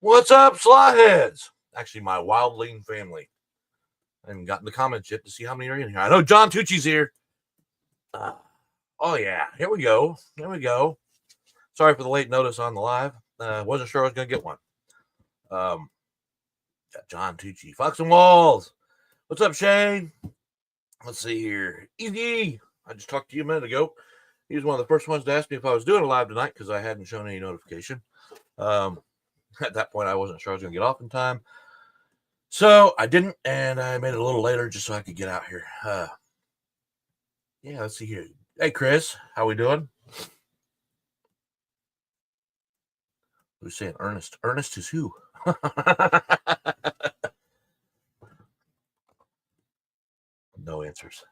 What's up, Slawheads? Actually, my Wildling family. I haven't gotten the comments yet to see how many are in here. I know John Tucci's here. Oh, yeah. Here we go. Sorry for the late notice on the live. Wasn't sure I was going to get one. Got John Tucci. Fox and Walls. What's up, Shane? Let's see here. Easy. I just talked to you a minute ago. He was one of the first ones to ask me if I was doing a live tonight because I hadn't shown any notification. At that point, I wasn't sure I was going to get off in time. So I didn't, and I made it a little later just so I could get out here. Yeah, let's see here. Hey, Chris, how we doing? Who's saying Ernest? Ernest is who? No answers.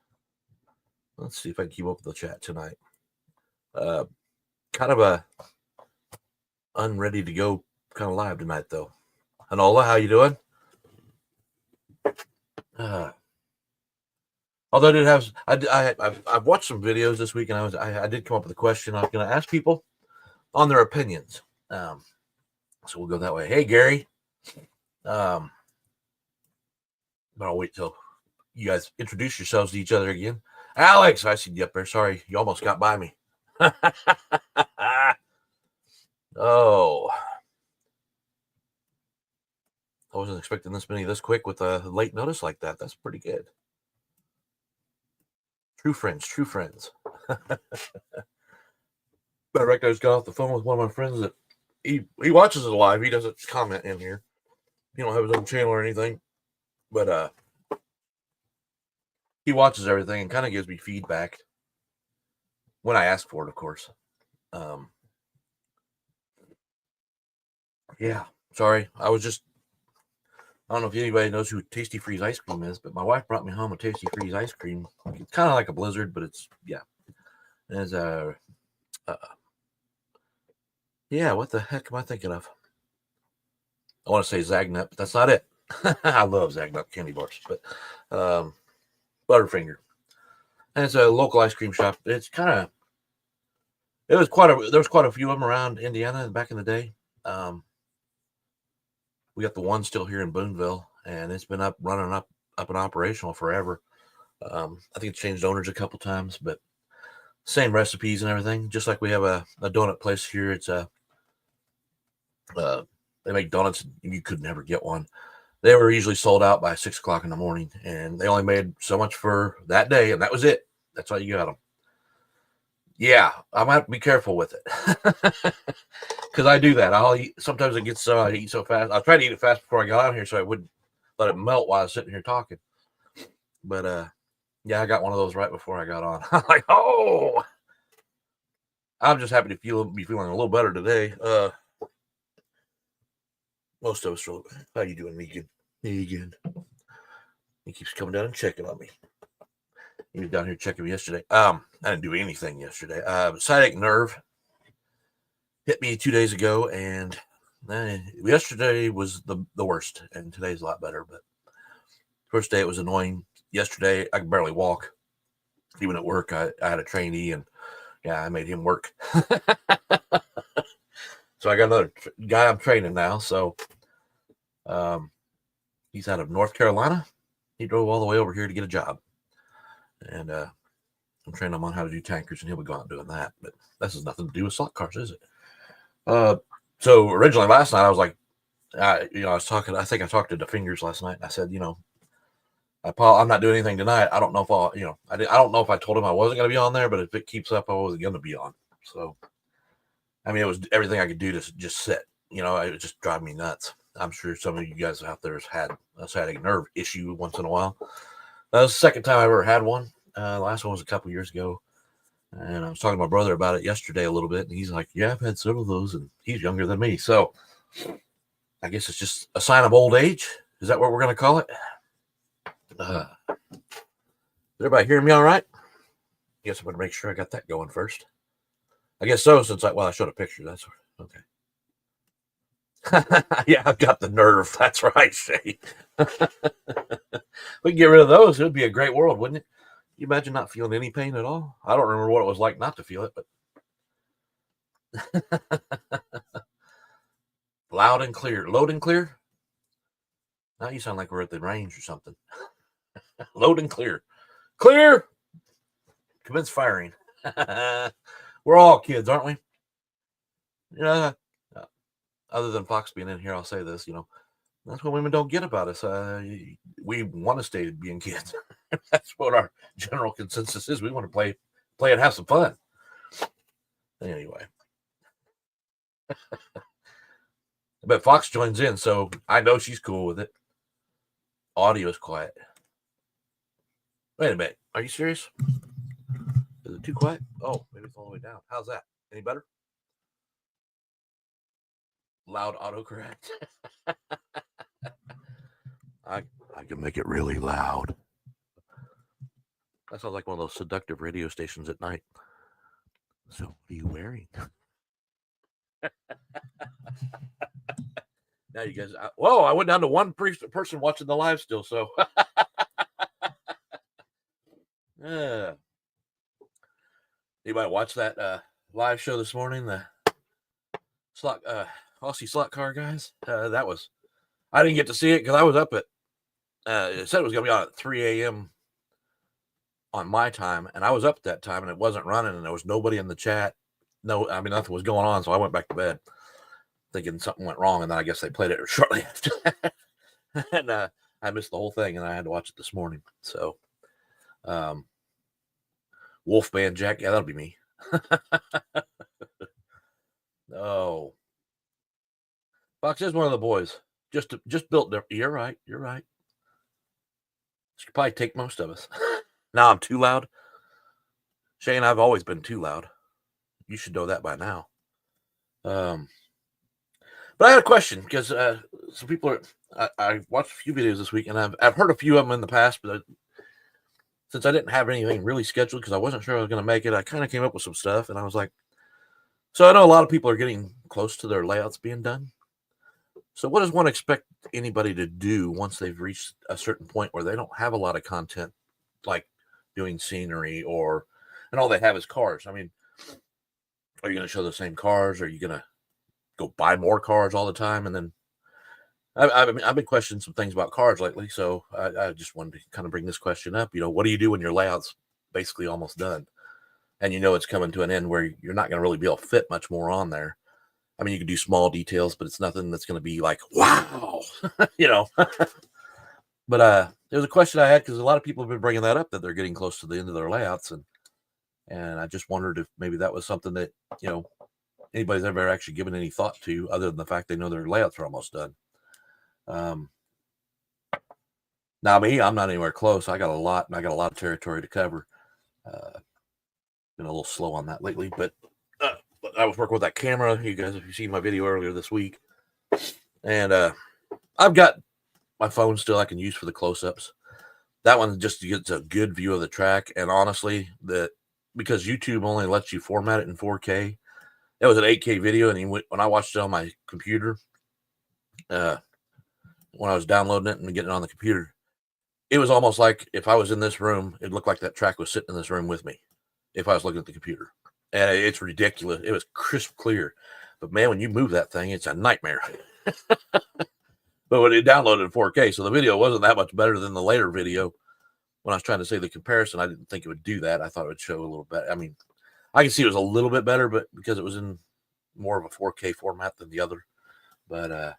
Let's see if I can keep up with the chat tonight. Kind of a unready to go kind of live tonight, though. Anola, how you doing? Although I did have, I've watched some videos this week, and I did come up with a question. I was going to ask people on their opinions. So we'll go that way. Hey, Gary. But I'll wait till you guys introduce yourselves to each other again. Alex, I see you up there. Sorry, you almost got by me. Oh. I wasn't expecting this many this quick with a late notice like that. That's pretty good. True friends. Matter of fact, I just got off the phone with one of my friends that he watches it live. He doesn't comment in here. He don't have his own channel or anything. But he watches everything and kind of gives me feedback when I ask for it, of course. Yeah, sorry. I don't know if anybody knows who Tasty Freeze ice cream is, but my wife brought me home a Tasty Freeze ice cream. It's kind of like a Blizzard, but it's, yeah. It's yeah, what the heck am I thinking of? I want to say Zagnut, but that's not it. I love Zagnut candy bars, but Butterfinger. And it's a local ice cream shop. It's there was quite a few of them around Indiana back in the day. We got the one still here in Boonville, and it's been running up and operational forever. I think it's changed owners a couple times, but same recipes and everything. Just like we have a donut place here. It's they make donuts. You could never get one. They were usually sold out by 6 o'clock in the morning, and they only made so much for that day, and that was it. That's all you got them. Yeah, I might be careful with it because I do that. Sometimes it gets so I eat so fast. I'll try to eat it fast before I got out here so I wouldn't let it melt while I was sitting here talking. But yeah, I got one of those right before I got on. I'm like, oh, I'm just happy to be feeling a little better today. Most of us are. How you doing, Megan? Megan. He keeps coming down and checking on me. He was down here checking me yesterday. I didn't do anything yesterday. Sciatic nerve hit me 2 days ago, and yesterday was the worst, and today's a lot better. But first day it was annoying. Yesterday I could barely walk. Even at work, I had a trainee, and yeah, I made him work. So I got another guy I'm training now. So he's out of North Carolina. He drove all the way over here to get a job. And I'm training him on how to do tankers, and he'll be going doing that. But this has nothing to do with slot cars, is it? So originally last night I was like, I think I talked to the Fingers last night. And I said, I'm not doing anything tonight. I don't know if I don't know if I told him I wasn't going to be on there, but if it keeps up, I wasn't going to be on. So, I mean, it was everything I could do to just sit. It would just drive me nuts. I'm sure some of you guys out there has had a sciatic nerve issue once in a while. That was the second time I ever had one. The last one was a couple years ago. And I was talking to my brother about it yesterday a little bit. And he's like, yeah, I've had several of those. And he's younger than me. So I guess it's just a sign of old age. Is that what we're going to call it? Is everybody hearing me all right? I guess I'm going to make sure I got that going first. I guess so, since I showed a picture. That's okay. Yeah, I've got the nerve. That's right, Shay. We can get rid of those. It would be a great world, wouldn't it? You imagine not feeling any pain at all? I don't remember what it was like not to feel it, but Loud and clear. Loud and clear? Now you sound like we're at the range or something. Loud and clear. Clear! Commence firing. We're all kids, aren't we? Yeah. Other than Fox being in here, I'll say this, that's what women don't get about us. We want to stay being kids. That's what our general consensus is. We want to play and have some fun. Anyway. I bet Fox joins in, so I know she's cool with it. Audio is quiet. Wait a minute. Are you serious? Is it too quiet? Oh, maybe it's all the way down. How's that? Any better? Loud autocorrect. I can make it really loud. That sounds like one of those seductive radio stations at night. So, what are you wearing? Now you guys, whoa, I went down to one person watching the live still, so. Anybody watch that live show this morning? The Aussie slot car guys? That was, I didn't get to see it because I was up at, it said it was going to be on at 3 a.m. on my time, and I was up at that time, and it wasn't running, and there was nobody in the chat. No, I mean, nothing was going on, so I went back to bed thinking something went wrong, and then I guess they played it shortly after that. And I missed the whole thing, and I had to watch it this morning. So, Wolfman Jack, yeah, that'll be me. Oh, Fox is one of the boys. Just built different. You're right. She could probably take most of us. Now I'm too loud. Shane, I've always been too loud. You should know that by now. But I had a question because some people are. I watched a few videos this week, and I've heard a few of them in the past, but since I didn't have anything really scheduled because I wasn't sure I was going to make it, I kind of came up with some stuff, and I was like, so I know a lot of people are getting close to their layouts being done. So what does one expect anybody to do once they've reached a certain point where they don't have a lot of content, like doing scenery and all they have is cars? I mean, are you going to show the same cars? Are you going to go buy more cars all the time? And then I've been questioning some things about cars lately, so I just wanted to kind of bring this question up. What do you do when your layout's basically almost done? And it's coming to an end where you're not going to really be able to fit much more on there. I mean, you can do small details, but it's nothing that's going to be like, wow, But there was a question I had because a lot of people have been bringing that up, that they're getting close to the end of their layouts. And I just wondered if maybe that was something that, anybody's ever actually given any thought to, other than the fact they know their layouts are almost done. Now me, I'm not anywhere close. I got a lot of territory to cover. Been a little slow on that lately, but I was working with that camera. You guys, if you seen my video earlier this week, and I've got my phone still I can use for the close-ups. That one just gets a good view of the track, and honestly, because YouTube only lets you format it in 4K. That was an 8K video, and when I watched it on my computer, when I was downloading it and getting it on the computer, it was almost like if I was in this room, it looked like that track was sitting in this room with me if I was looking at the computer. And it's ridiculous. It was crisp clear. But man, when you move that thing, it's a nightmare. But when it downloaded in 4K, so the video wasn't that much better than the later video. When I was trying to say the comparison, I didn't think it would do that. I thought it would show a little bit. I mean, I can see it was a little bit better, but because it was in more of a 4K format than the other. But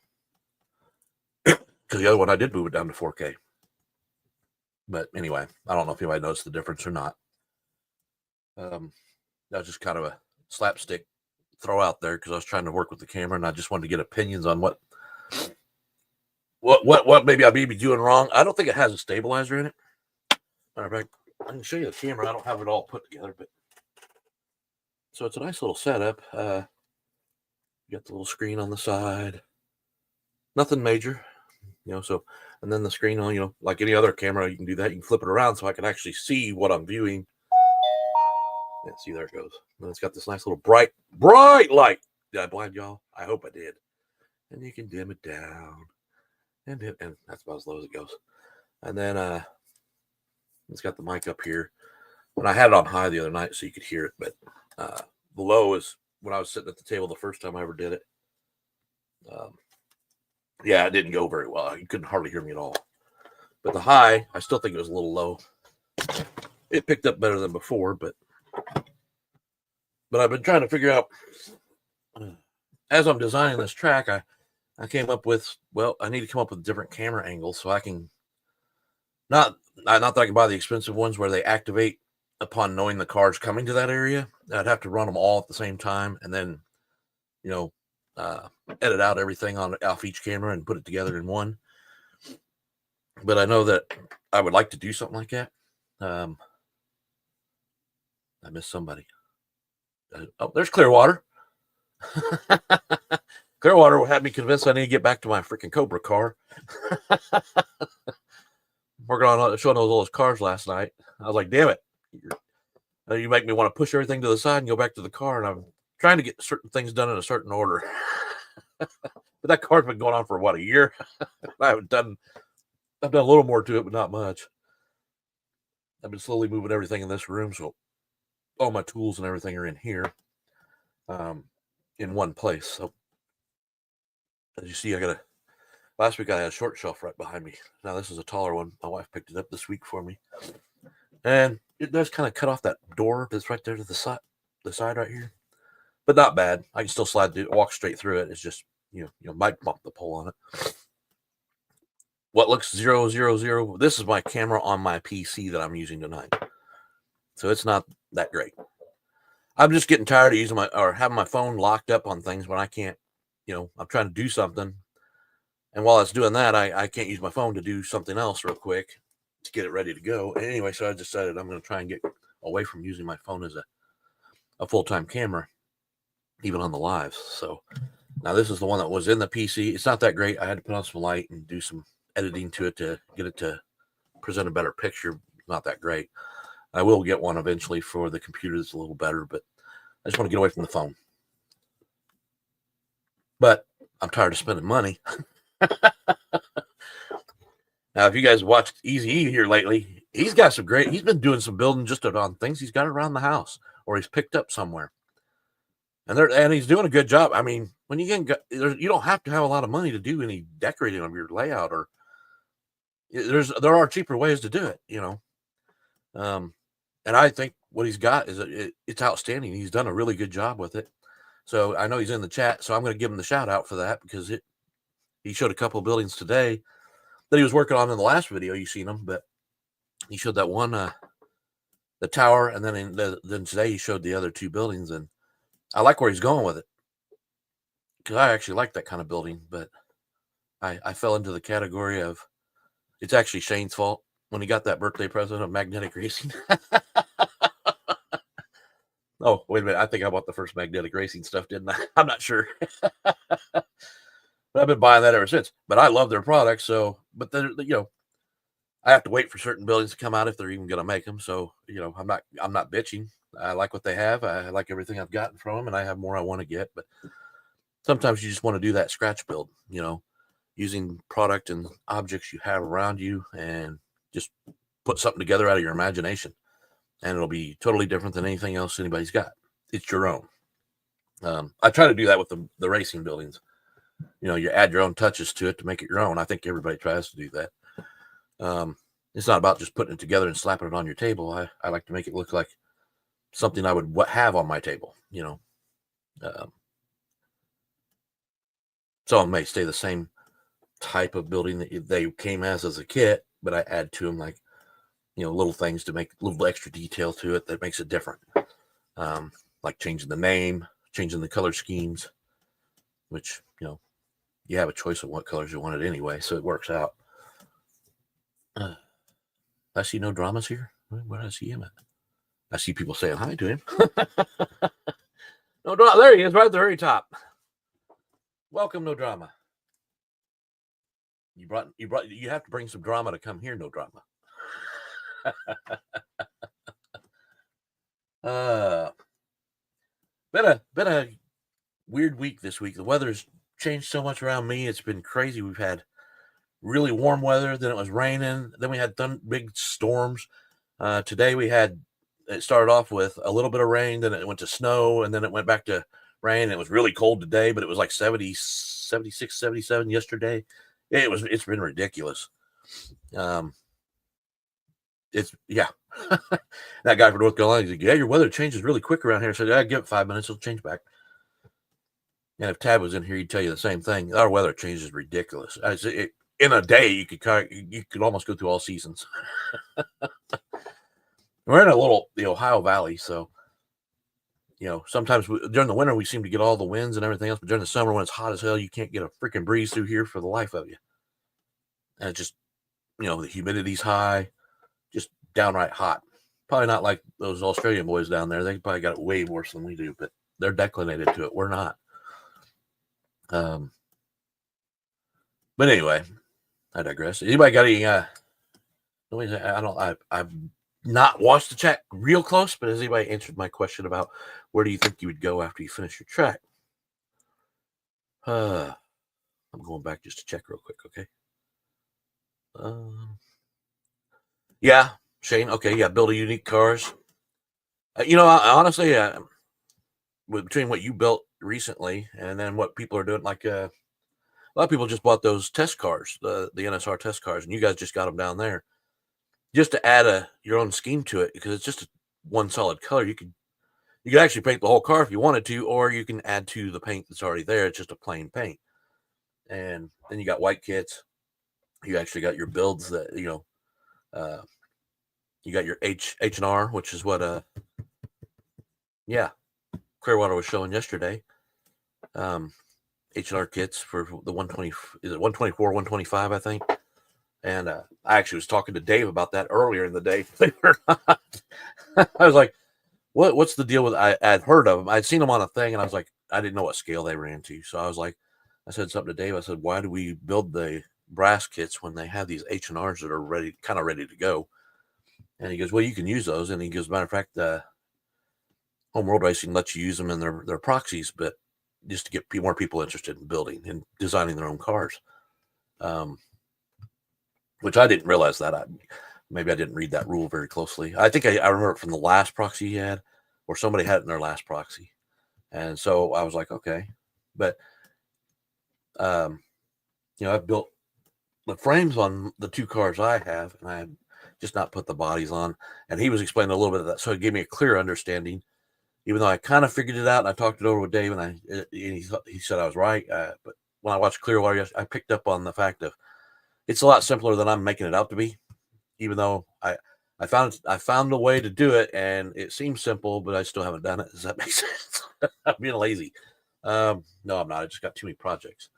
because the other one, I did move it down to 4K. But anyway, I don't know if anybody noticed the difference or not. That was just kind of a slapstick throw out there because I was trying to work with the camera, and I just wanted to get opinions on what maybe I may be doing wrong. I don't think it has a stabilizer in it. Matter of fact, I can show you the camera. I don't have it all put together, but so it's a nice little setup. You got the little screen on the side. Nothing major, so, and then the screen on, like any other camera, you can do that. You can flip it around so I can actually see what I'm viewing. Yeah, see, there it goes. And it's got this nice little bright light. Did I blind y'all? I hope I did. And you can dim it down. And that's about as low as it goes. And then it's got the mic up here. And I had it on high the other night so you could hear it. But the low is when I was sitting at the table the first time I ever did it. Yeah, it didn't go very well. You couldn't hardly hear me at all. But the high, I still think it was a little low. It picked up better than before, but I've been trying to figure out, as I'm designing this track, I came up with, well, I need to come up with different camera angles so I can, not that I can buy the expensive ones where they activate upon knowing the car's coming to that area. I'd have to run them all at the same time and then, edit out everything off each camera and put it together in one. But I know that I would like to do something like that. I missed somebody. Oh, there's Clearwater. Clearwater had me convinced I need to get back to my freaking Cobra car. Working on showing all those cars last night. I was like, damn it. You make me want to push everything to the side and go back to the car. And I'm trying to get certain things done in a certain order. But that car's been going on for what, a year? I've done a little more to it, but not much. I've been slowly moving everything in this room. So all my tools and everything are in here, in one place. So as you see, last week I had a short shelf right behind me. Now this is a taller one. My wife picked it up this week for me. And it does kind of cut off that door that's right there to the side right here. But not bad. I can still walk straight through it. It's just, might bump the pole on it. What looks 000, this is my camera on my PC that I'm using tonight. So it's not that great. I'm just getting tired of having my phone locked up on things when I can't, I'm trying to do something. And while it's doing that, I can't use my phone to do something else real quick to get it ready to go. And anyway, so I decided I'm going to try and get away from using my phone as a full-time camera, even on the lives. So now this is the one that was in the PC. It's not that great. I had to put on some light and do some editing to it to get it to present a better picture. Not that great. I will get one eventually for the computer that's a little better, but I just want to get away from the phone. But I'm tired of spending money. Now, if you guys watched Easy E here lately, he's been doing some building just on things he's got around the house or he's picked up somewhere. And he's doing a good job. I mean, when you don't have to have a lot of money to do any decorating of your layout, or there are cheaper ways to do it, and I think what he's got is it's outstanding. He's done a really good job with it. So I know he's in the chat, so I'm going to give him the shout out for that because he showed a couple of buildings today that he was working on in the last video. You've seen him, but he showed that one, the tower, and then today he showed the other two buildings, and I like where he's going with it because I actually like that kind of building, but I fell into the category of it's actually Shane's fault when he got that birthday present of magnetic racing. Oh, wait a minute. I think I bought the first magnetic racing stuff, didn't I? I'm not sure. But I've been buying that ever since. But I love their products. So, but I have to wait for certain buildings to come out if they're even going to make them. So, I'm not bitching. I like what they have. I like everything I've gotten from them, and I have more I want to get. But sometimes you just want to do that scratch build, using product and objects you have around you and just put something together out of your imagination. And it'll be totally different than anything else anybody's got. It's your own. I try to do that with the racing buildings. You add your own touches to it to make it your own. I think everybody tries to do that. It's not about just putting it together and slapping it on your table. I like to make it look like something I would have on my table, Some may stay the same type of building that they came as a kit, but I add to them like, little things to make a little extra detail to it that makes it different. Like changing the name, changing the color schemes, which, you have a choice of what colors you want it anyway, so it works out. I see no dramas here. Where do I see him at? I see people saying hi to him. No drama. There he is, right at the very top. Welcome, No Drama. You have to bring some drama to come here, No Drama. Been a weird week this week. The weather's changed so much around me. It's been crazy. We've had really warm weather, then it was raining, then we had big storms. Today it started off with a little bit of rain, then it went to snow, and then it went back to rain. It was really cold today, but it was like 70, 76, 77 yesterday. It's been ridiculous. Yeah. That guy from North Carolina, he's like, yeah, your weather changes really quick around here. I said, yeah, give it 5 minutes, it'll change back. And if Tab was in here, he'd tell you the same thing. Our weather changes ridiculous. In a day, you could almost go through all seasons. We're in a little the Ohio Valley, so sometimes during the winter we seem to get all the winds and everything else, but during the summer when it's hot as hell, you can't get a freaking breeze through here for the life of you. And it just, the humidity's high, just downright hot. Probably not like those Australian boys down there. They probably got it way worse than we do, but they're declinated to it. We're not. But anyway, I digress. Anybody got any? I've not watched the chat real close, but has anybody answered my question about where do you think you would go after you finish your track? I'm going back just to check real quick, okay? Yeah, Shane. Okay, yeah, build a unique cars. Honestly, between what you built recently and then what people are doing, like a lot of people just bought those test cars, the NSR test cars, and you guys just got them down there just to add your own scheme to it, because it's just one solid color. You could actually paint the whole car if you wanted to, or you can add to the paint that's already there. It's just a plain paint. And then you got white kits. You actually got your builds that, you got your H&R, which is what, Clearwater was showing yesterday. H&R kits for the 120, is it 124, 125, I think. And I actually was talking to Dave about that earlier in the day. I was like, what's the deal with, I'd heard of them. I'd seen them on a thing, and I was like, I didn't know what scale they ran to. So I said something to Dave. I said, why do we build the brass kits when they have these H&Rs that are kind of ready to go? And he goes, well, you can use those. And he goes, matter of fact, Home World Racing lets you use them in their proxies, but just to get more people interested in building and designing their own cars. Which I didn't realize that. Maybe I didn't read that rule very closely. I think I remember it from the last proxy he had, or somebody had it in their last proxy. And so I was like, okay. But, I've built the frames on the two cars I have, and I had just not put the bodies on. And he was explaining a little bit of that. So it gave me a clear understanding, even though I kind of figured it out, and I talked it over with Dave, and he said I was right. But when I watched Clearwater, I picked up on the fact of it's a lot simpler than I'm making it out to be, even though I found a way to do it, and it seems simple, but I still haven't done it. Does that make sense? I'm being lazy. No, I'm not. I just got too many projects.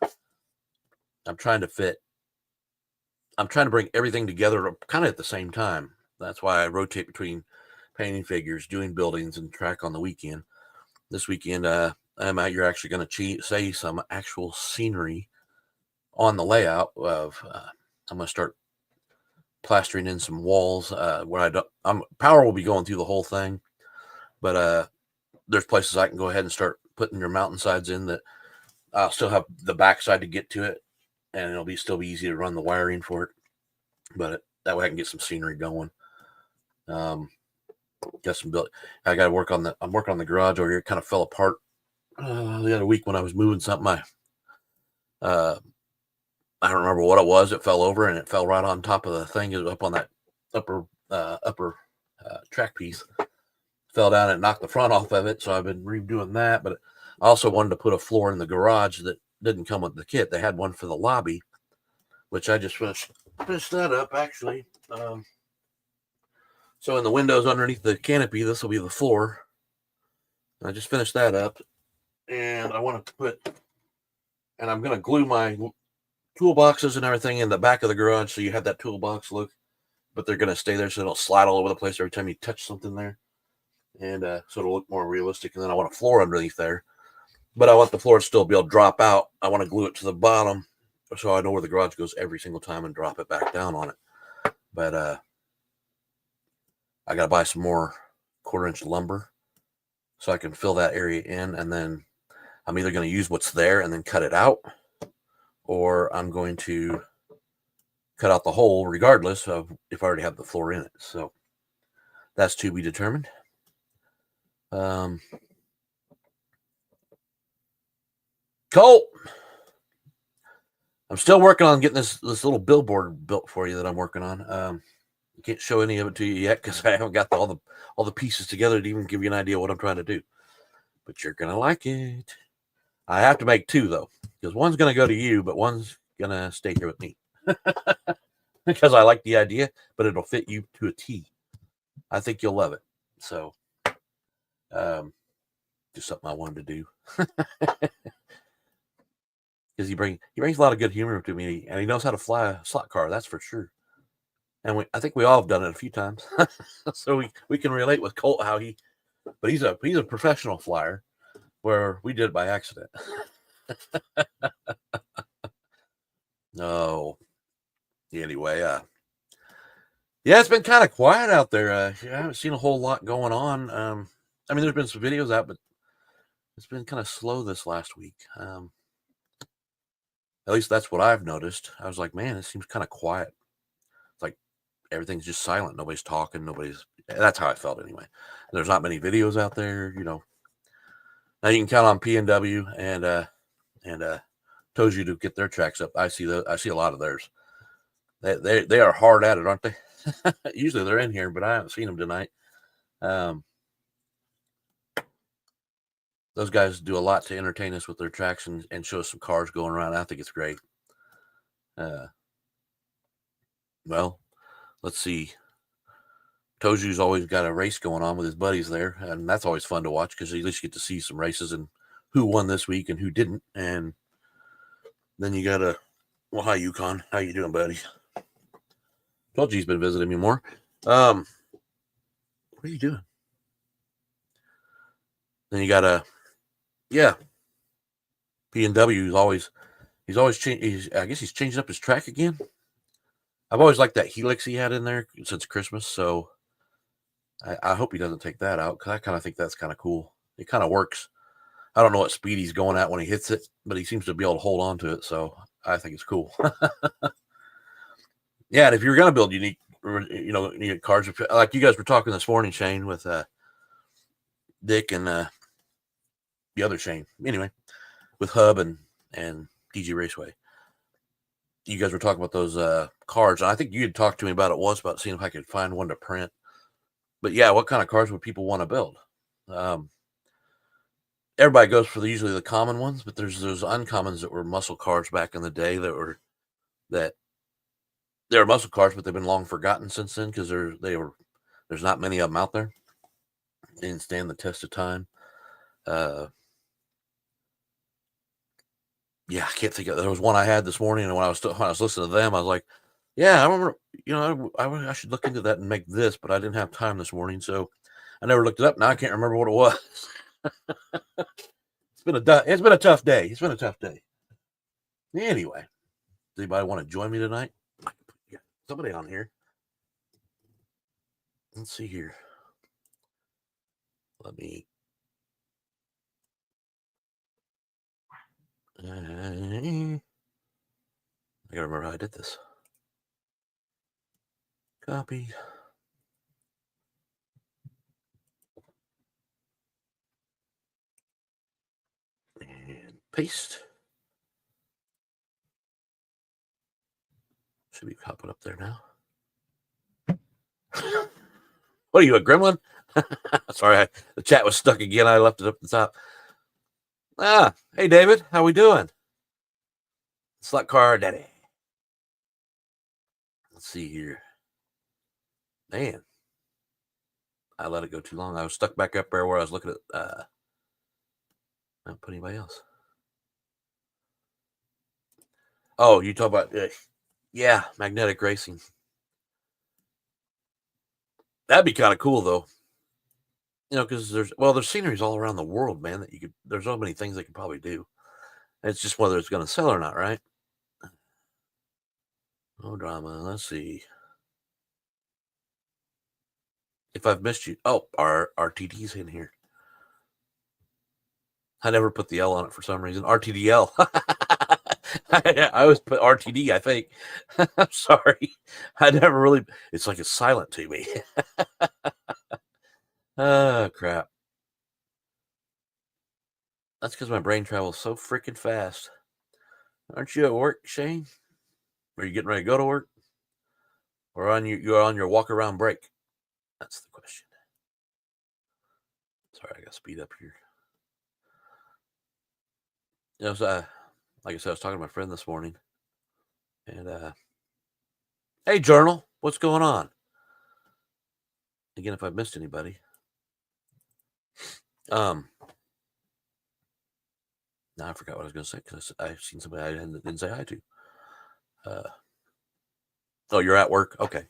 I'm trying to bring everything together kind of at the same time. That's why I rotate between painting figures, doing buildings, and track on the weekend. This weekend, I'm out. You're actually going to say some actual scenery on the layout of. I'm going to start plastering in some walls where power will be going through the whole thing, but there's places I can go ahead and start putting your mountainsides in that I'll still have the backside to get to it, and it'll still be easy to run the wiring for it. But that way I can get some scenery going. Got some built. I got to work on I'm working on the garage over here. It kind of fell apart the other week when I was moving something. I don't remember what it was. It fell over, and it fell right on top of the thing. It was up on that upper track piece. Fell down and knocked the front off of it. So I've been redoing that. But I also wanted to put a floor in the garage that didn't come with the kit. They had one for the lobby, which I just finished that up actually. So in the windows underneath the canopy, this will be the floor. I just finished that up, and I want to and I'm going to glue my toolboxes and everything in the back of the garage, so you have that toolbox look, but they're going to stay there so they don't slide all over the place every time you touch something there, and so it'll look more realistic. And then I want a floor underneath there, but I want the floor to still be able to drop out. I want to glue it to the bottom so I know where the garage goes every single time and drop it back down on it. But I got to buy some more 1/4-inch lumber so I can fill that area in, and then I'm either going to use what's there and then cut it out, or I'm going to cut out the hole regardless of if I already have the floor in it. So that's to be determined. Colt, I'm still working on getting this little billboard built for you that I'm working on. I can't show any of it to you yet because I haven't got all the pieces together to even give you an idea what I'm trying to do. But you're gonna like it. I have to make 2 though, because one's gonna go to you, but one's gonna stay here with me because I like the idea, but it'll fit you to a T. I think you'll love it. So, just something I wanted to do. Because he brings a lot of good humor to me, and he knows how to fly a slot car. That's for sure. And I think we all have done it a few times, so we can relate with Colt but he's a professional flyer, where we did it by accident. No. Anyway, yeah, it's been kind of quiet out there. I haven't seen a whole lot going on. I mean, there's been some videos out, but it's been kind of slow this last week. At least that's what I've noticed. I was like, man, it seems kind of quiet. It's like everything's just silent. Nobody's talking. That's how I felt anyway. There's not many videos out there, Now you can count on P&W and Toju to get their tracks up. I see a lot of theirs. They are hard at it, aren't they? Usually they're in here, but I haven't seen them tonight. Those guys do a lot to entertain us with their tracks and show us some cars going around. I think it's great. Well, let's see. Toju's always got a race going on with his buddies there, and that's always fun to watch because at least you get to see some races and who won this week and who didn't. And then you got hi, Yukon. How you doing, buddy? Told you he's been visiting me more. What are you doing? Then you got P&W is always changing. I guess he's changing up his track again. I've always liked that Helix he had in there since Christmas, so I hope he doesn't take that out because I kind of think that's kind of cool. It kind of works. I don't know what speed he's going at when he hits it, but he seems to be able to hold on to it, so I think it's cool. Yeah, and if you're going to build unique cars, like you guys were talking this morning, Shane, with Dick and the other Shane. Anyway, with Hub and DG Raceway. You guys were talking about those cars, and I think you had talked to me about it once about seeing if I could find one to print. But yeah, what kind of cars would people want to build? Everybody goes for usually the common ones, but there's those uncommons that were muscle cars back in the day that they're muscle cars, but they've been long forgotten since then because there's not many of them out there. They didn't stand the test of time. Yeah, I can't think of. There was one I had this morning, and when I was listening to them, I was like, "Yeah, I remember. I should look into that and make this, but I didn't have time this morning, so I never looked it up. Now I can't remember what it was." It's been a tough day. It's been a tough day. Anyway, does anybody want to join me tonight? Yeah, somebody on here. Let's see here. Let me. I gotta remember how I did this. Copy. And paste. Should be popping up there now. What are you, a gremlin? Sorry, the chat was stuck again. I left it up the top. Hey, David. How we doing? Slut car daddy. Let's see here. Man, I let it go too long. I was stuck back up there where I was looking at. Not put anybody else. Oh, you talk about magnetic racing. That'd be kind of cool, though. Because there's sceneries all around the world, man. There's so many things they could probably do. It's just whether it's going to sell or not, right? No drama. Let's see. If I've missed you. Oh, our RTD's in here. I never put the L on it for some reason. RTDL. I always put RTD, I think. I'm sorry. I never really. It's like it's silent to me. Oh, crap. That's because my brain travels so freaking fast. Aren't you at work, Shane? Are you getting ready to go to work? Or you're on your walk around break? That's the question. Sorry, I got to speed up here. Like I said, I was talking to my friend this morning, and hey, Journal, what's going on? Again, if I missed anybody, now I forgot what I was going to say because I've seen somebody I didn't say hi to. Oh, you're at work? Okay.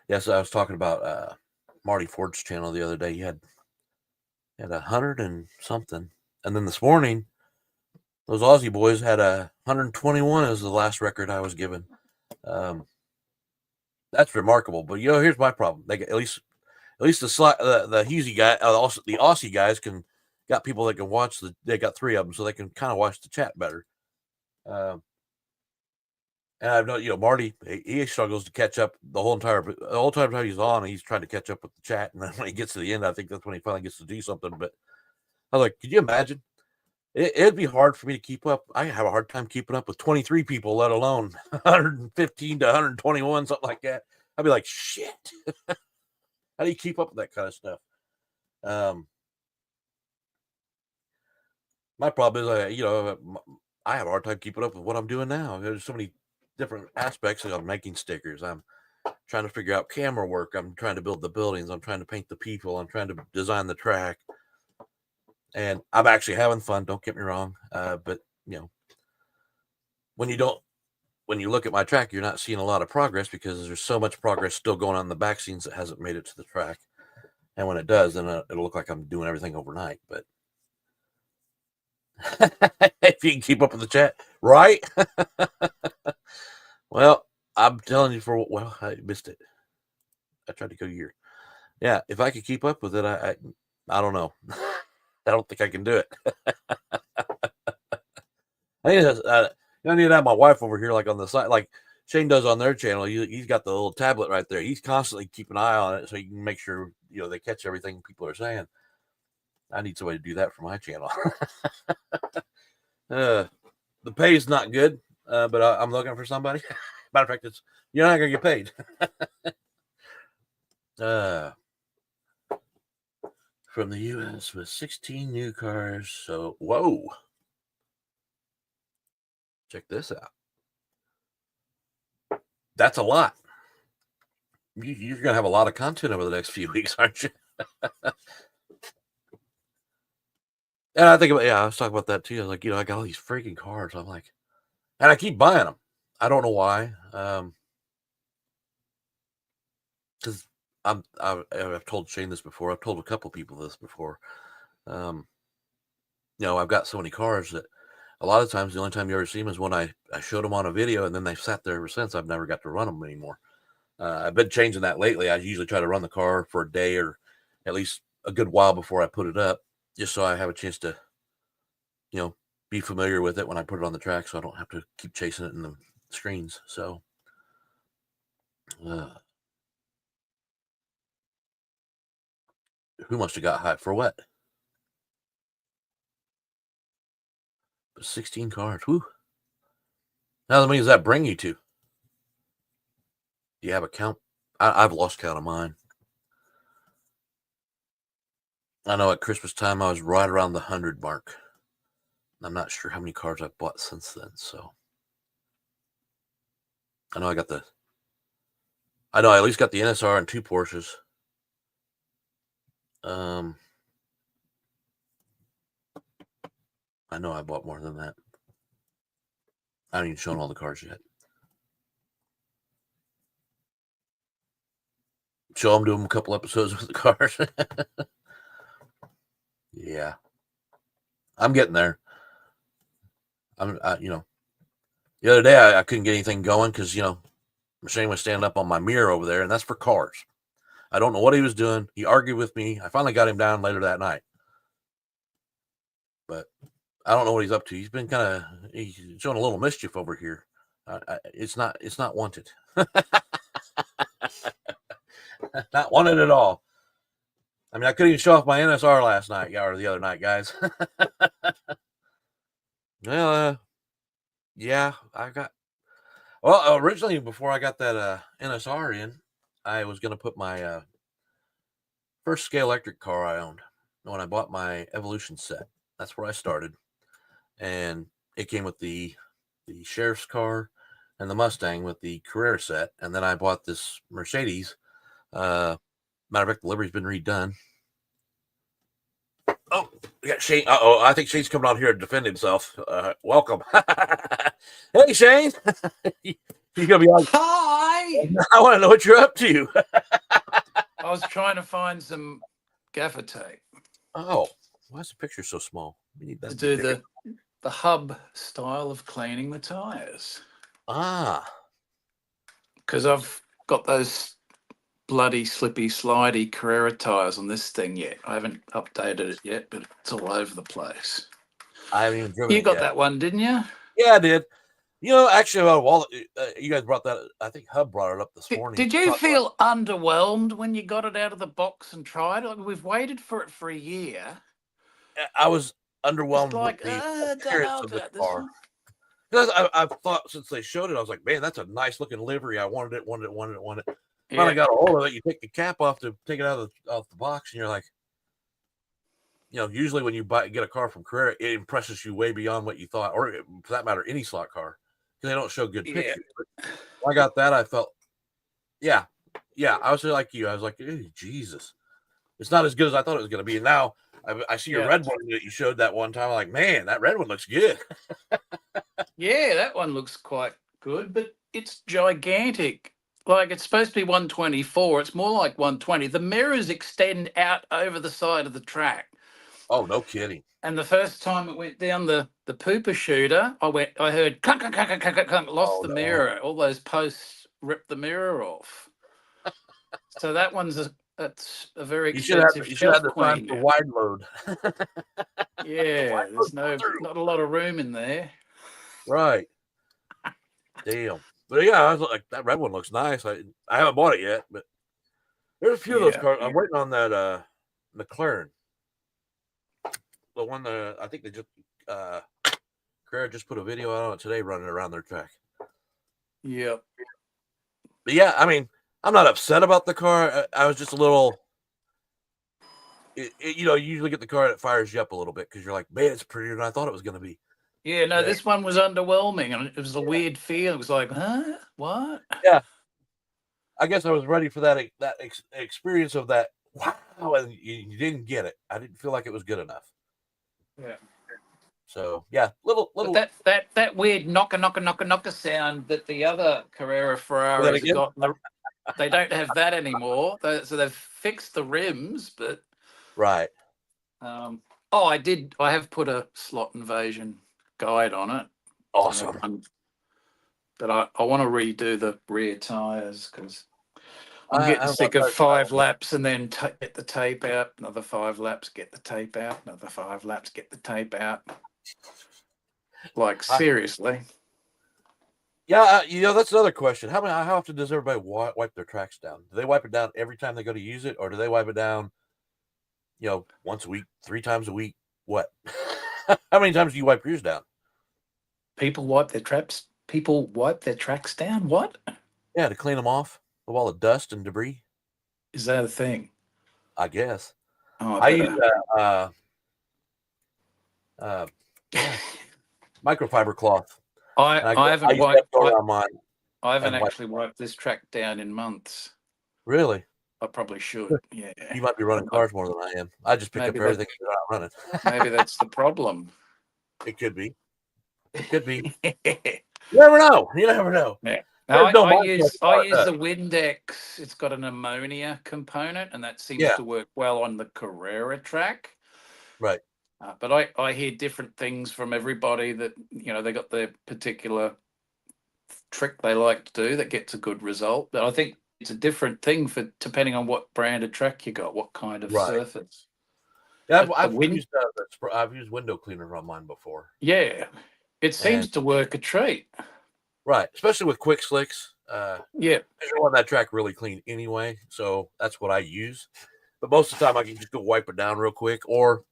Yes, I was talking about Marty Ford's channel the other day. He had 100 and something, and then this morning those Aussie boys had 121 as the last record I was given. That's remarkable. But here's my problem. They get, at least the Husey guy, also the Aussie guys got people that can watch they got 3 of them, so they can kind of watch the chat better. And I've known, Marty, he struggles to catch up the whole time he's on. He's trying to catch up with the chat, and then when he gets to the end, I think that's when he finally gets to do something. But I was like, could you imagine? It'd be hard for me to keep up. I have a hard time keeping up with 23 people, let alone 115 to 121, something like that. I'd be like, shit. How do you keep up with that kind of stuff? My problem is, I have a hard time keeping up with what I'm doing now. There's so many different aspects. I'm making stickers. I'm trying to figure out camera work. I'm trying to build the buildings. I'm trying to paint the people. I'm trying to design the track. And I'm actually having fun. Don't get me wrong. But when you look at my track, you're not seeing a lot of progress because there's so much progress still going on in the back scenes that hasn't made it to the track. And when it does, then it'll look like I'm doing everything overnight. But if you can keep up with the chat, right? Well, I'm telling you I missed it. I tried to go here. Yeah, if I could keep up with it, I don't know. I don't think I can do it. I need to have my wife over here, like on the side, like Shane does on their channel. He's got the little tablet right there. He's constantly keeping an eye on it so you can make sure they catch everything people are saying. I need somebody to do that for my channel. The pay is not good, but I'm looking for somebody. Matter of fact, you're not gonna get paid. From the U.S. with 16 new cars. So, whoa. Check this out. That's a lot. You're going to have a lot of content over the next few weeks, aren't you? And I think I was talking about that too. I was like, I got all these freaking cars. I'm like, and I keep buying them. I don't know why. Because I've told Shane this before. I've told a couple people this before. I've got so many cars that a lot of times the only time you ever see them is when I showed them on a video, and then they've sat there ever since. I've never got to run them anymore. I've been changing that lately. I usually try to run the car for a day or at least a good while before I put it up, just so I have a chance to, be familiar with it when I put it on the track, so I don't have to keep chasing it in the screens. So, who must have got hot for what? 16 cars. Whew. Now, how many does that bring you to? Do you have a count? I've lost count of mine. I know at Christmas time I was right around the 100 mark. I'm not sure how many cars I've bought since then. So I know I at least got the NSR and 2 Porsches. I know I bought more than that. I haven't even shown all the cars yet. Show them to them a couple episodes with the cars. Yeah. I'm getting there. The other day I couldn't get anything going because, Shane was standing up on my mirror over there, and that's for cars. I don't know what he was doing. He argued with me. I finally got him down later that night. But I don't know what he's up to. He's been he's showing a little mischief over here. It's not wanted. Not wanted at all. I mean, I couldn't even show off my NSR last night, or the other night, guys. Well, yeah, I got. Well, originally, before I got that NSR in, I was going to put my first scale electric car I owned when I bought my Evolution set. That's where I started, and it came with the sheriff's car and the Mustang with the Carrera set, and then I bought this Mercedes. Matter of fact, the livery's been redone. Oh, we got Shane. Uh-oh, I think Shane's coming out here to defend himself. Welcome. Hey, Shane. You're going to be like, hi! I want to know what you're up to. I was trying to find some gaffer tape. Oh, why is the picture so small? We need that to do the hub style of cleaning the tires. Ah. Because I've got those bloody slippy slidey Carrera tires on this thing yet. I haven't updated it yet, but it's all over the place. I haven't even driven it You got yet. that one, didn't you? Yeah, I did. You know, actually, you guys brought that. I think Hub brought it up this morning. Did you feel underwhelmed when you got it out of the box and tried it? Like, we've waited for it for a year. I was underwhelmed with the appearance of the car. Because I've thought since they showed it, I was like, man, that's a nice looking livery. I wanted it. Yeah. When I got a hold of it, you take the cap off to take it out of the box, and you're like, you know, usually when you get a car from Carrera, it impresses you way beyond what you thought, or for that matter, any slot car, because they don't show good pictures. But when I got that, I felt, yeah, I was like you. I was like, hey, Jesus, it's not as good as I thought it was going to be. And now I see your red one that you showed that one time. I'm like, man, that red one looks good. Yeah, that one looks quite good, but it's gigantic. Like, it's supposed to be 124. It's more like 120. The mirrors extend out over the side of the track. Oh, no kidding. And the first time it went down the pooper shooter, I heard clunk, clunk, clunk, clunk, clunk, lost the mirror. All those posts ripped the mirror off. So that one's that's a very expensive. You should have the time for wide load. Yeah, there's not a lot of room in there. Right. Damn. But yeah, I was like, that red one looks nice. I haven't bought it yet, but there's a few of those cars. I'm waiting on that McLaren. The one that I think they just Carrera just put a video out on it today running around their track. Yep. But yeah, I mean, I'm not upset about the car. I was just a little you know, you usually get the car that fires you up a little bit because you're like, man, it's prettier than I thought it was going to be. Yeah, no, this one was underwhelming, and it was a weird feel. It was like, huh? What? Yeah. I guess I was ready for that experience of that. Wow, and you didn't get it. I didn't feel like it was good enough. Yeah. So yeah, little. But that weird knocker sound that the other Carrera Ferraris got. They don't have that anymore. So they've fixed the rims, but right. I have put a slot invasion guide on it. Awesome. But I want to redo the rear tires because I'm getting sick of 5 laps and then get the tape out. Another 5 laps, get the tape out. Another 5 laps, get the tape out. Like, seriously. Yeah, you know, that's another question. How often does everybody wipe their tracks down? Do they wipe it down every time they go to use it, or do they wipe it down, you know, once a week, 3 times a week? What? How many times do you wipe yours down? People wipe their tracks down? What? Yeah, to clean them off of all the dust and debris. Is that a thing? I guess. Oh, I use microfiber cloth. I haven't wiped on mine. I haven't actually wiped this track down in months. Really? I probably should. Yeah. You might be running cars more than I am. I just pick up everything and out running. Maybe that's the problem. It could be. It could be. You never know. Yeah. No, I use the Windex. It's got an ammonia component, and that seems to work well on the Carrera track. Right. But I hear different things from everybody that, you know, they got their particular trick they like to do that gets a good result. But I think it's a different thing for depending on what brand of track you got, what kind of surface. Yeah, I've used window cleaner on mine before. Yeah, it seems to work a treat. Right, especially with quick slicks. Yeah, I want that track really clean anyway, so that's what I use. But most of the time, I can just go wipe it down real quick. Or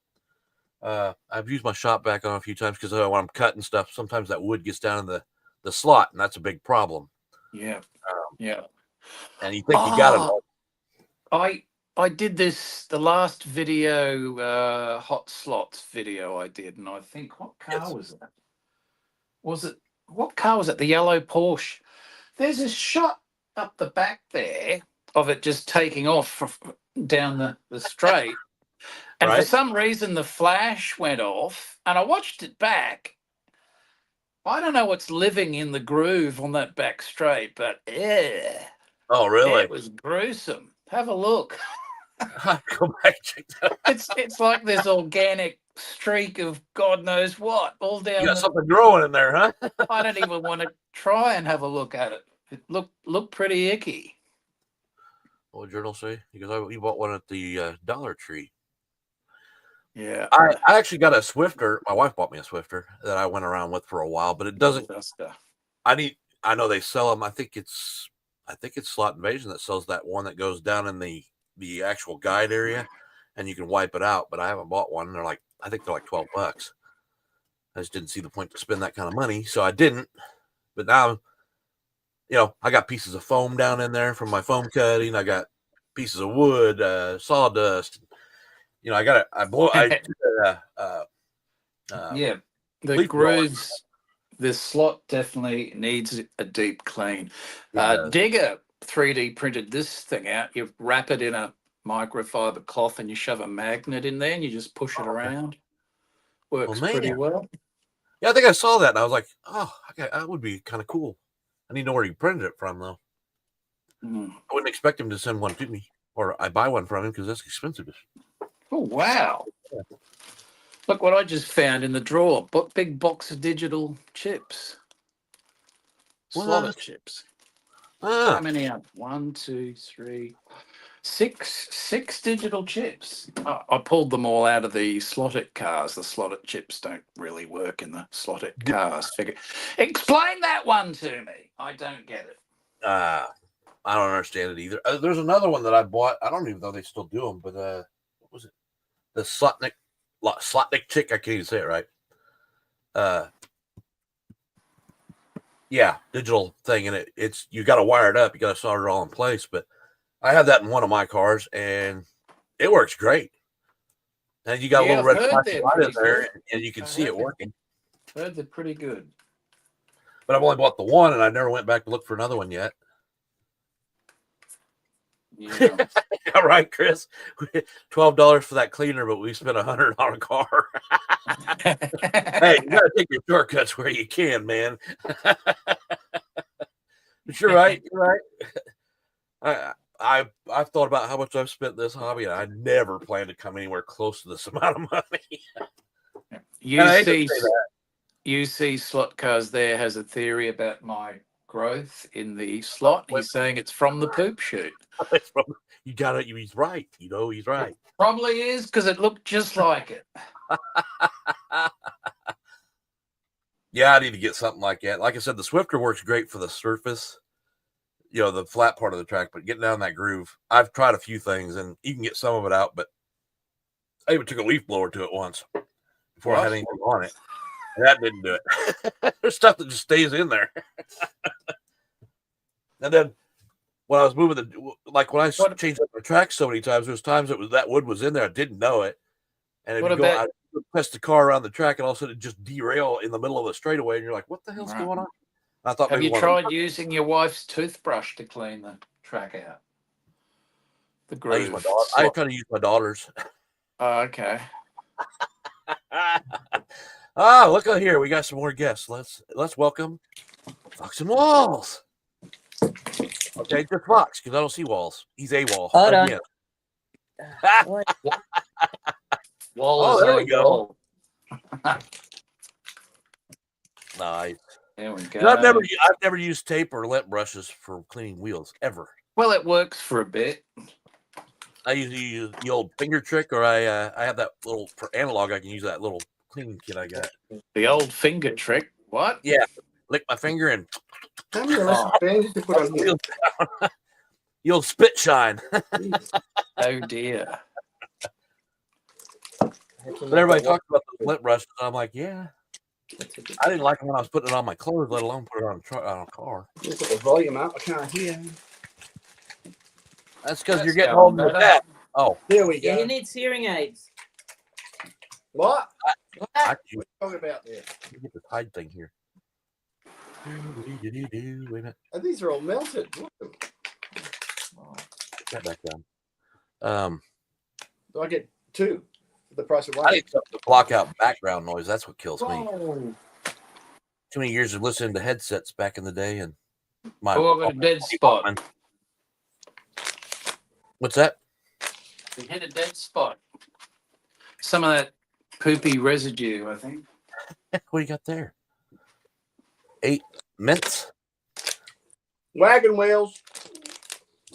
I've used my shop vac on a few times because when I'm cutting stuff, sometimes that wood gets down in the slot, and that's a big problem. Yeah, yeah. And you think you got it all. I did this, the last video, hot slots video I did, and I think, what car was that? What car was it? The yellow Porsche. There's a shot up the back there of it just taking off down the straight. And for some reason, the flash went off, and I watched it back. I don't know what's living in the groove on that back straight, but oh, really? It was gruesome. Have a look. Go back, check that out. It's like this organic streak of God knows what all down. You got something growing in there, huh? I don't even want to try and have a look at it. It looked pretty icky. What journal say? Because we bought one at the Dollar Tree. Yeah, I actually got a Swifter. My wife bought me a Swifter that I went around with for a while, but it doesn't. I know they sell them. I think it's Slot Invasion that sells that one that goes down in the actual guide area, and you can wipe it out. But I haven't bought one. I think they're like $12. I just didn't see the point to spend that kind of money, so I didn't. But now, I got pieces of foam down in there from my foam cutting. I got pieces of wood, sawdust. The grooves. The slot definitely needs a deep clean. Digger 3D printed this thing out. You wrap it in a microfiber cloth and you shove a magnet in there and you just push it around. Works pretty well. Yeah, I think I saw that and I was like, oh, okay, that would be kind of cool. I need to know where he printed it from, though. I wouldn't expect him to send one to me, or I buy one from him because that's expensive. Oh, wow. Look what I just found in the drawer. Big box of digital chips. Slotted chips. How many are 1, 2, 3, 6 digital chips. I pulled them all out of the slotted cars. The slotted chips don't really work in the slotted cars. Explain that one to me. I don't get it. I don't understand it either. There's another one that I bought. I don't even know if they still do them, but what was it? The Slotnick chick. I can't even say it right. Yeah, digital thing, and it's you got to wire it up. You got to solder it all in place. But I have that in one of my cars, and it works great. And you got a little red flashing light in there, and you can see it working. Heard they're pretty good. But I've only bought the one, and I never went back to look for another one yet. Yeah. All right, Chris. $12 for that cleaner, but we spent $100 on a car. Hey, you gotta take your shortcuts where you can, man. But you're right. You're right. I've thought about how much I've spent this hobby, and I never plan to come anywhere close to this amount of money. You see Slot Cars there has a theory about my growth in the slot. He's saying it's from the poop chute. You got it. He's right. He's right. It probably is because it looked just like it. Yeah, I need to get something like that. Like I said, the Swifter works great for the surface, the flat part of the track, but getting down that groove, I've tried a few things and you can get some of it out, but I even took a leaf blower to it once before I had anything on it. And that didn't do it. There's stuff that just stays in there. And then when I was moving when I changed up the track so many times, there's times that wood was in there. I didn't know it. And I press the car around the track and all of a sudden it just derail in the middle of the straightaway. And you're like, what the hell's going on? I thought, have you tried using your wife's toothbrush to clean the track out? The groove. I try to use my daughter's. Oh, okay. Look out here. We got some more guests. Let's welcome Fox and Walls. Okay, just Fox, because I don't see Walls. He's AWOL. Hold on. Walls. There we go. Nice. There we go. I've never used tape or lint brushes for cleaning wheels ever. Well, it works for a bit. I usually use the old finger trick, or I have that little for analog. I can use that little cleaning kit I got. The old finger trick. What? Yeah, lick my finger and. The old spit shine. Oh dear. But everybody talks about the lint brushes. And I'm like, yeah. I didn't like it when I was putting it on my clothes, let alone put it on a car. Put the volume up. I can't hear. That's because you're getting old with that. Oh, there we go. Yeah, he needs hearing aids. What? I What are you talking about there? Let me get the tide thing here. Wait a minute. Oh, these are all melted. Look at them. Get that back down. Do I get two for the price of I one? need something to block out background noise. That's what kills me. Whoa. Too many years of listening to headsets back in the day, and my Oh, I've got a dead spot. What's that? We hit a dead spot. Some of that poopy residue, I think. What do you got there? 8 mints. Wagon wheels.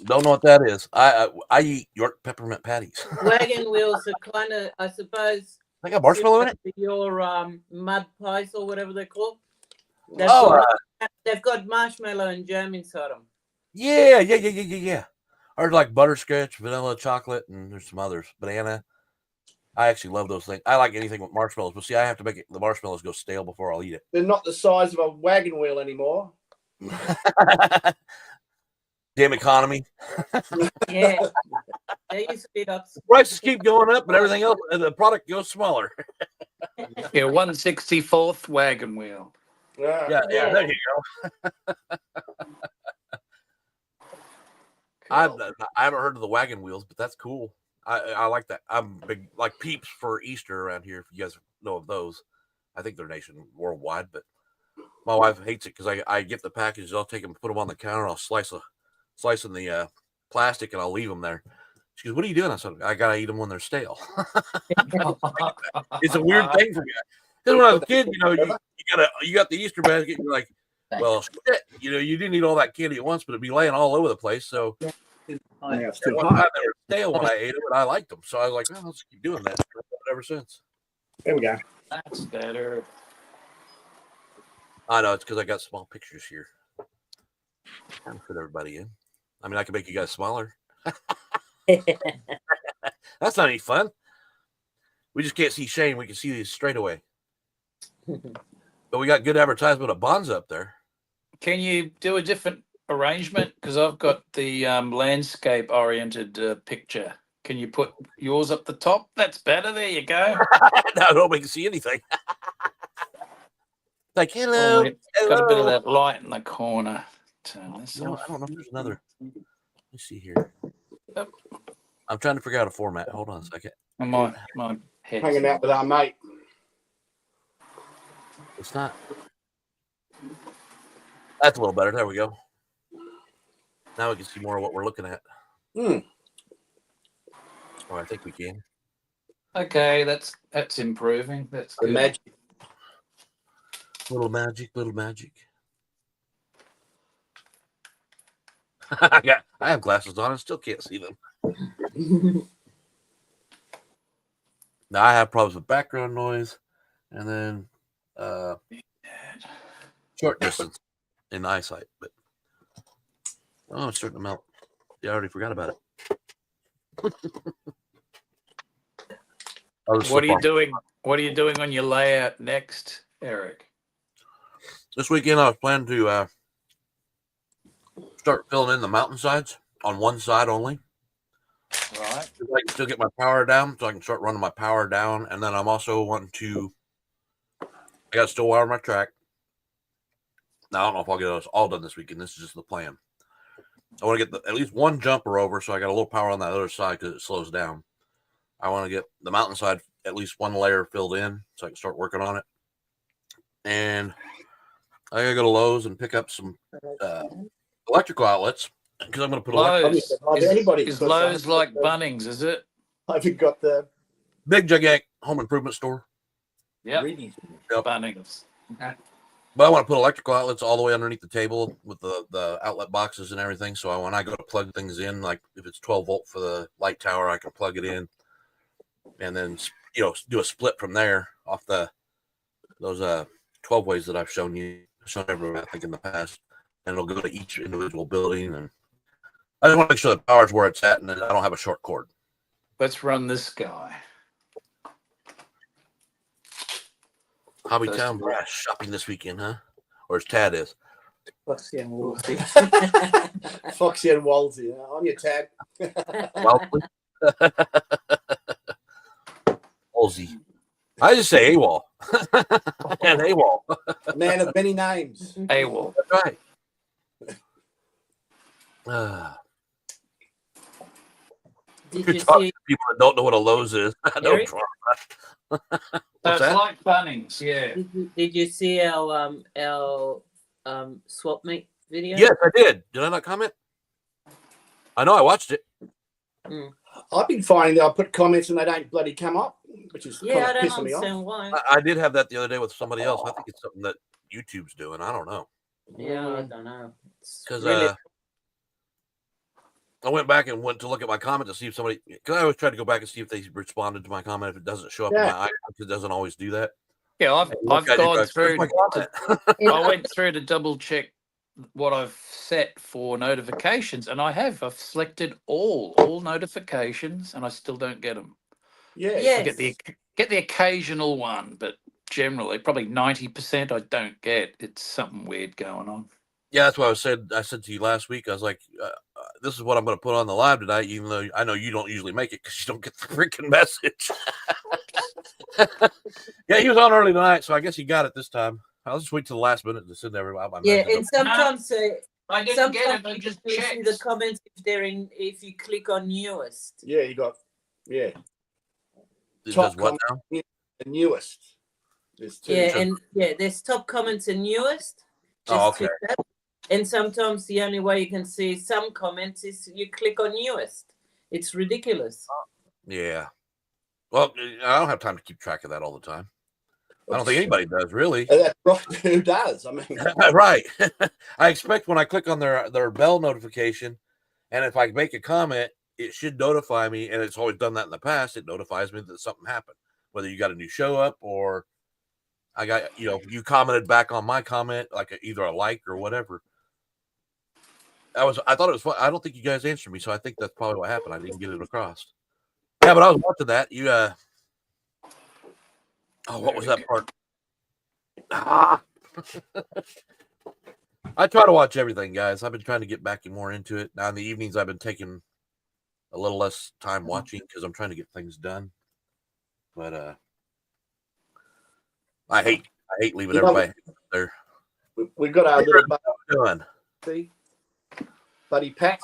Don't know what that is. I eat York peppermint patties. Wagon wheels are kind of, I suppose, I got marshmallow in it. your mud pies or whatever they're called. They've got marshmallow and jam inside them. Yeah. Or like butterscotch, vanilla, chocolate, and there's some others. Banana. I actually love those things. I like anything with marshmallows, but see, I have to make the marshmallows go stale before I'll eat it. They're not the size of a wagon wheel anymore. Damn economy. Yeah. They used to beat up. Prices keep going up, but everything else, the product goes smaller. Yeah, 1/64th wagon wheel. Yeah, there you go. I haven't heard of the wagon wheels, but that's cool. I like that. I'm big like Peeps for Easter around here. If you guys know of those, I think they're worldwide. But my wife hates it because I get the packages, I'll take them, put them on the counter, I'll slice in the plastic, and I'll leave them there. She goes, "What are you doing?" I said, "I gotta eat them when they're stale." It's a weird thing for me. Because when I was a kid, you got the Easter basket. You're like, well, shit, you didn't eat all that candy at once, but it'd be laying all over the place. So It's at too one time hot. they were stale when I ate them, and I liked them. So I was like, well, let's keep doing that. Ever since. There we go. That's better. I know it's because I got small pictures here. Trying to fit everybody in. I mean, I can make you guys smaller. That's not any fun. We just can't see Shane. We can see these straight away. But we got good advertisement of Bonds up there. Can you do a different arrangement? Because I've got the landscape-oriented picture. Can you put yours up the top? That's better. There you go. Now nobody can see anything. Like, hello. It's got a bit of that light in the corner. Turn this No, off. I don't know if there's another. Let's see here. Yep. I'm trying to figure out a format. Hold on a second. My head. Hanging out with our mate. It's not. That's a little better. There we go. Now we can see more of what we're looking at. Oh, I think we can. Okay, that's improving. That's The good. magic. Little magic. I have glasses on and still can't see them. Now I have problems with background noise, and then short distance in eyesight. But it's starting to melt. Yeah, I already forgot about it. What are you doing? What are you doing on your layout next, Eric? This weekend I was planning to start filling in the mountainsides on one side only. Right. I can still get my power down, so I can start running my power down. And then I'm also wanting to, I got to still wire my track. Now, I don't know if I'll get this all done this weekend. This is just the plan. I want to get at least one jumper over, so I got a little power on that other side because it slows down. I want to get the mountainside at least one layer filled in so I can start working on it. And I got to go to Lowe's and pick up some electrical outlets because I'm going to put Lowe's. Is got Lowe's some- like Bunnings, is it? Have you got the big gigantic home improvement store. Yep. readings? Yep. Bunnings. But I want to put electrical outlets all the way underneath the table with the outlet boxes and everything. So when I go to plug things in, like if it's 12 volt for the light tower, I can plug it in and then, do a split from there off those 12 ways that I've shown everyone, I think, in the past. And it'll go to each individual building and I just want to make sure the power's where it's at, and then I don't have a short cord. Let's run this guy. Hobby First Town of all. Brass shopping this weekend, huh? Or as Tad is. Foxy and Wolfie. Foxy and Wolsey. On your tab. Wellesley. Wolsey. I just say AWOL. And AWOL. Man of many names. AWOL. That's right. Did You're you talking see to people that don't know what a Lowe's is. I know. Eric? So What's it's that? like Bunnings, yeah. did you see our swap meet video? Yes, I did. Did I not comment? I know I watched it. I've been finding that I put comments and they don't bloody come up, which is Yeah, I kind of don't pissing me off. understand why. I did have that the other day with somebody else. I think it's something that YouTube's doing. I don't know. Yeah, I don't know. It's Because really- I went back and went to look at my comment to see if somebody, because I always try to go back and see if they responded to my comment. If it doesn't show up in my icon, because it doesn't always do that. Yeah, I've Look at it, gone like, through. "Where's my comment?" I went through to double check what I've set for notifications, and I've selected all notifications, and I still don't get them. Yeah. I Yes. get the occasional one, but generally, probably 90% I don't get. It's something weird going on. Yeah, that's what I said to you last week. I was like, this is what I'm going to put on the live tonight, even though I know you don't usually make it because you don't get the freaking message. Yeah, he was on early tonight, so I guess he got it this time. I'll just wait till the last minute to send everybody. Yeah, and sometimes I didn't sometimes get it. I you just can see checked. the comments if you click on newest. Yeah, you got, yeah, It top does what now? the newest. There's two. Yeah, and there's top comments and newest. Oh, Just click that. And sometimes the only way you can see some comments is you click on newest. It's ridiculous. Yeah. Well, I don't have time to keep track of that all the time. I don't think anybody does, really. That's right. Who does? I mean, Right. I expect when I click on their bell notification, and if I make a comment, it should notify me, and it's always done that in the past. It notifies me that something happened, whether you got a new show up or I got, you commented back on my comment, like either a like or whatever. I thought it was fun. I don't think you guys answered me, so I think that's probably what happened. I didn't get it across. Yeah, but I was watching that. What was that part? I try to watch everything, guys. I've been trying to get back more into it. Now in the evenings, I've been taking a little less time watching because I'm trying to get things done. But I hate leaving everybody there. we've got our little Done. buddy Pat.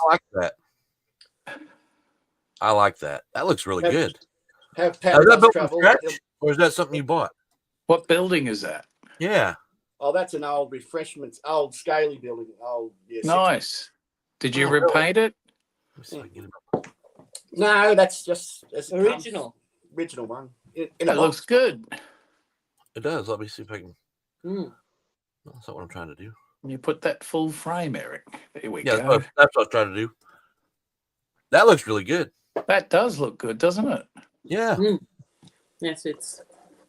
I like that. That looks really good. Have Is Pat that does built from travel. scratch, or is that something you bought? What building is that? Yeah. Oh, that's an old refreshments, old scaly building. Oh, yes. Nice. Did you Oh, really? repaint it? Let me see if I can get it. No, that's just it's a Original. original one. In It a looks box. good. It does. Let me see if I can. Mm. That's not what I'm trying to do. You put that full frame, Eric. There we Yeah, go. that's what I was trying to do. That looks really good. That does look good, doesn't it? Yeah. Yes, it's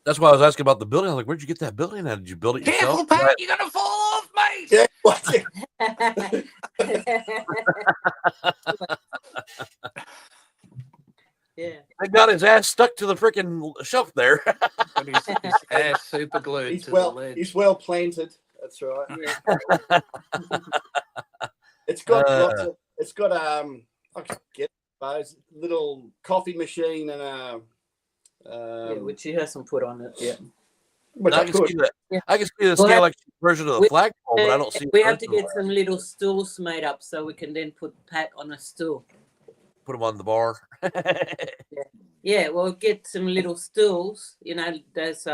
That's why I was asking about the building. I was like, where'd you get that building at? Did you build it yourself? Careful, Pat, you're gonna fall off, mate. Yeah, what's it? yeah. I got his ass stuck to the freaking shelf there. Got his ass super glued He's to well, the lid. he's well planted. That's right. Yeah. It's got lots of. It's got I can get those little coffee machine and Which he hasn't put on it yet. which I I can could. see that. Yeah. I can see the Well, scale like version of the we- flagpole, but I don't see. We the have to original. get some little stools made up so we can then put Pat on a stool. Put them on the bar. Yeah, well, get some little stools. There's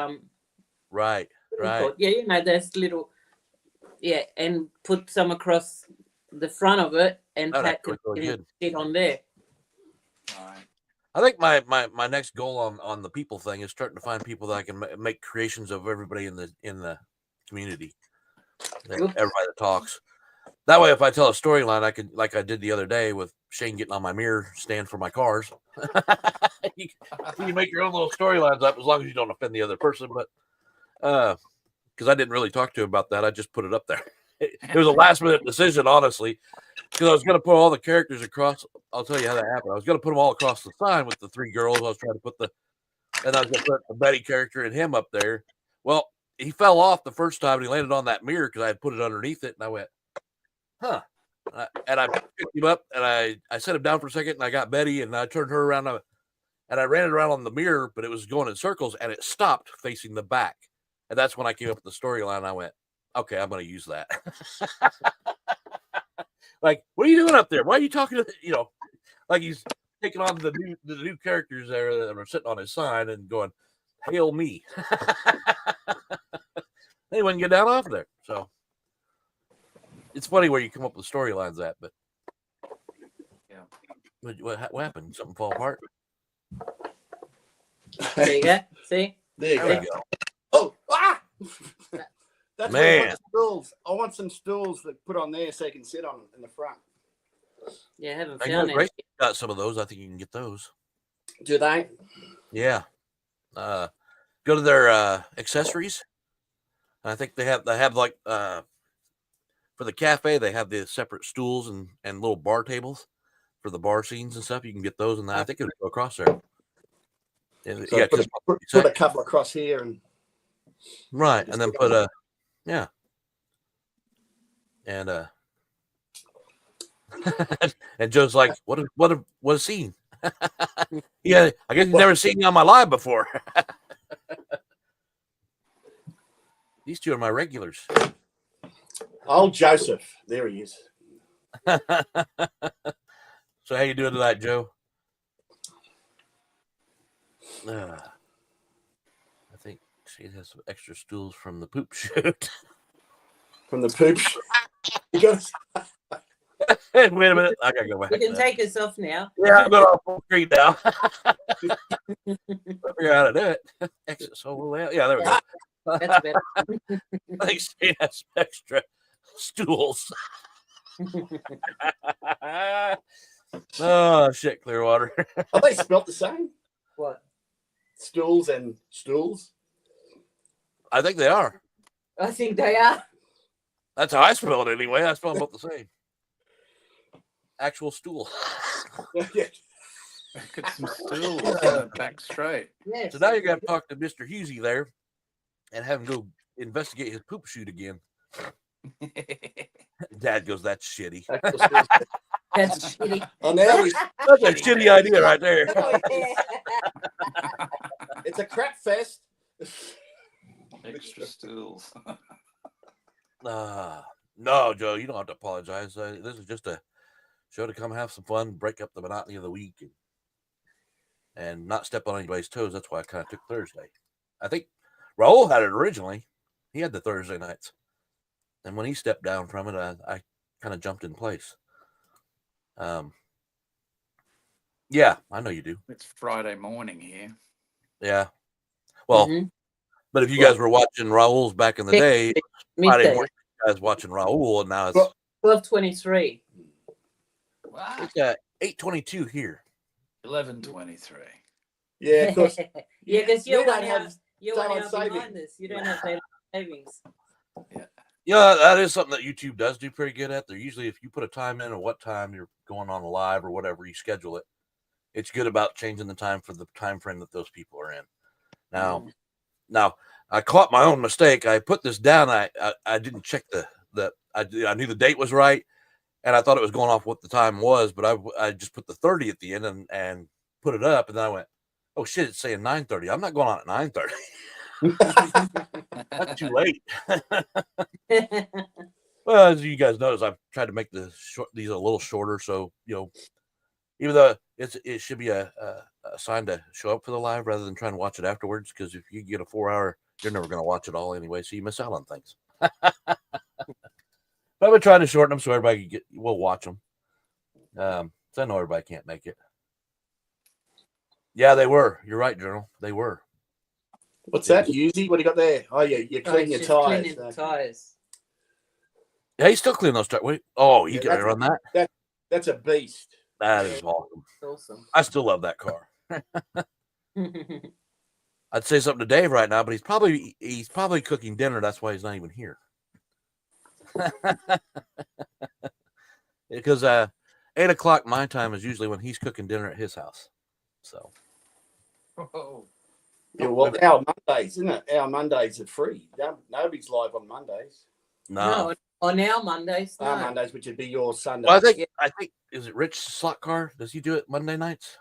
Right. Right. Yeah, there's little. Yeah, and put some across the front of it, and Oh, Pat that's can really good. sit on there. Right. I think my next goal on the people thing is starting to find people that I can make creations of everybody in the community, everybody that talks. That way, if I tell a storyline, I could, like I did the other day with Shane getting on my mirror stand for my cars. you make your own little storylines up as long as you don't offend the other person. But because I didn't really talk to him about that, I just put it up there. It was a last minute decision, honestly, because I was going to put all the characters across. I'll tell you how that happened. I was going to put them all across the sign with the 3 girls. I was trying to put and I was going to put the Betty character and him up there. Well, he fell off the first time and he landed on that mirror because I had put it underneath it. And I went, huh. And I picked him up and I set him down for a second and I got Betty and I turned her around and I ran it around on the mirror, but it was going in circles and it stopped facing the back. And that's when I came up with the storyline. And I went, okay, I'm going to use that. Like, what are you doing up there? Why are you talking to, like he's taking on the new characters there that are sitting on his sign and going, hail me. They wouldn't get down off there. So it's funny where you come up with storylines at, but yeah. What happened? Something fall apart? There you go. See? There you There go. we go. Oh, that's Man. stools. I want some stools that put on there so you can sit on in the front. Yeah, I haven't I know found any. Grace got some of those. I think you can get those. Do they? Yeah. Go to their accessories. I think they have like for the cafe they have the separate stools and little bar tables for the bar scenes and stuff. You can get those and I think it'll go across there. And, So yeah, put a couple across here and right, and then put yeah, and and Joe's like, what a scene. Yeah, I guess he's never seen me on my live before. These 2 are my regulars. oh, Joseph. There he is. So how you doing tonight, Joe? I think she has some extra stools from the poop shoot. From the poop. You got Wait a minute, I gotta go back. You can to take us off now. that. Yeah, I'm going off full screen now. Figure out how to do it. Exit so yeah, there we go. That's better. I think Shane has some extra stools. Oh shit, Clearwater. Are they spelt the same? What? Stools and stools? I think they are. I think they are. That's how I spell it anyway. I spell them both the same. Actual stool. Yeah. Get some stools back straight. Yes. So now you're gonna have to talk to Mr. Husey there and have him go investigate his poop shoot again. Dad goes, that's shitty. That's shitty. Oh, now he's, That's a shitty idea right there. it's a crap fest. Extra stools. No, Joe, you don't have to apologize. This is just a show to come have some fun, break up the monotony of the week, and not step on anybody's toes. That's why I kind of took Thursday. I think Raul had it originally. He had the Thursday nights. And when he stepped down from it, I kind of jumped in place. Yeah, I know you do. It's Friday morning here. Yeah. Well, but if you guys were watching Raul's back in the day, Friday Midday. morning, you guys watching Raul, and now it's 12:23. Wow. it's 8:22 here. 11:23. Yeah, of course. Yeah, because We you're don't one have hour, you're daylight 1 hour behind saving. us. You don't have daylight savings. Yeah, that is something that YouTube does do pretty good at. They're usually, if you put a time in or what time you're going on live or whatever, you schedule it. It's good about changing the time for the time frame that those people are in. Now I caught my own mistake. I put this down. I didn't check I knew the date was right, and I thought it was going off what the time was, but I just put the 30 at the end and put it up, and then I went, oh shit, it's saying 9:30. I'm not going on at 9:30. That's too late. Well, as you guys notice, I've tried to make these a little shorter, so even though it should be a sign to show up for the live rather than trying to watch it afterwards, because if you get a 4-hour, you're never going to watch it all anyway, so you miss out on things. But I've been trying to shorten them so everybody will watch them. So I know everybody can't make it. Yeah, they were. You're right, Journal. They were. What's that, Husey? What do you got there? Oh, yeah, you're cleaning your She's tires. cleaning the tires. Yeah, he's still cleaning those tires. Wait. Oh, you can run that? That's a beast. That is awesome. Awesome. I still love that car. I'd say something to Dave right now, but he's probably cooking dinner. That's why he's not even here. Because 8 o'clock my time is usually when he's cooking dinner at his house. So. Oh. Yeah, well, our Mondays, isn't it? Our Mondays are free. Nobody's live on Mondays. No. On our Mondays. Our No. Mondays, which would be your Sunday. Well, I think is it Rich Slot Car? Does he do it Monday nights?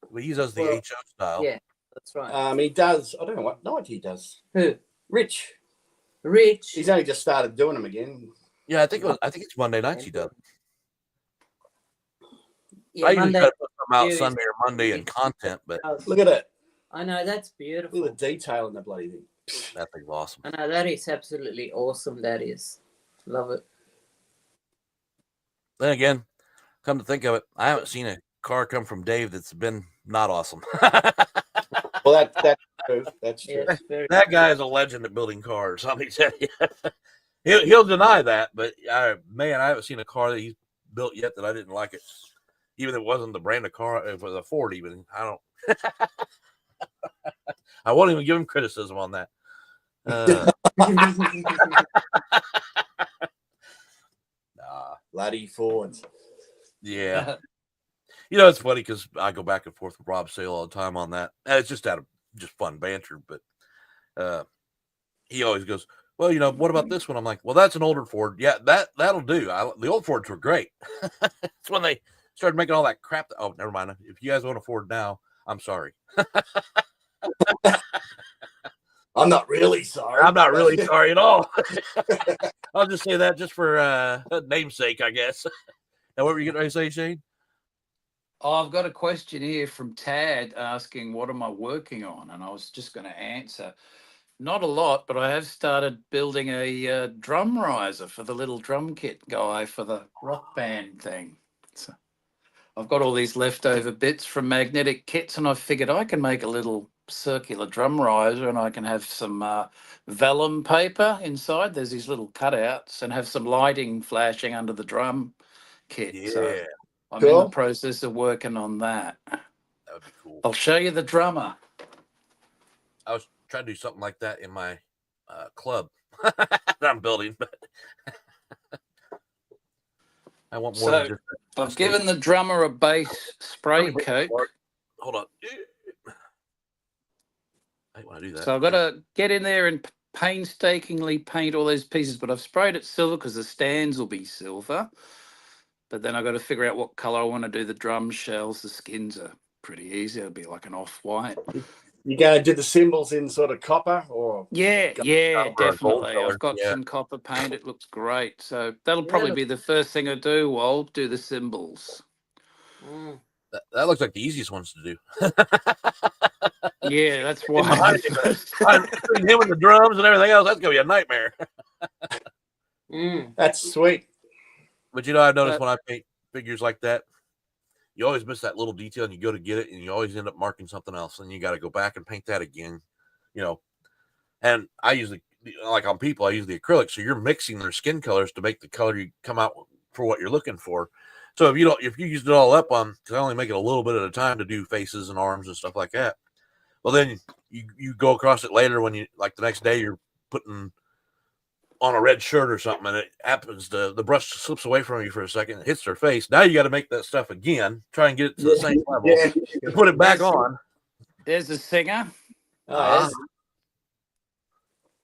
Well, he does the HO style. Yeah, that's right. He does. I don't know what night he does. Who? Rich. Rich. He's only just started doing them again. Yeah, I think it's Monday nights he does. Yeah, I usually Monday try to put them out series. Sunday or Monday in content, but Look at it. I know, that's beautiful. Look at the detail in the bloody thing. that thing's awesome. I know, that is absolutely awesome. That is. Love it. Then again, come to think of it, I haven't seen a car come from Dave that's been not awesome. Well, that's true. That's true. Yes, very That guy is a legend at building cars. Let me tell you. He'll deny that, but man, I haven't seen a car that he's built yet that I didn't like it. Even if it wasn't the brand of car, if it was a Ford, even I don't. I won't even give him criticism on that. Nah, Bloody Fords. yeah. You know, it's funny because I go back and forth with Rob Sale all the time on that. And it's just out of just fun banter, but he always goes, well, you know, what about this one? I'm like, well, that's an older Ford. Yeah, that'll do. The old Fords were great. It's when they started making all that crap. Oh, never mind. If you guys want a Ford now, I'm sorry. I'm not really sorry. I'm not really sorry at all. I'll just say that just for namesake, I guess. Now, what were you going to say, Shane? Oh, I've got a question here from Tad asking, what am I working on? And I was just going to answer. Not a lot, but I have started building a drum riser for the little drum kit guy for the rock band thing. So I've got all these leftover bits from magnetic kits, and I figured I can make a little circular drum riser, and I can have some vellum paper inside. There's these little cutouts, and have some lighting flashing under the drum kit. Yeah, So I'm Cool. in the process of working on that. that would be cool. I'll show you the drummer. I was trying to do something like that in my club that I'm building, but I want more than So just I've given the drummer a base spray coat. Hold on. I want to do that. So I've got to get in there and painstakingly paint all those pieces, but I've sprayed it silver because the stands will be silver. But then I've got to figure out what color I want to do the drum shells. The skins are pretty easy. It'll be like an off-white. You going to do the symbols in sort of copper or? Yeah, Or a gold definitely. color, I've got yeah. some copper paint. It looks great. So that'll probably be the first thing I do. I'll do the symbols. Mm. That looks like the easiest ones to do. Yeah, that's I'm why. between him and the drums and everything else, that's gonna be a nightmare. That's sweet. But you know, I've noticed when I paint figures like that, you always miss that little detail, and you go to get it, and you always end up marking something else, and you got to go back and paint that again. You know, and I usually, like on people, I use the acrylic, so you're mixing their skin colors to make the color you come out for what you're looking for. So if you used it all up on, because I only make it a little bit at a time to do faces and arms and stuff like that. Well, then you go across it later when you, like the next day, you're putting on a red shirt or something, and it happens the brush slips away from you for a second, it hits their face. Now you got to make that stuff again, try and get it to the same level, and put it back on. There's a singer. Oh,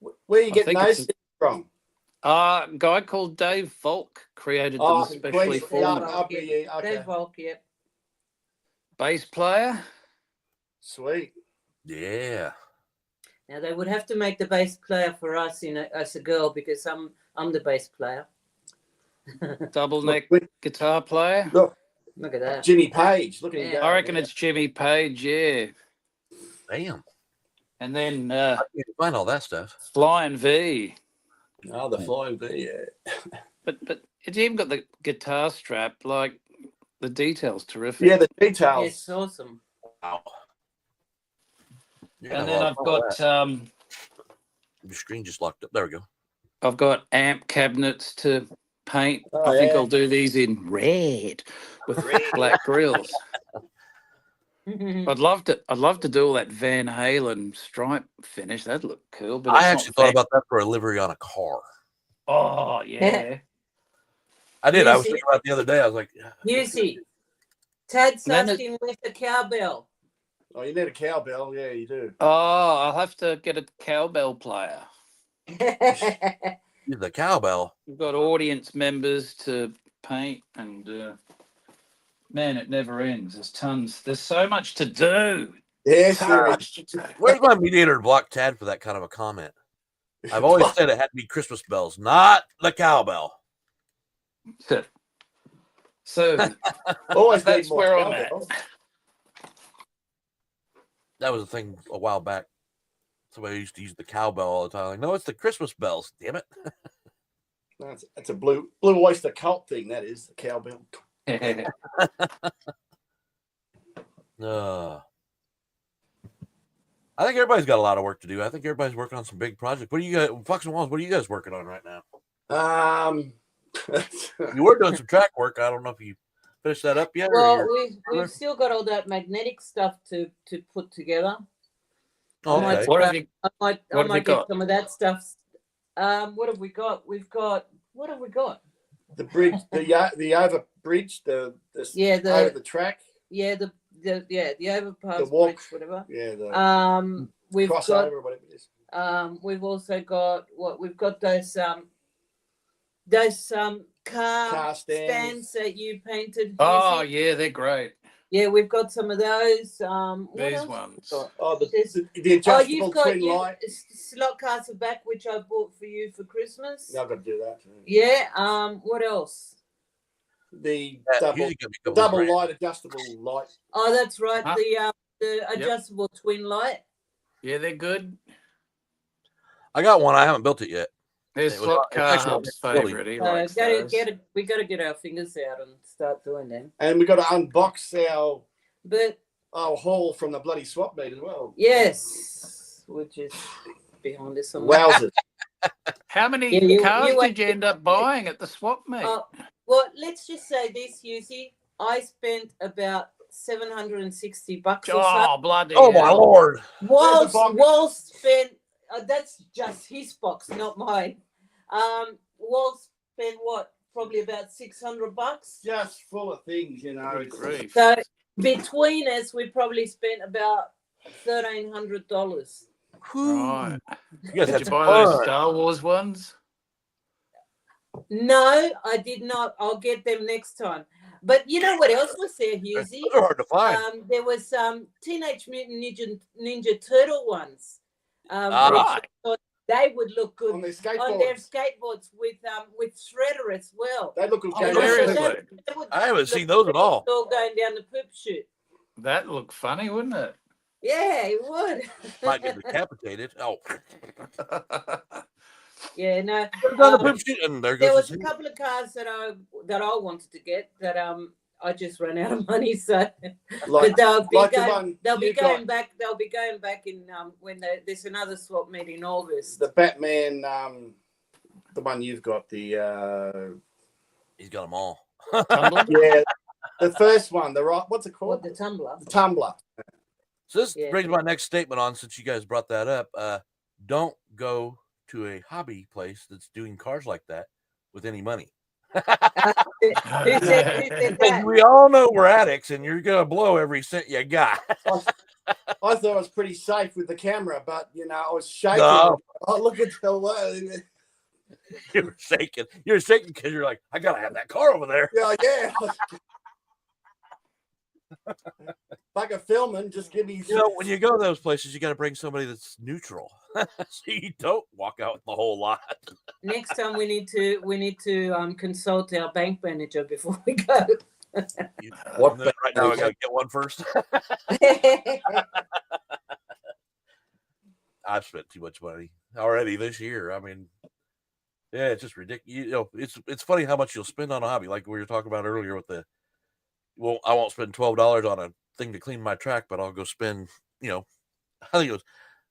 yes. Where are you getting those from? A guy called Dave Volk created them especially for me. Dave Volk, yeah. Bass player. Sweet. Yeah. Now they would have to make the bass player for us, as a girl, because I'm the bass player. Double neck guitar player. Look at that. Jimmy Page. Look at him. I reckon it's Jimmy Page, yeah. Damn. And then I can't find all that stuff. Flying V. Oh, the Flying V, yeah. But it's even got the guitar strap, like the details terrific. Yeah, the details. It's awesome. Wow. And then I've got your screen just locked up. There we go. I've got amp cabinets to paint. I think I'll do these in red with black grills. I'd love to do all that Van Halen stripe finish. That'd look cool. But I actually thought about that for a livery on a car. Oh, yeah. I did. I was Easy. thinking about it the other day. I was like, Easy. Tad's Then asking where's the cowbell. Oh, you need a cowbell. Yeah, you do. Oh, I'll have to get a cowbell player. the cowbell. We've got audience members to paint, and man, it never ends. There's tons. There's so much to do. Yeah, So serious. much to do. Where's my mediator to block Tad for that kind of a comment? I've always said it had to be Christmas bells, not the cowbell. So Always need that's more where I'm at. cowbells. That was a thing a while back. Somebody used to use the cowbell all the time. Like, no, it's the Christmas bells. Damn it. No, it's a blue oyster cult thing. That is the cowbell. I think everybody's got a lot of work to do. I think everybody's working on some big projects. What do you guys, Fox and Walls? What are you guys working on right now? You were doing some track work. I don't know if you finished that up yet. Well, we've still got all that magnetic stuff to put together. Okay. What have you I might get got? some of that stuff. What have we got? What have we got? The bridge, the over bridge, over the track. Yeah, the overpass The walk. bridge, whatever. Yeah, the We've crossover, got whatever it is. we've also got we've got those car stands that you painted. Oh, Husey. yeah, they're great. Yeah, we've got some of those. What These else ones. have we got? Oh, There's- the adjustable you've got twin light. slot castle back, which I bought for you for Christmas. Yeah, I've got to do that. Yeah. What else? The Yeah, usually could be a couple double grand. light, adjustable light. Oh, that's right. Huh? The adjustable twin light. Yeah, they're good. I got one. I haven't built it yet. There's It was- Slot it's Car actually Hub's really- favourite. He So likes those. we got to get our fingers out and start doing them. And we've got to unbox But our haul from the bloody swap meet as well. yes, which is behind us somewhere. Wowzers. How many Yeah, cars you did you end up buying at the swap meet? Well, let's just say this, Husey. I spent about $760 or so. Oh, bloody Oh, my hell. Lord. Waltz spent. That's just his box, not mine. Waltz spent what? Probably about $600. Just full of things, you know. Good grief. So between us, we probably spent about $1,300. Right. You guys Did had you some buy fun. those Star Wars ones? No, I did not. I'll get them next time. But you know what else was there, Husey? Those are hard to find. There was some Teenage Mutant Ninja Turtle ones. Right. They would look good On their on their skateboards. skateboards with Shredder as well. They look good. Oh, going seriously? down. They would I haven't look seen those at all. all going down the poop chute. That looked funny, wouldn't it? Yeah, it would. Might get decapitated. Oh. Yeah, no. Down the poop chute, and there There goes was a couple of cars that I wanted to get that I just ran out of money. So, Like, but they'll be like the going. one They'll be you going got. back. They'll be going back in when there's another swap meet in August. The Batman, the one you've got, the He's got them all. Tumbler? yeah, the first one, what's it called? What, the tumbler? The Tumbler. So this Yeah. brings my next statement on, since you guys brought that up. Don't go to a hobby place that's doing cars like that with any money. Who said Because that? we all know we're addicts, and you're gonna blow every cent you got. I thought I was pretty safe with the camera, but you know, I was shaking. No. Oh, look at the You're shaking. You're shaking because you're like, I gotta have that car over there. yeah. If I could film and just give me. You know, when you go to those places, you got to bring somebody that's neutral, so you don't walk out with the whole lot. Next time we need to consult our bank manager before we go. What And then right now, I gotta get one first. I've spent too much money already this year. I mean, yeah, it's just ridiculous. You know, it's funny how much you'll spend on a hobby, like we were talking about earlier with the. Well, I won't spend $12 on a thing to clean my track, but I'll go spend, I think it was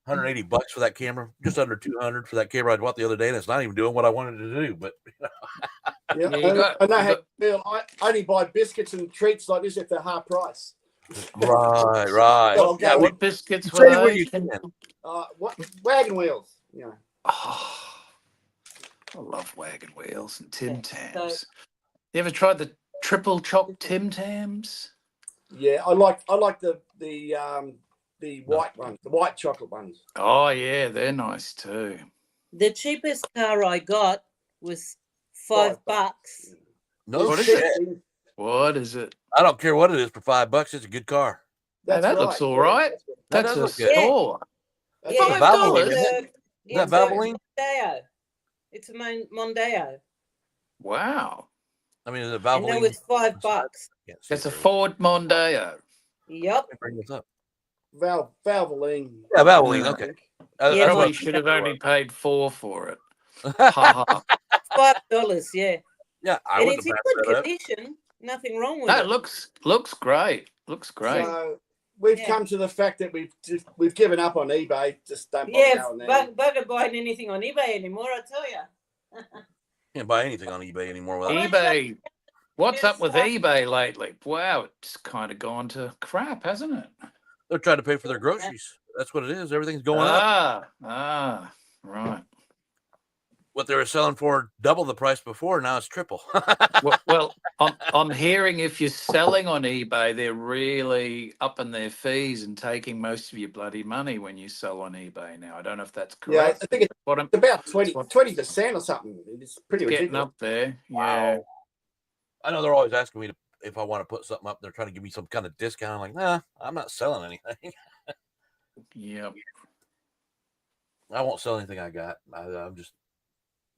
$180 for that camera, just under $200 for that camera I bought the other day, and it's not even doing what I wanted to do. But Yeah, Yeah, and they had, I only buy biscuits and treats like this if they're half price. right. Well, Yeah, What biscuits say were what they? you can. What wagon wheels? You know. Oh, I love wagon wheels and Tim Yeah, Tams. You ever tried the triple chop Tim Tams? Yeah, I like the white ones, the white chocolate ones. Oh yeah, they're nice too. The cheapest car I got was $5. No What is shit. it? What is it? I don't care what it is for $5. It's a good car. Hey, that looks all right. That That's does a look good. store. That's Yeah, $5, isn't it? Is that Valvoline? Mondeo. It's a Mondeo. Wow. I mean, is it And that Valvoline? was $5. Can't see That's a it. Ford Mondeo. Yep. Let me bring this up. Valvoline. Yeah, Valvoline. Yeah. Okay. Yeah, That's Probably what- should have only paid $4 for it. Ha ha. $5, yeah. Yeah, I And wouldn't it's in have good passed that up. condition. Nothing wrong with That it. looks great. Looks great. So we've Yeah. come to the fact that we've given up on eBay. Just don't bother Yeah, going there. bugger buying anything on eBay anymore, I tell you. Can't buy anything on eBay anymore without eBay. What's up with Yes, eBay lately? Wow, it's kind of gone to crap, hasn't it? They're trying to pay for their groceries. That's what it is. Everything's going up. Right. What they were selling for double the price before, now it's triple. Well, I'm hearing if you're selling on eBay, they're really upping their fees and taking most of your bloody money when you sell on eBay now. I don't know if that's Yeah, correct. I think it's What I'm about That's what- 20% or something. It's pretty getting ridiculous. up there. Wow. Yeah. I know they're always asking me if I want to put something up. They're trying to give me some kind of discount. I'm like, nah, I'm not selling anything. Yep. I won't sell anything I got. I'm just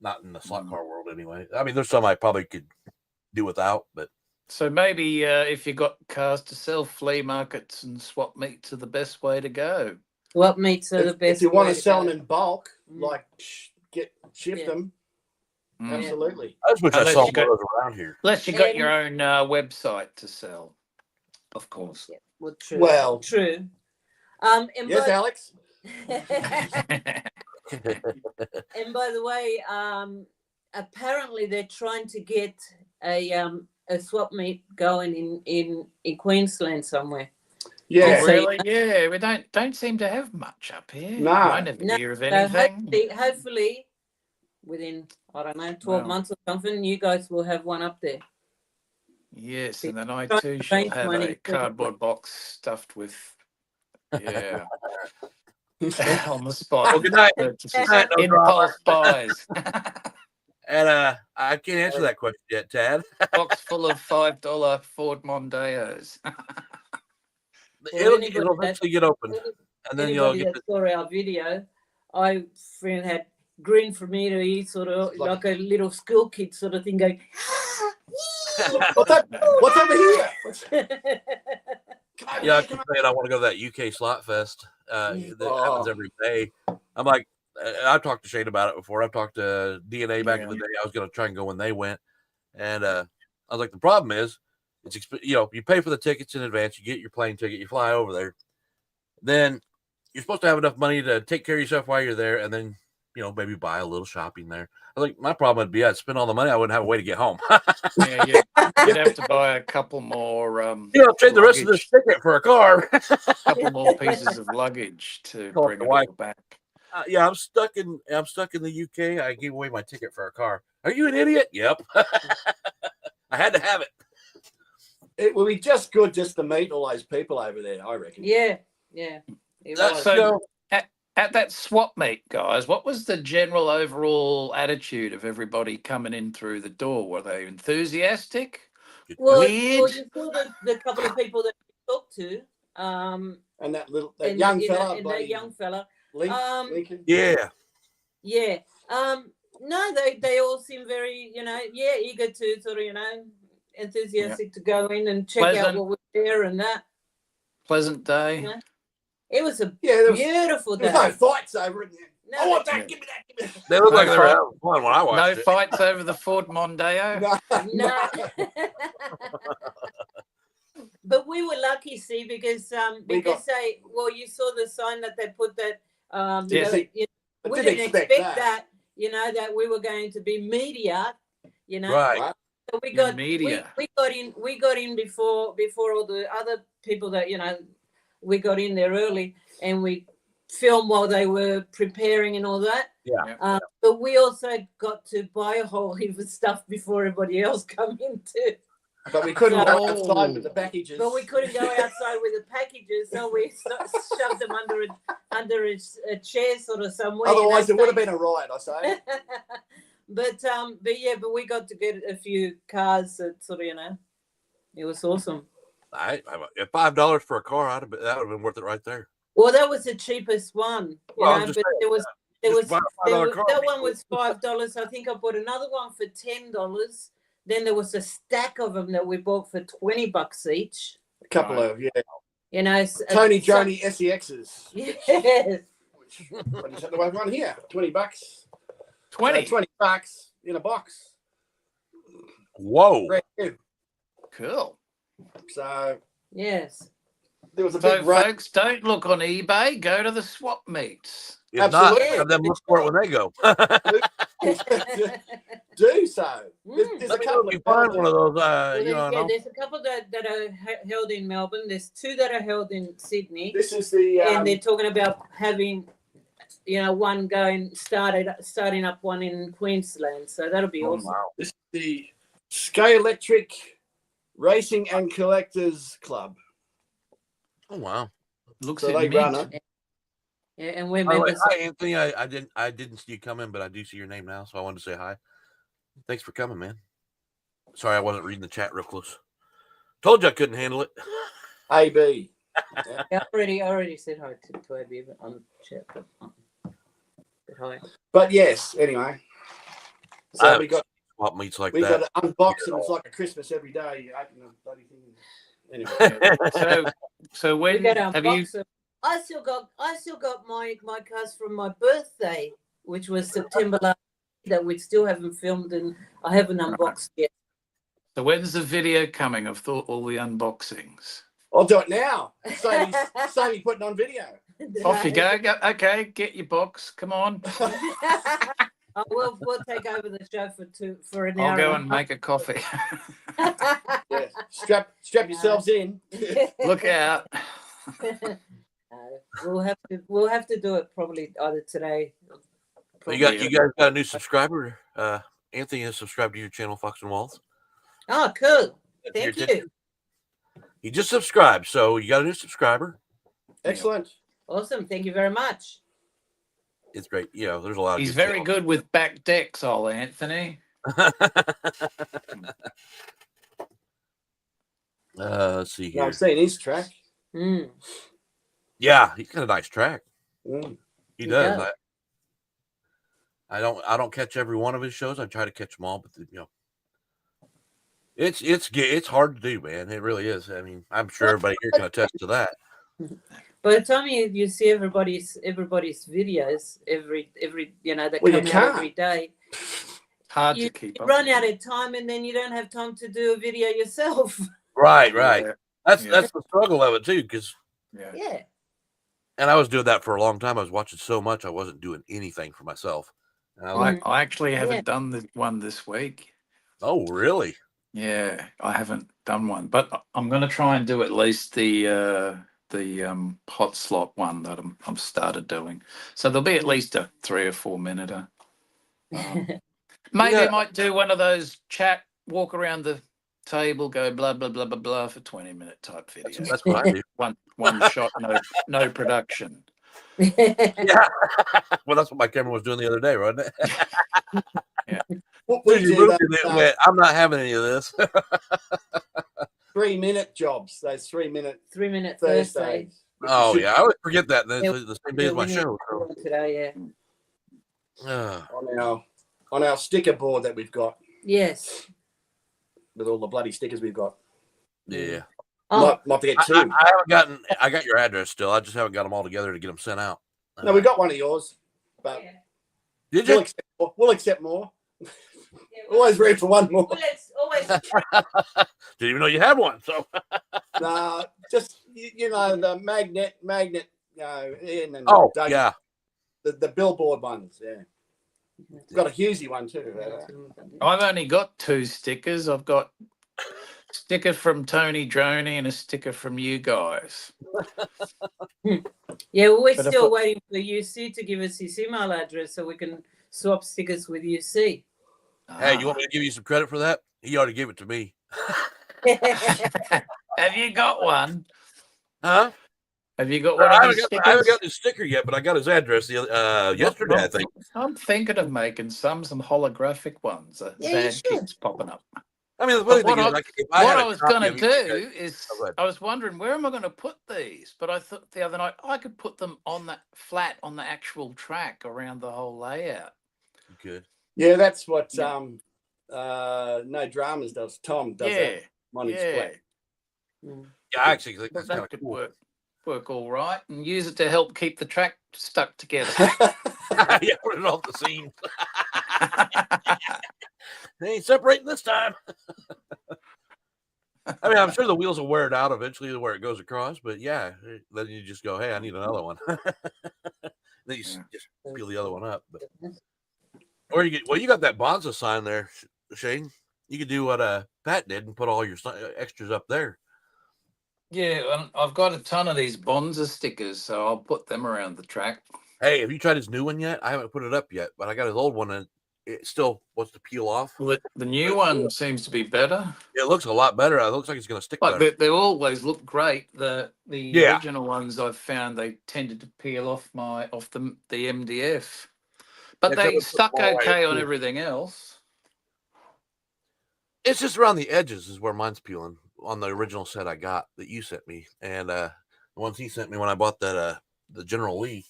not in the slot car world anyway. I mean, there's some I probably could do without, but So maybe if you got cars to sell, flea markets and swap meets are the best way to go. What meats are the best? If you want way to sell go. them in bulk, Mm. like ship Yeah. them, Mm. absolutely. I just wish I Unless saw you got- more of those around here. Unless you got your own website to sell, of course. Yeah, well, true. Well, True. And yes, Alex. and by the way, apparently they're trying to get a swap meet going in Queensland somewhere. Yeah. Oh, really? Yeah, we don't seem to have much up here. No. I never No, hear of So anything. hopefully, within, I don't know, 12 Wow. months or something, you guys will have one up there. Yes, and then I Trying too to shall raise have money a for- cardboard box stuffed with, yeah, on the spot. Well, good night. Purchases. Good night, no Impulse buys. And I can't answer that question yet, Tad. Box full of $5 Ford Mondeos. It'll anybody eventually get open, and then you'll Anybody get. that saw our video, I friend had grin from ear to ear, sort of like a little school kid sort of thing going. What's over here? Yeah, I keep saying I want to go to that UK slot fest. That happens every May. I'm like, I've talked to Shane about it before. I've talked to DNA back in the day. I was going to try and go when they went, and I was like, the problem is, it's you pay for the tickets in advance, you get your plane ticket, you fly over there, then you're supposed to have enough money to take care of yourself while you're there, and then maybe buy a little shopping there. I was like, my problem would be I'd spend all the money, I wouldn't have a way to get home. Yeah, you'd have to buy a couple more. Trade the rest of this ticket for a car. Couple more pieces of luggage to Call bring the it wife. all back. Yeah, I'm stuck in the UK. I gave away my ticket for a car. Are you an idiot? Yep. I had to have it. It will be just good just to meet all those people over there, I reckon. Yeah. It was. So at that swap meet, guys, what was the general overall attitude of everybody coming in through the door? Were they enthusiastic? Well, Weird. you saw the couple of people that we talked to, And that and young you know, fella, and bloody that young fella. Lincoln. Yeah. Yeah. No, they all seem very, eager to sort of, enthusiastic to go in and check out Pleasant. what was there and that. Pleasant day. Yeah. It was a Yeah, beautiful day. there's no fights over it. No, I want they- that. Give me that. Give me They look like No they were fight. having fun when I No watched it. fights over the Ford Mondeo. that. No. But we were lucky, see, because you saw the sign that they put that Yes. we I didn't expect that, that we were going to be media, Right. So we got Media. we got in before all the other people that we got in there early, and we film while they were preparing and all that. Yeah. But we also got to buy a whole heap of stuff before everybody else come in too. But we couldn't go Oh. outside with the packages. But we couldn't go outside with the packages, so we shoved them under a chair sort of somewhere. Otherwise, it would have been a riot, I say. But we got to get a few cars that sort of, it was awesome. At $5 for a car, that would have been worth it right there. Well, that was the cheapest one, Well, but saying, that one was $5. I think I bought another one for $10. Then there was a stack of them that we bought for $20 each. A couple of, yeah. Tony Joni SEXs. Yes. What is that? The one here? $20. 20. So $20 in a box. Whoa. Brand new. Cool. So yes. There was a So, big run. folks, don't look on eBay. Go to the swap meets. If Absolutely. not, have them look for it when they go. Do so. There's Let a me know couple if you of find one of those. There's a couple that are held in Melbourne. There's two that are held in Sydney. This is the and they're talking about having, one starting up one in Queensland. So that'll be awesome. Wow. this is the Sky Electric Racing and Collectors Club. Oh wow. Looks So in they mint. run it. Yeah, and we're By the way, members. hi Anthony. I didn't see you come in, but I do see your name now, so I wanted to say hi. Thanks for coming, man. Sorry I wasn't reading the chat real close. Told you I couldn't handle it. AB. I already said hi to Abby on the chat. But hi. But yes, anyway. So we got Swap meets like we that. got to unbox them. It's like a Christmas every day. You open the bloody thing. Anyway. So We when got to have you? unbox them. I still got my cards from my birthday, which was September last year, that we still haven't filmed and I haven't unboxed yet. So when's the video coming of all the unboxings? I'll do it now. Save me putting on video. Off you go. Okay, get your box. Come on. We'll take over the show for an hour. I'll go and make a coffee. Yeah. Strap yourselves in. Look out. We'll have to do it probably either today. You guys got a new subscriber. Anthony has subscribed to your channel, Fox and Walls. Oh, cool. Thank you. He just subscribed, so you got a new subscriber. Excellent. Awesome. Thank you very much. It's great. There's a lot of He's very good with back decks, old Anthony. Let's see here. I've seen his track. Mm. Yeah, he's got a nice track. Mm. He does. does. I don't catch every one of his shows. I try to catch them all, but it's hard to do, man. It really is. I mean, I'm sure everybody here can attest to that. By the time you see everybody's videos every that Well, you come out can't. every day, Hard you to keep up. run out of time, and then you don't have time to do a video yourself. Right. Yeah. That's Yeah. that's the struggle of it too, because Yeah. and I was doing that for a long time. I was watching so much, I wasn't doing anything for myself. And I was like, I actually haven't Yeah. done the one this week. oh, really? Yeah, I haven't done one, but I'm going to try and do at least the hot slot one that I'm started doing. So there'll be at least a 3 or 4 minute. Maybe I might do one of those chat, walk around the table, go blah blah blah blah blah for 20-minute type videos. That's what I do. One shot, no production. Yeah. Well, that's what my camera was doing the other day, wasn't it? What we do that, I'm not having any of this. 3-minute jobs. Those 3-minute 3-minute Thursday. Thursdays. Oh yeah, I always forget that. That's Yeah. the same day as my show. So. Today, yeah. On our sticker board that we've got Yes. with all the bloody stickers we've got. Yeah. Oh, Might get I two. I got your address still. I just haven't got them all together to get them sent out. No, we got one of yours, but yeah. Did we'll you? accept more. We'll accept more. Yeah, Always ready for one more. Always. Didn't even know you had one. So No, just the magnet. In and oh Doug, yeah. the billboard ones. Yeah, we've got a Hughesy one too. I've only got 2 stickers. I've got Sticker from Tony Droney and a sticker from you guys. Yeah, well, we're But if still I- waiting for UC to give us his email address so we can swap stickers with UC. Hey, you want me to give you some credit for that? He already gave it to me. Have you got one? Huh? Have you got one of his stickers? I haven't got his sticker yet, but I got his address yesterday, I think. I'm thinking of making some holographic ones. Yeah, you Bad should. kids popping up. I mean, the funny But thing is, what I was going to to do is, Oh, go ahead. I was wondering, where am I going to put these? But I thought the other night I could put them on that flat on the actual track around the whole layout. You could. Yeah, that's what Yeah. No Dramas does. Tom does Yeah, that on his yeah. flat. Mm. Yeah, I actually think But that's kind that of could cool. work all right, and use it to help keep the track stuck together. Yeah, put it off the seam. They ain't separating this time. I mean, I'm sure the wheels will wear it out eventually where it goes across, but yeah, then you just go, hey, I need another one. Then you Yeah. just peel the other one up. But, or you got that Bonza sign there, Shane. You could do what Pat did and put all your extras up there. Yeah, I've got a ton of these Bonza stickers, so I'll put them around the track. Hey, have you tried his new one yet? I haven't put it up yet, but I got his old one and it still wants to peel off. Well, the new one seems to be better. It looks a lot better. It looks like it's going to stick better. Like they always look great. The Yeah. original ones I've found they tended to peel off the MDF, but Yeah, they it's stuck more okay on too. everything else. It's just around the edges is where mine's peeling on the original set I got that you sent me, and the ones he sent me when I bought that the General Lee,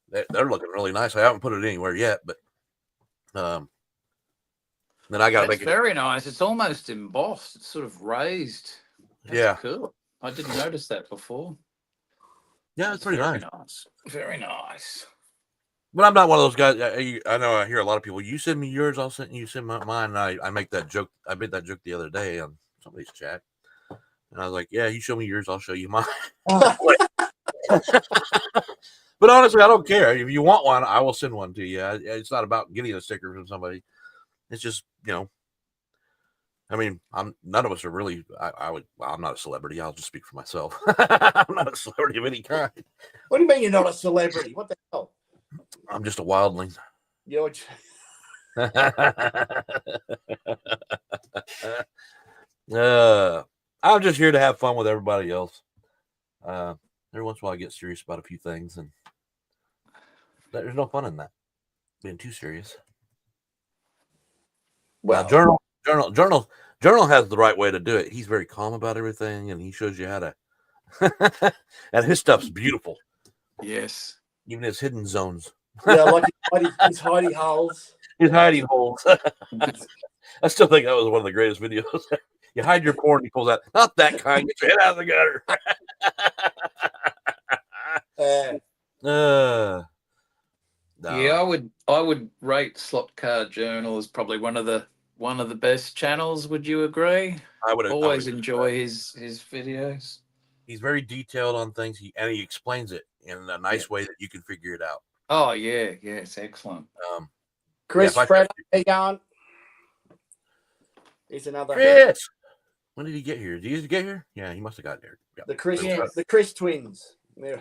they're looking really nice. I haven't put it anywhere yet, but then I got to That's make it. very nice. It's almost embossed. It's sort of raised. That's Yeah. cool. I didn't notice that before. Yeah, it's pretty very nice. Very nice. But I'm not one of those guys. I know I hear a lot of people. You send me yours, I'll send you send mine. And I make that joke. I made that joke the other day on somebody's chat, and I was like, "Yeah, you show me yours, I'll show you mine." But honestly, I don't care. If you want one, I will send one to you. It's not about getting a sticker from somebody. It's just, I mean, none of us are really. I'm not a celebrity. I'll just speak for myself. I'm not a celebrity of any kind. What do you mean you're not a celebrity? What the hell? I'm just a wildling. You're I'm just here to have fun with everybody else. Every once in a while, I get serious about a few things, and there's no fun in that. Being too serious. well. Now, Journal has the right way to do it. He's very calm about everything, and he shows you how to. And his stuff's beautiful. Yes. Even his hidden zones. Yeah, like his hidey holes. His hiding holes. I still think that was one of the greatest videos. You hide your porn, he pulls out. Not that kind. Get your head out of the gutter. No. Yeah, I would rate Slot Car Journal as probably one of the best channels. Would you agree? I would Always enjoy his videos. He's very detailed on things, and he explains it in a nice way that you can figure it out. Oh yeah, it's excellent. Chris, yeah, Fred, how you going? He's another Chris. When did he get here? Did he get here? Yeah, he must have got there. Yeah. the Chris twins. Yeah.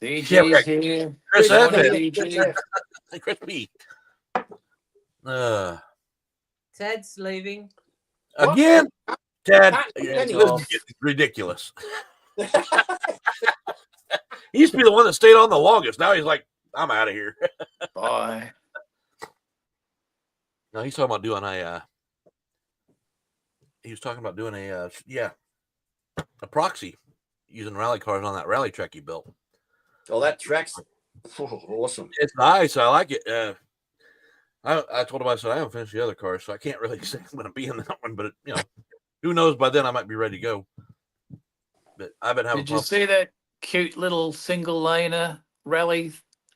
DJ's here. Chris DJ. Chris P. Ted's leaving. Again, Ted. This is ridiculous. He used to be the one that stayed on the longest. Now he's like, I'm out of here. Bye. No, he's talking about doing he was talking about doing a proxy using rally cars on that rally track he built. Oh, that track's awesome. It's nice. I like it. I told him, I said, I haven't finished the other car, so I can't really say I'm going to be in that one. But, who knows? By then I might be ready to go. But I've been having Did you see that cute little single laner rally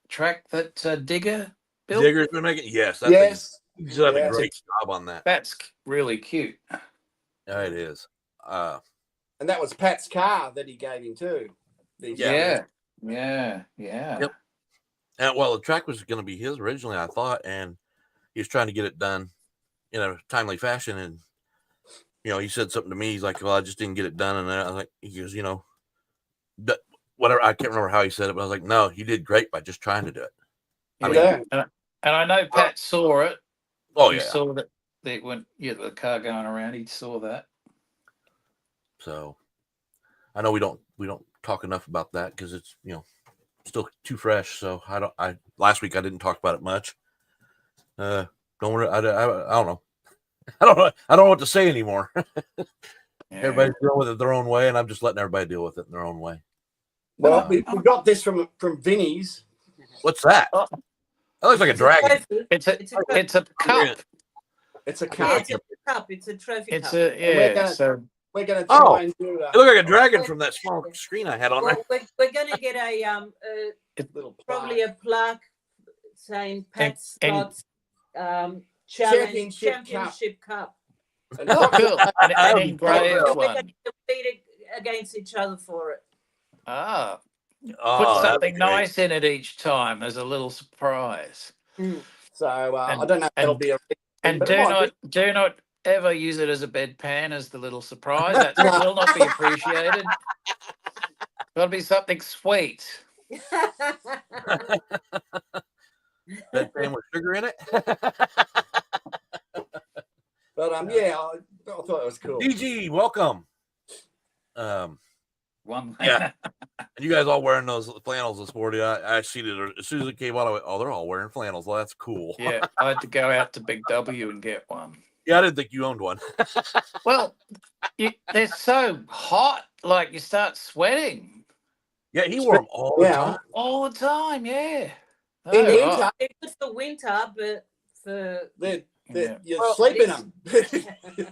track that Digger built? Digger's been making. Yes. He's done a great job on that. That's really cute. Yeah, it is. And that was Pat's car that he gave him too. Yeah. Yep. And well, the track was going to be his originally, I thought, and he was trying to get it done in a timely fashion, and he said something to me. He's like, well, I just didn't get it done. And I was like, he goes, whatever. I can't remember how he said it, but I was like, no, you did great by just trying to do it. Yeah. And I know Pat saw it. Oh, He yeah. saw that they went, the car going around. He saw that. So I know we don't talk enough about that because it's, still too fresh. So last week I didn't talk about it much. Don't worry. I don't know. I don't know what to say anymore. Everybody's dealing with it their own way, and I'm just letting everybody deal with it in their own way. Well, we got this from Vinny's. What's that? Oh. That looks like a dragon. It's a cup. It's a Yeah, cup. it's a cup. It's a trophy It's cup. We're gonna try and do It looked like a dragon from that small screen I had on there. Well, we're going to get a little probably a plaque saying Pat And- Scott's challenge Championship championship cup. Oh, cool. An engraved We're one. going to compete against each other for it. Ah, put Oh, that'd something be great. nice in it each time as a little surprise. So I don't know if that'll be a And but it might do not ever use it as a bedpan as the little surprise. That will not be appreciated. Got to be something sweet. That pan with sugar in it. But yeah, I thought it was cool. DG, welcome. One. Yeah. And you guys all wearing those flannels this morning. I see that as soon as it came out, I went, oh, they're all wearing flannels. Well, that's cool. Yeah, I had to go out to Big W and get one. Yeah, I didn't think you owned one. Well, they're so hot, like you start sweating Yeah, he wore them all the time. all the time. Yeah. In Oh, winter, It's for winter, but for you Well, sleep in them.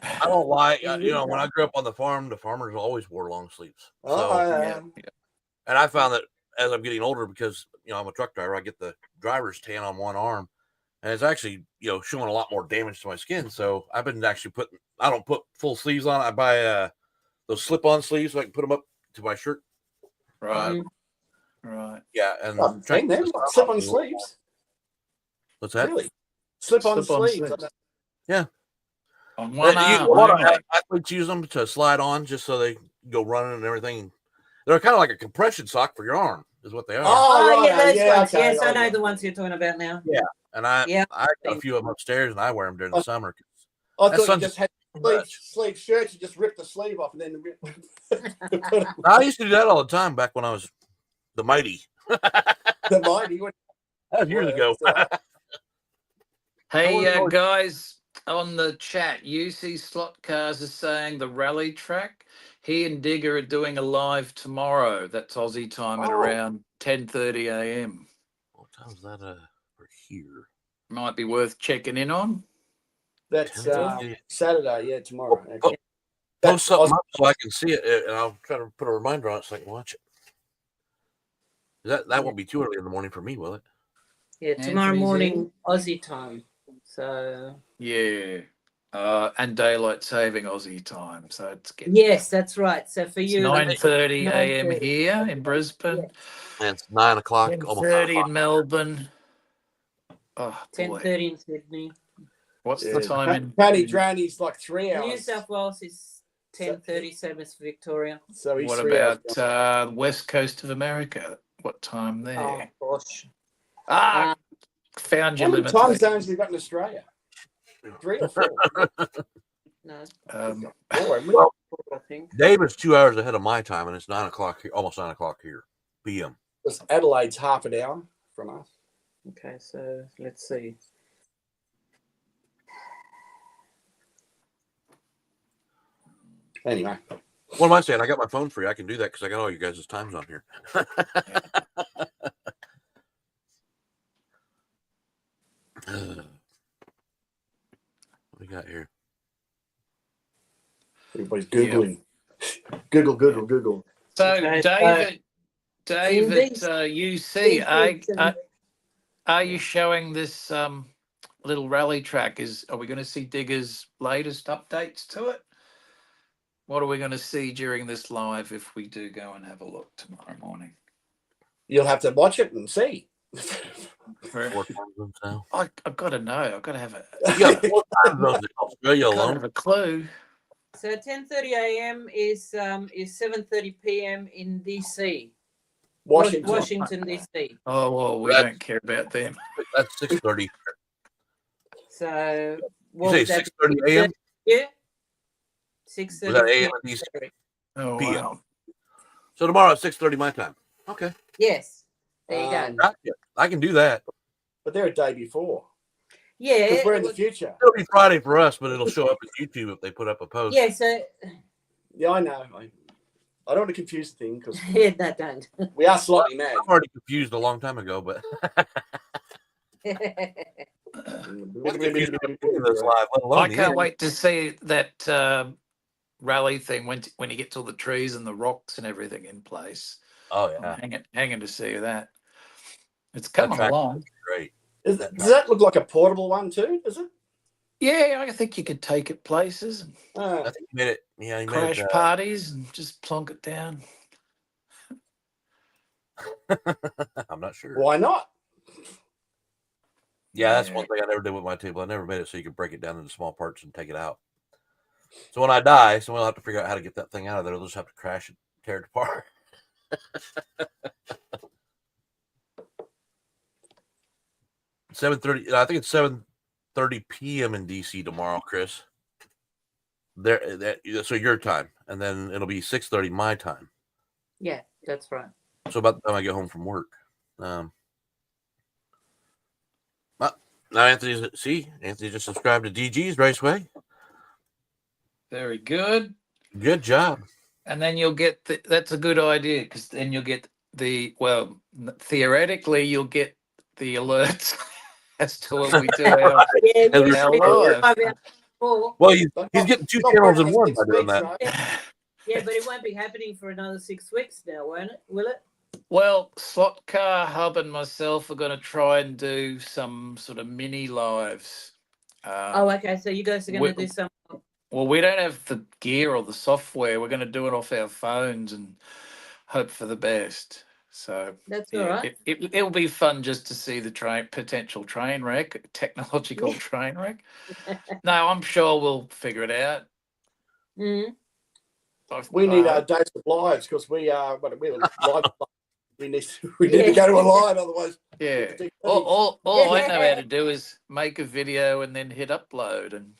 I don't lie. When I grew up on the farm, the farmers always wore long sleeves. yeah. And I found that as I'm getting older, because I'm a truck driver, I get the driver's tan on one arm, and it's actually showing a lot more damage to my skin. So I've been actually I don't put full sleeves on. I buy those slip-on sleeves so I can put them up to my shirt. Right. Right. Yeah, and Slip-on sleeves. What's that? Really? Slip-on Slip-on sleeves. sleeves. Yeah. On one arm. A lot of only. athletes use them to slide on just so they go running and everything. They're kind of like a compression sock for your arm, is what they are. Oh, yeah, those ones. okay, Yes, I know the ones you're talking about now. Yeah. And I got a same. few of them upstairs, and I wear them during the summer. I That thought you sun's just had sleeve shirts. You just rip the sleeve off and then rip I used to do that all the time back when I was the mighty. the mighty. That was years ago. Hey, guys, on the chat, UC Slot Cars is saying the rally track. He and Digger are doing a live tomorrow. That's Aussie time at around 10:30 a.m. What time is that for here? Might be worth checking in on. That's 10:30. Saturday. Yeah, tomorrow. Oh, Okay. Post something up so I can see it, and I'll try to put a reminder on it so I can watch it. That won't be too early in the morning for me, will it? Yeah, tomorrow morning Aussie time. So Yeah. And daylight saving Aussie time. So it's getting yes, that's right. So for you, 9:30 a.m. 9:30. here in Brisbane. And it's 9 o'clock, almost 9 10:30 o'clock. in Melbourne. Oh, boy. 10:30 in Sydney. What's the time in Paddy Draney's like 3 hours. New South Wales is 10:30. Same as Victoria. So he's What 3 hours. about West Coast of America? What time there? Oh gosh. Found How your many limit. time zones we got in Australia? 3 or 4? No, 4, haven't we? Well, I think. Dave is 2 hours ahead of my time, and it's 9 o'clock here, almost 9 o'clock here, p.m. Because Adelaide's half an hour from us. Okay, so let's see. Anyway, What am I saying? I got my phone free. I can do that because I got all you guys' times on here. What we got here? everybody's Googling. Google. So, Okay, David, these- UC, are you showing this little rally track? Are we going to see Digger's latest updates to it? What are we going to see during this live if we do go and have a look tomorrow morning? You'll have to watch it and see. 4 time zones now. I've got to know. I've got to have a, You got 4 time zones in Australia gotta alone. have a clue. So 10:30 a.m. is 7:30 p.m. in DC, Washington DC. Oh well, we don't care about them. That's 6:30. So You what say would that 6:30 be? a.m.? Yeah, Was that 6:30 a.m. p.m. in DC? Oh PM. wow. So tomorrow at 6:30 my time. Okay. Yes, there you go. Gotcha. I can do that. But they're a day before. Yeah, Because we're in the future. It'll be Friday for us, but it'll show up as YouTube if they put up a post. yeah. So Yeah, I know. I don't want to confuse the thing because yeah, that don't. we are slightly mad. I'm already confused a long time ago, but this live, let alone I the can't end. wait to see that rally thing when he gets all the trees and the rocks and everything in place. Oh I'm yeah, hanging to see that. It's coming track along. great. Does that look like a portable one too? Does it? Yeah, I think you could take it places, and I think he made it. Yeah, he made crash it. parties, and just plonk it down. I'm not sure. Why not? Yeah, that's one thing I never did with my table. I never made it so you could break it down into small parts and take it out. So when I die, someone will have to figure out how to get that thing out of there. They'll just have to crash it, tear it apart. 7:30. I think it's 7:30 p.m. in DC tomorrow, Chris. So your time, and then it'll be 6:30 my time. Yeah, that's right. So about the time I get home from work. Now Anthony just subscribed to DG's Raceway. Very good. Good job. And then you'll get that's a good idea, because then you'll get theoretically you'll get the alerts as to when we do our live. Well, he's getting two channels in one by doing that. Yeah, but it won't be happening for another 6 weeks now, won't it? Will it? Well, Slot Car Hub and myself are going to try and do some sort of mini lives. Okay. So you guys are going to do some. Well, we don't have the gear or the software. We're going to do it off our phones and hope for the best. So that's all right. It'll be fun just to see the potential train wreck, technological train wreck. No, I'm sure we'll figure it out. Mm-hmm. We need our days of lives because we are live. We need to go to a live, otherwise. Yeah. All I know how to do is make a video and then hit upload and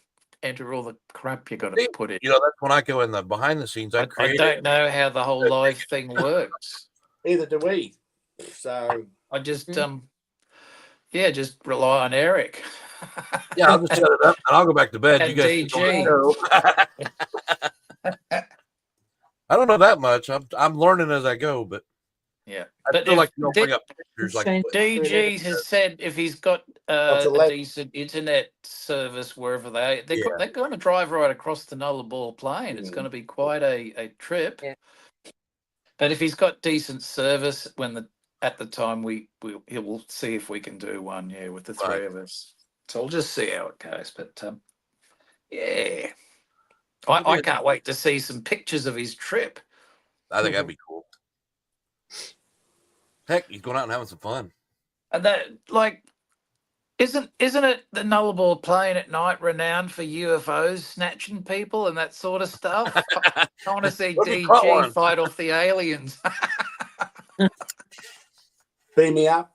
enter all the crap you got to put in. You know, that's when I go in the behind the scenes. I don't know how the whole live thing works. Either do we. So I just just rely on Eric. Yeah, I'll just set it up and I'll go back to bed. And you guys DG. I don't know that much. I'm learning as I go, but yeah. I feel like you don't bring up pictures like DG has said if he's got a decent internet service wherever they're going to drive right across the Nullarbor Plain. It's going to be quite a trip. Yeah. But if he's got decent service at the time we'll see if we can do one, with the three of us. So we'll just see how it goes. But yeah. I can't wait to see some pictures of his trip. I think that'd be cool. Heck, he's going out and having some fun. And that, isn't it the Nullarbor Plain at night renowned for UFOs snatching people and that sort of stuff? I want to see DG fight off the aliens. Beam me up.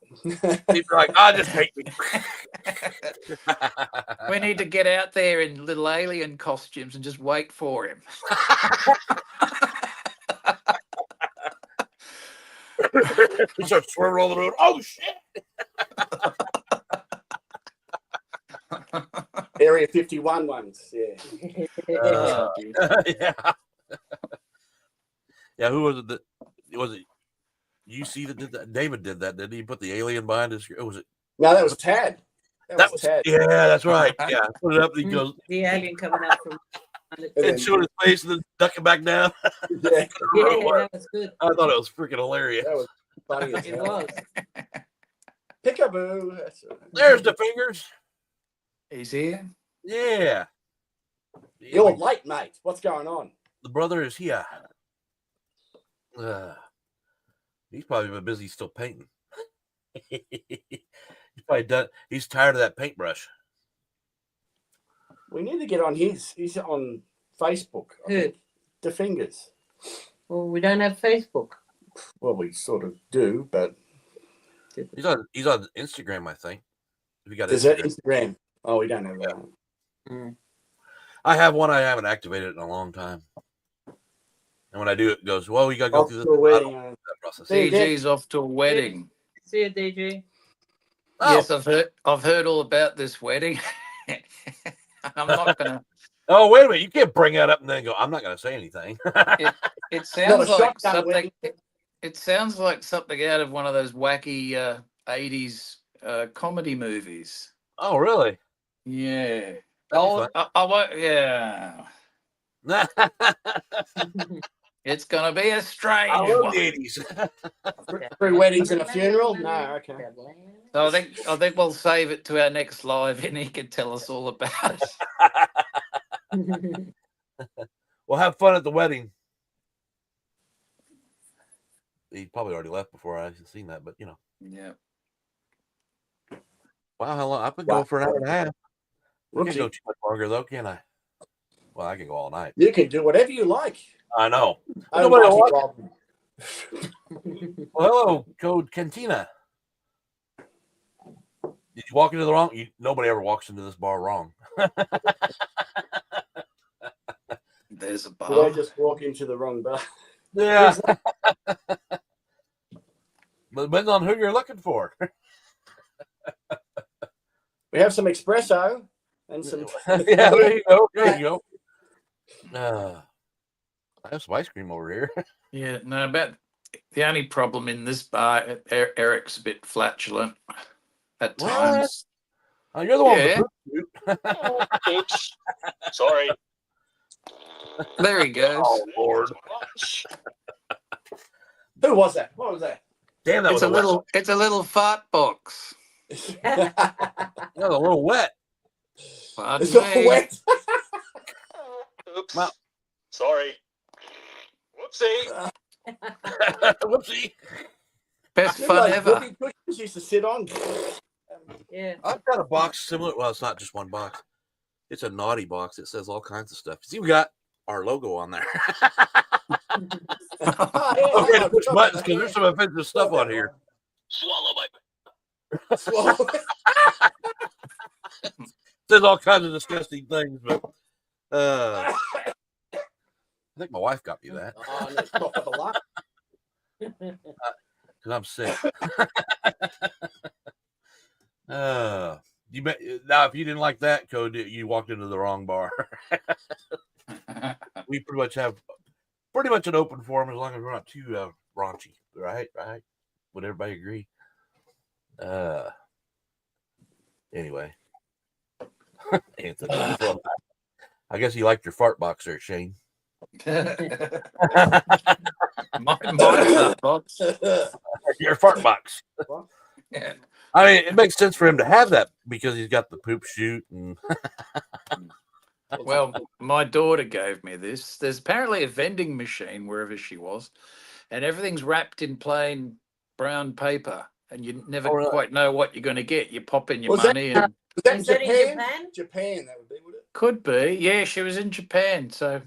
He's like, I just hate me. We need to get out there in little alien costumes and just wait for him. He starts swerving all the road. Oh shit! Area 51 ones, yeah. Yeah. Yeah. Who was it? Was it UC that did that? David did that, didn't he? Put the alien behind his. Was it? No, that was Tad. That was Tad. Yeah, that's right. Yeah, put it up. And he goes. The alien coming up from. And showing his face and then ducking back down. Yeah, that was good. I thought it was freaking hilarious. That was funny. It was. Peekaboo. There's the fingers. He's here. Yeah. You're late, mate. What's going on? The brother is here. He's probably been busy still painting. He's probably done. He's tired of that paintbrush. We need to get on his. He's on Facebook. I Who? think. The Fingers. Well, we don't have Facebook. Well, we sort of do, but He's on Instagram, I think. If you got does that Instagram. Instagram? Oh, we don't have that. Mm. I have one. I haven't activated in a long time. And when I do, it goes, well, you got to go Off through to this a wedding. that process. DG's off to a wedding. See you, DG. Oh. Yes, I've heard all about this wedding. I'm not gonna. Oh, wait a minute. You can't bring that up and then go, I'm not going to say anything. It sounds a like shotgun something. wedding. It sounds like something out of one of those wacky 80s comedy movies. Oh, really? Yeah. That'd be I won't. Yeah. fun. It's gonna be a strange I love one. the 80s. 3 weddings and a funeral? No, okay. So I think we'll save it to our next live, and he can tell us all about it. We'll have fun at the wedding. He probably already left before I seen that, but Yeah. Wow, how long? I've been going for an hour and a half. We can't Whoopsie. go too much longer though, can I? Well, I can go all night. You can do whatever you like. I know. Oh, Nobody will Marty watch. Robb. Well, hello, Code Cantina. Did you walk into the wrong? Nobody ever walks into this bar wrong. There's a Did bar. I just walk into the wrong bar? Yeah. But it depends on who you're looking for. We have some espresso and some. Yeah, there you go. There you go. I have some ice cream over here. Yeah. No, about the only problem in this bar, Eric's a bit flatulent at What? times. Oh, you're the one Yeah. with the poop. Oops. Sorry. There he goes. Oh, Lord. Who was that? What was that? Damn, that It's was it's a little fart box. that was a little wet. Pardon It's all me. wet. Oops. Well- Sorry. Whoopsie. Whoopsie. Best Remember fun those ever. whoopee cushions used to sit on? Yeah. I've got a box similar. Well, it's not just one box. It's a naughty box. It says all kinds of stuff. See, we got our logo on there. Oh, Okay, yeah, push I buttons forgot because there's some offensive stuff on here. Swallow my. Swallow. It says all kinds of disgusting things, but I think my wife got me that Oh, no, stop at the lot. because I'm sick. You bet. Now, if you didn't like that code, you walked into the wrong bar. We pretty much have an open forum as long as we're not too raunchy, right? Right? Would everybody agree? Anyway, Anthony, well, I guess you liked your fart box there, Shane. My fart box. Your fart box. Yeah. I mean, it makes sense for him to have that because he's got the poop chute and Well, my daughter gave me this. There's apparently a vending machine wherever she was, and everything's wrapped in plain brown paper, and you never Oh, really? quite know what you're going to get. You pop in your Was that- money, and Was that Is that in Japan? Japan? Japan, that would be, would it? could be. Yeah, she was in Japan, so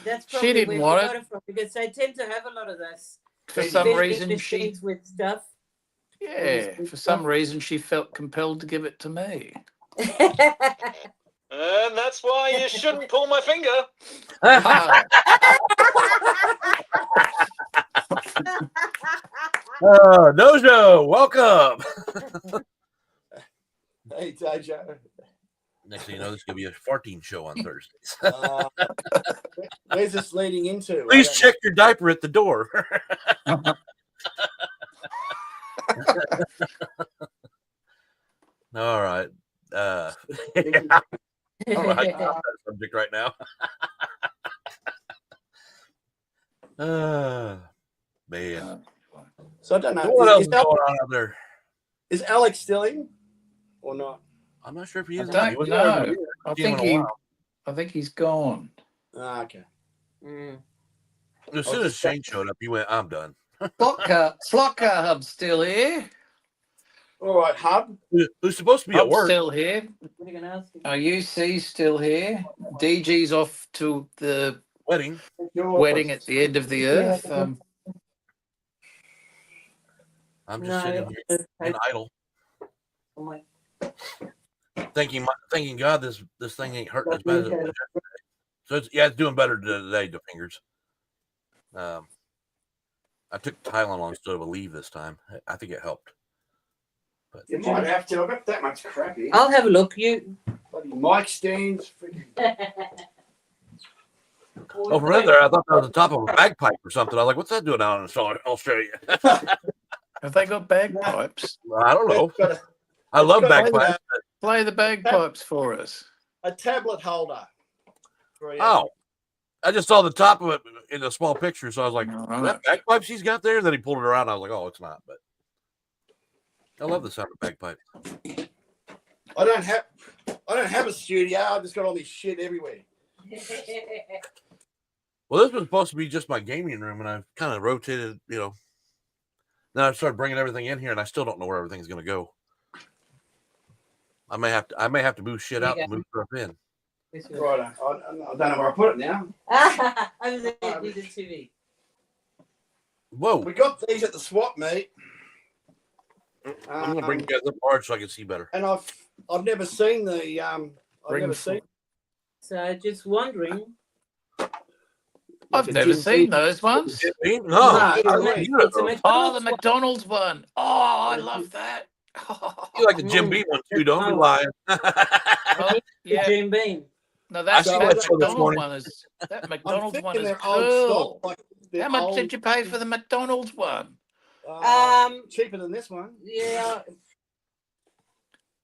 That's She probably didn't where want she it. got it from because they tend to have a lot of those. for Vending some vending reason she, machines with stuff. yeah, for some reason she felt compelled to give it to me. And that's why you shouldn't pull my finger. Ah, Dojo, welcome. Hey, Dojo. Next thing you know, this is gonna be a farting show on Thursdays. Where's this leading into? Please I don't check your diaper at the door. All right. I don't know how you stop that subject right now. Man. know. So I don't know. What else Is, is going on out there? is Alex still in or not? I'm not sure if he I is. or not. He don't was know. there. I Seen him think in a while. I think he's gone. Ah, okay. Mm. As soon as Shane showed up, he went, I'm done. Flocker Hub's still here. All right, Hub. Who's supposed to be at Hub's work? still here. What are you gonna ask? Are UC still here? DG's off to the Wedding. wedding at the end of the earth. I'm just sitting here in idle, Oh my. thanking God this thing ain't hurting as bad as it was yesterday. So it's doing better today, the fingers. I took Tylenol instead of a leave this time. I think it helped. But You might have to. I've got that much crap here. I'll have a look. You. Bloody mic stands. Freaking... oh, from there, I thought that was the top of a bagpipe or something. I was like, what's that doing out in Australia? Have they got bagpipes? I don't know. It's got I love got bagpipes. Play the bagpipes for us. a tablet holder. For your- Oh, I just saw the top of it in a small picture, so I was like, All is right. that bagpipes he's got there? And then he pulled it around. I was like, oh, it's not. But I love the sound of bagpipes. I don't have a studio. I've just got all this shit everywhere. Well, this was supposed to be just my gaming room, and I've kind of rotated, Then I started bringing everything in here, and I still don't know where everything's going to go. I may have to move shit out and move stuff in. Right. I don't know where I put it now. Over there, near the TV. Whoa! We got these at the swap meet. I'm gonna bring you guys up hard so I can see better. And I've never seen the So just wondering. I've never seen those ones. No, It's a McDonald's Oh, the McDonald's one. Oh, I love that. you like the Jim Beam one too? Don't be lying. Oh, yeah. Jim Beam. No, I that saw that show this McDonald's morning. one is that I'm McDonald's one thinking is they're old cool. stock. Like they're How much old, did you pay for the McDonald's one? cheaper than this one. Yeah,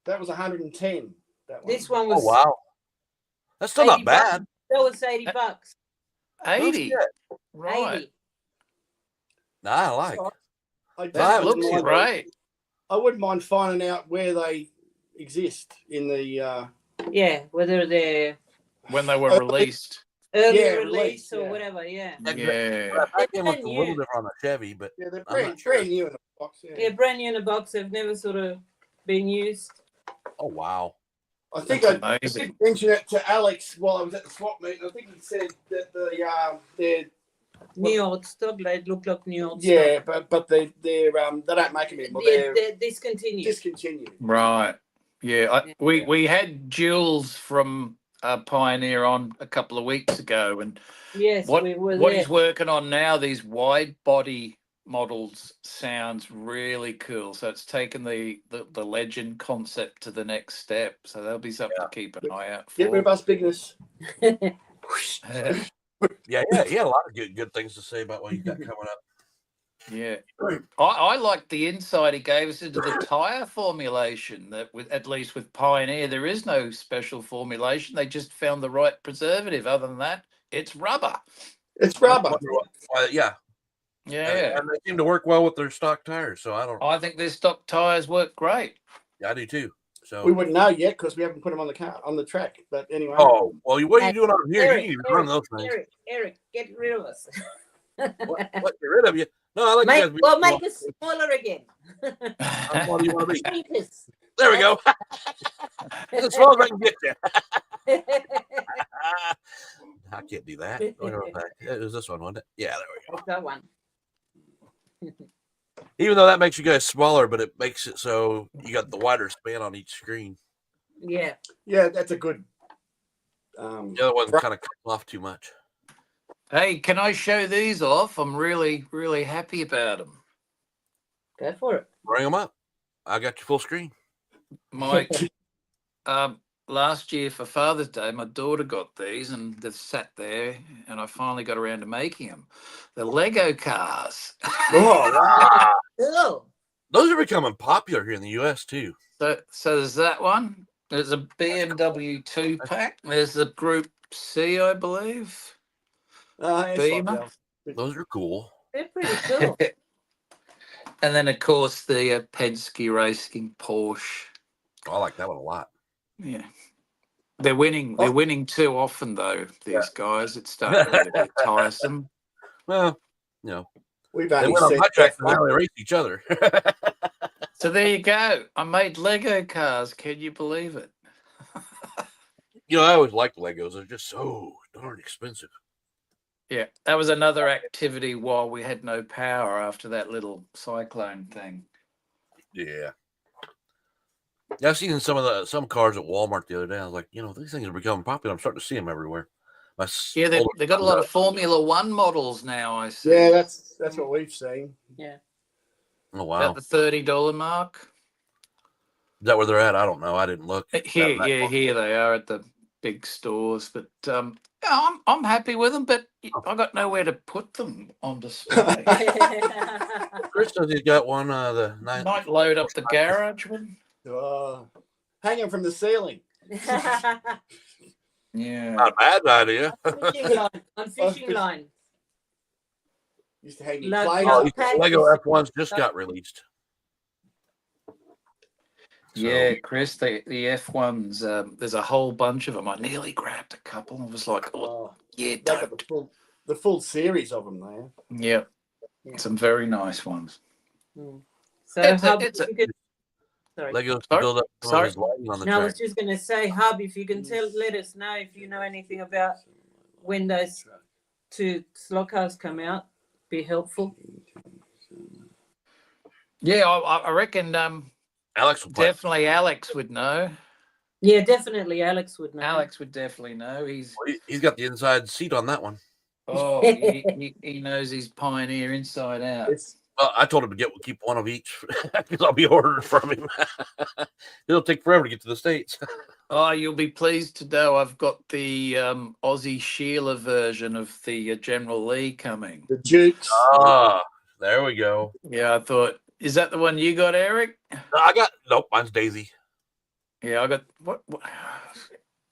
That was 110. That one. this one Oh was. wow, that's still not 80 bucks. bad. That was $80. 80. shit. Right. 80. Nah, I like. I That definitely looks mind- great. I wouldn't mind finding out where they exist in the. Yeah, whether they're When they were released. early Yeah, release release, or yeah. whatever. Yeah. Yeah. Back end looks a brand little new. different on the Chevy, but Yeah, they're I'm not sure. brand new in the box. Yeah. Yeah, brand new in a box. They've never sort of been used. oh wow. I think That's I amazing. did mention it to Alex while I was at the swap meet. I think he said that they're New old stock. They look like new old yeah, but they don't make them anymore. stock. They're They're discontinued. discontinued. Right. Yeah. We had Jules from Pioneer on a couple of weeks ago, and Yes, what we were what there. he's working on now, these wide body models, sounds really cool. So it's taken the legend concept to the next step. So there'll be something to keep an eye out Get rid of for. us bigness. Yeah, he had a lot of good things to say about what you got coming up. Yeah, I like the insight he gave us into the tire formulation. That at least with Pioneer, there is no special formulation. They just found the right preservative. Other than that, it's rubber. It's rubber. Yeah, Yeah, and they seem to work well with their stock tires. So I don't. I think their stock tires work great. I do too. So We wouldn't know yet because we haven't put them on the track. But anyway. oh well, what are you doing on here? Eric, You need to run those things. Eric, get rid of us. What, get rid of you? No, I like you guys. Make us smaller again. How small do you want to be? Shrink us. There we go. As small as I can get you. I can't do that. It was this one, wasn't it? Yeah, there we go. That one. Even though that makes you guys smaller, but it makes it so you got the wider span on each screen. Yeah. Yeah, that's a good. The other one kind of cuts off too much. Hey, can I show these off? I'm really, really happy about them. Go for it. Bring them up. I got you full screen. My last year for Father's Day, my daughter got these, and they've sat there, and I finally got around to making them. The Lego cars. Oh, wow. Oh. Those are becoming popular here in the U.S. too. So there's that one. There's a BMW 2-pack. There's the Group C, I believe. It's Beamer. like Those are cool. They're pretty cool. And then, of course, the Penske Racing Porsche. I like that one a lot. Yeah. They're winning. They're winning too often, though, these guys. It's starting to get tiresome. Well, we've they only went on seen my track and now they race each other. So there you go. I made Lego cars. Can you believe it? I always liked Legos. They're just so darn expensive. Yeah, that was another activity while we had no power after that little cyclone thing. Yeah. I've seen some cars at Walmart the other day. I was like, these things are becoming popular. I'm starting to see them everywhere. Yeah, they got a lot of Formula One models now. I see. Yeah, that's what we've seen. Yeah. Oh wow! About the $30 mark. Is that where they're at? I don't know. I didn't look. Here they are at the big stores. But yeah, I'm happy with them. But I got nowhere to put them on display. Chris says he's got one. Might load up the garage one. Hanging from the ceiling. Yeah, Not a bad idea. On fishing line. Used to hang in Like, clay. Lego F1s just got released. Yeah, Chris, the F1s. There's a whole bunch of them. I nearly grabbed a couple. I was like, yeah, They got the full series of them there. Yeah, some very nice ones. So sorry. Legos to build up some of his lighting on the No, I track. was just going to say, Hub, if you can let us know if you know anything about when those 2 slot cars come out, be helpful. Yeah, I reckon Alex will play. definitely Alex would know. Yeah, definitely Alex would know. Alex would definitely know. He's got the inside seat on that one. He knows his Pioneer inside out. Well, I told him to keep one of each because I'll be ordering from him. It'll take forever to get to the States. Oh, you'll be pleased to know I've got the Aussie Sheila version of the General Lee coming. The Dukes. Ah, there we go. Yeah, I thought, is that the one you got, Eric? Nope, mine's Daisy. Yeah, I got what?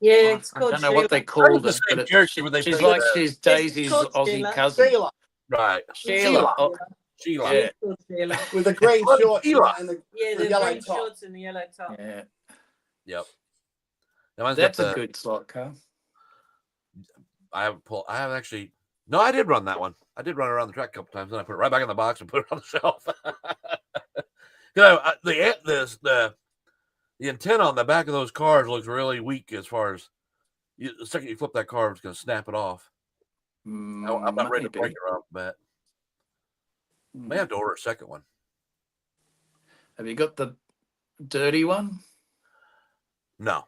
Yeah, it's I called don't know what they Sheila. called The it, same but character, but they she's put like the- she's Daisy's called Aussie Sheila. cousin. Sheila. Right. Sheila. Oh, Sheila. Yeah. Sheila. With the green shorts Sheila. and the The yellow green top. shorts and the yellow top. yeah. Yep. Now mine's That's got a good slot car. I did run that one. I did run around the track a couple times, then I put it right back in the box and put it on the shelf. The antenna on the back of those cars looks really weak as far as the second you flip that car, it's going to snap it off. I'm not ready to break it off, but may have to order a second one. Have you got the dirty one? No.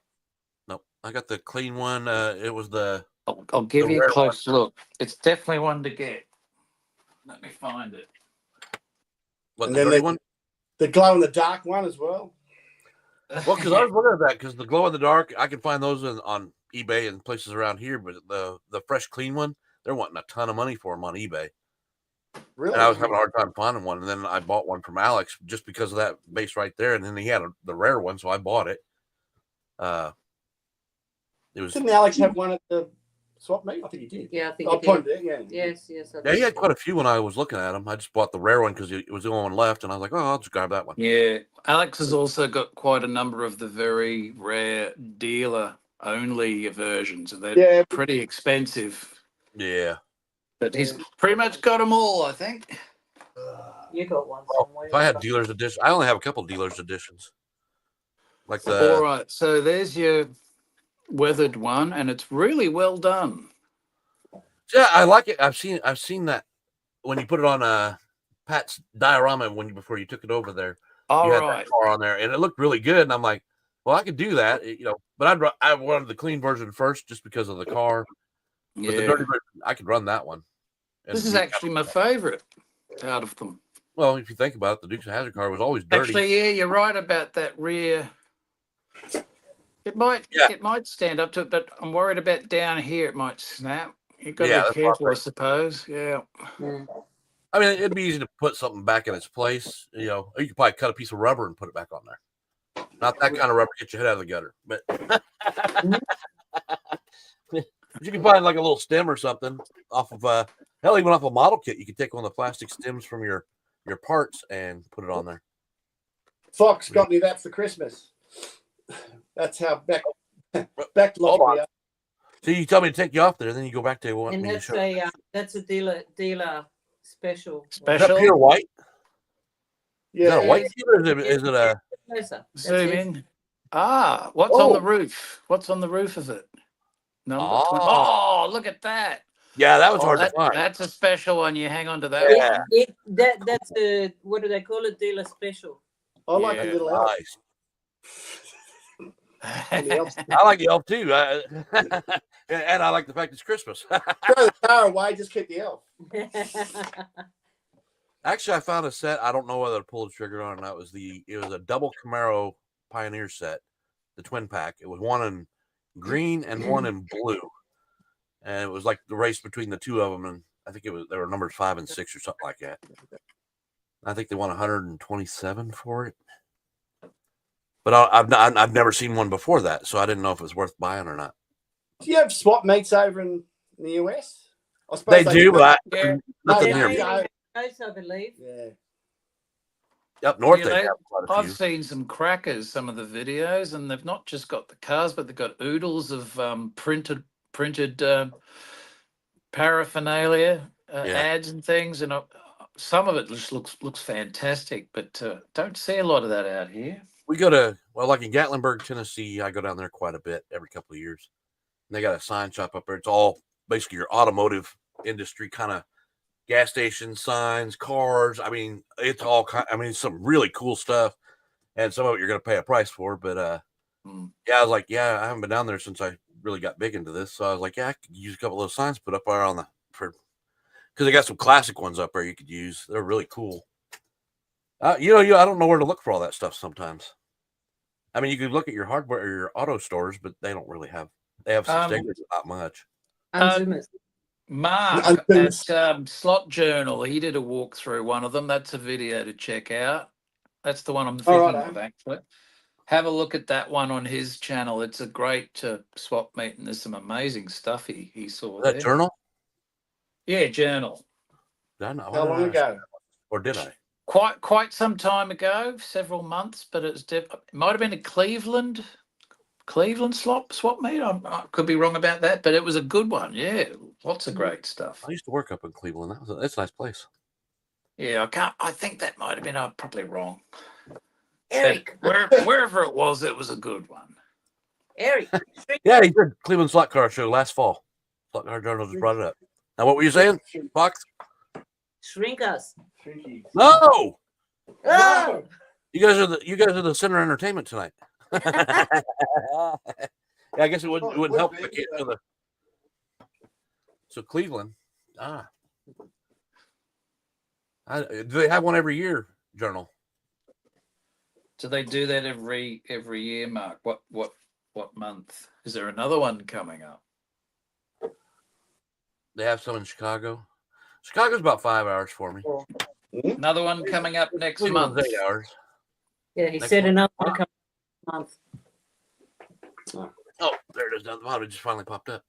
I got the clean one. It was the. I'll give The you a rare close look. It's definitely one to get. Let me find it. What, And the then dirty one? The glow in the dark one as well. Well, because I was looking at that because the glow in the dark, I can find those on eBay and places around here, but the fresh clean one, they're wanting a ton of money for them on eBay. Really? And I was having a hard time finding one, and then I bought one from Alex just because of that base right there, and then he had the rare one, so I bought it. Didn't Alex have one at the swap meet? I think he did. Yeah, I think I it did. pointed it, yeah. Yes. Yeah, he had quite a few when I was looking at them. I just bought the rare one because it was the only one left, and I was like, I'll just grab that one. Yeah, Alex has also got quite a number of the very rare dealer-only versions, and they're pretty expensive. Yeah. But he's pretty much got them all, I think. You got one Well, somewhere. if I had dealer's edition, I only have a couple dealer's editions. Like All right, so there's your weathered one, and it's really well done. Yeah, I like it. I've seen that when you put it on Pat's diorama before you took it over there. All you had right. that car on there, and it looked really good. And I'm like, well, I could do that, but I wanted the clean version first just because of the car. Yeah. But the dirty version, I could run that one. And This is actually my favorite out of them. Well, if you think about it, the Dukes of Hazzard car was always dirty. Actually, yeah, you're right about that rear. It might stand up to it, but I'm worried about down here. It might snap. You've got to be careful, I suppose. Yeah. I mean, it'd be easy to put something back in its place. Or you could probably cut a piece of rubber and put it back on there. Not that kind of rubber, get your head out of the gutter. But you can find like a little stem or something off of even off a model kit. You can take one of the plastic stems from your parts and put it on there. Fox got me that for Christmas. That's how back Hold on. So you tell me to take you off there, then you go back to what? And that's a dealer special. Is that pure white? Yeah. Is that a white dealer? Is it a? Closer. Zoom in. What's on the Oh. roof? What's on the roof of it? Number 20. Oh. Oh, look at that. Yeah, that was hard to That, find. that's a special one. You hang on to that Yeah. That's a, what do they call it? Dealer special. I like a Yeah. little elf. Nice. And the elf. I like the elf too. And I like the fact it's Christmas. Throw the car away, just keep the elf. Actually, I found a set. I don't know whether to pull the trigger on or not. It was a double Camaro Pioneer set, the twin pack. It was one in green and one in blue, and it was like the race between the two of them. And I think they were numbers 5 and 6 or something like that. I think they won 127 for it. But I've never seen one before that, so I didn't know if it was worth buying or not. Do you have swap meets over in the US? I suppose They do, but Yeah. nothing No, near no, me. no. Those, I believe. Yeah. Up north, Yeah, they have quite a I've few. seen some crackers, some of the videos, and they've not just got the cars, but they've got oodles of printed paraphernalia, ads and things, and some of it just looks fantastic. But don't see a lot of that out here. We go to, like in Gatlinburg, Tennessee, I go down there quite a bit every couple of years. And they got a sign shop up there. It's all basically your automotive industry kind of gas station signs, cars. I mean, it's all it's some really cool stuff. And some of it you're going to pay a price for. But yeah, I was like, I haven't been down there since I really got big into this. So I was like, I could use a couple of those signs put up there because they got some classic ones up there you could use. They're really cool. I don't know where to look for all that stuff sometimes. I mean, you could look at your hardware or your auto stores, but they don't really have. They have some stickers, not much. Mark at Slot Journal, he did a walkthrough one of them. That's a video to check out. That's the one I'm thinking of, actually. Have a look at that one on his channel. It's a great swap meet, and there's some amazing stuff he saw there. That Journal? Yeah, Journal. Did I know? How long ago? Or did I? Quite some time ago, several months, but it might have been a Cleveland swap meet. I could be wrong about that, but it was a good one. Yeah, lots of great stuff. I used to work up in Cleveland. That's a nice place. Yeah, I think that might have been. I'm probably wrong. Eric, wherever it was a good one. Eric. Yeah, he did Cleveland Slot Car Show last fall. Slot Car Journal just brought it up. Now, what were you saying, Fox? Shrink us. No, Oh! you guys are the center of entertainment tonight. Yeah, I guess it wouldn't help if I can't do the. So Cleveland, do they have one every year? Journal. Do they do that every year, Mark? What month? Is there another one coming up? They have some in Chicago. Chicago's about 5 hours for me. Another one coming up next Cleveland's month. 8 hours. Yeah, he said another one coming month. Oh, there it is down the bottom. It just finally popped up.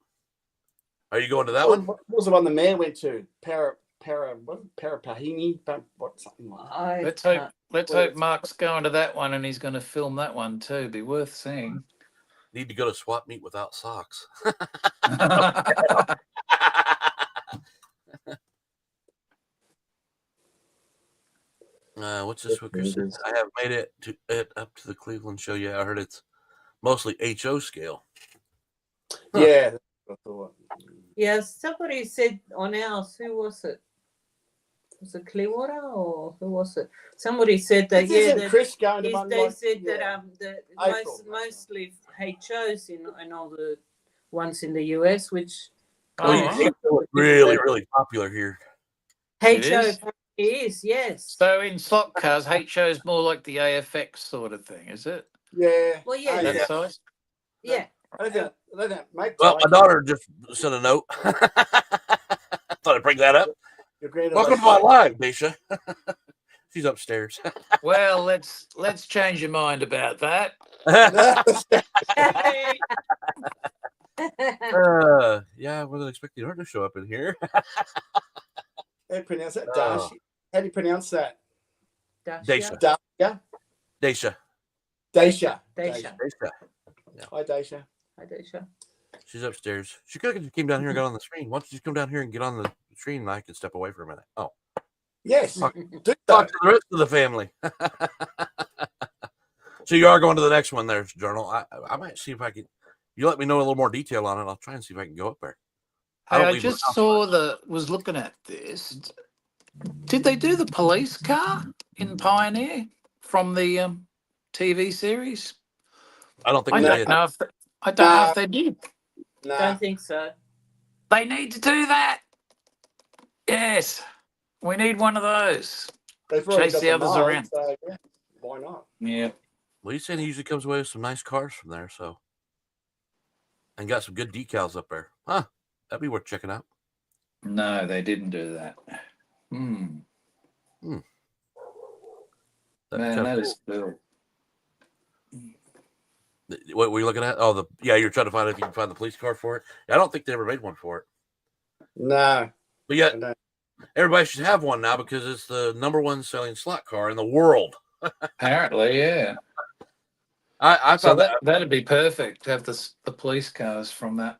Are you going to that one? What was the one the mayor went to? Parapahini? What something like that? Let's hope Mark's going to that one and he's going to film that one too. Be worth seeing. Need to go to swap meet without socks. What's this Wicker says? I have made it up to the Cleveland show. Yeah, I heard it's mostly HO scale. Huh. Yeah, that's what I thought. Yeah, somebody said on ours, who was it? Was it Clearwater or who was it? Somebody said that Isn't Chris going to one they like, said that mostly HOs in all the ones in the US, which really, really popular here. HO is, yes. So in slot cars, HO is more like the AFX sort of thing, is it? Yeah. Well, yeah. That size? Yeah. They don't make Well, my daughter just sent a note. Thought I'd bring that up. Welcome to my live, Nisha. She's upstairs. Well, let's change your mind about that. Yeah, I wasn't expecting her to show up in here. How do you pronounce that? Dash. How do you pronounce that? Daisha. Dacia. Daisha. Dacia. Daisha. Yeah. Hi, Daisha. Hi, Daisha. She's upstairs. She could have just came down here and got on the screen. Why don't you just come down here and get on the screen and I can step away for a minute? Oh. Yes. Talk to the rest of the family. So you are going to the next one there, Journal. I might see if I can. You let me know a little more detail on it. I'll try and see if I can go up there. I leave my just house saw was looking at this. Did they do the police car in Pioneer from the TV series? I don't think I they don't did. know if I don't know if they did. Nah. Don't think so. They need to do that. Yes, we need one of those. They've already Chase got the the others mold, around. so yeah, why not? Yeah. Well, he's saying he usually comes away with some nice cars from there, so and got some good decals up there. Huh? That'd be worth checking out. No, they didn't do that. That'd be Man, kinda that cool. is cool. What were you looking at? Oh, you're trying to find if you can find the police car for it. I don't think they ever made one for it. No. But yet, I don't. everybody should have one now because it's the #1 selling slot car in the world. Apparently, yeah. I So found that that'd be perfect to have the police cars from that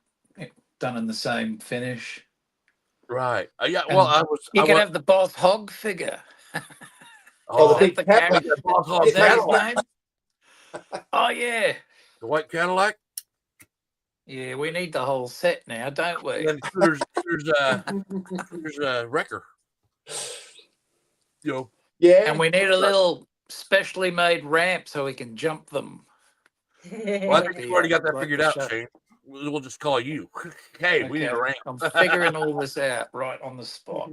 done in the same finish. right. Yeah. Well, And you could have the Boss Hog figure. Oh, the Oh, big the Cadillac. Boss Is that his Cadillac. name? Oh yeah. The white Cadillac. Yeah, we need the whole set now, don't we? And then there's Wrecker. You know, Yeah. And we need a little specially made ramp so we can jump them. well, I think you've already got that Like figured the out, shut- Shane. We'll just call you. Hey, we need a Okay, ramp. I'm figuring all this out right on the spot.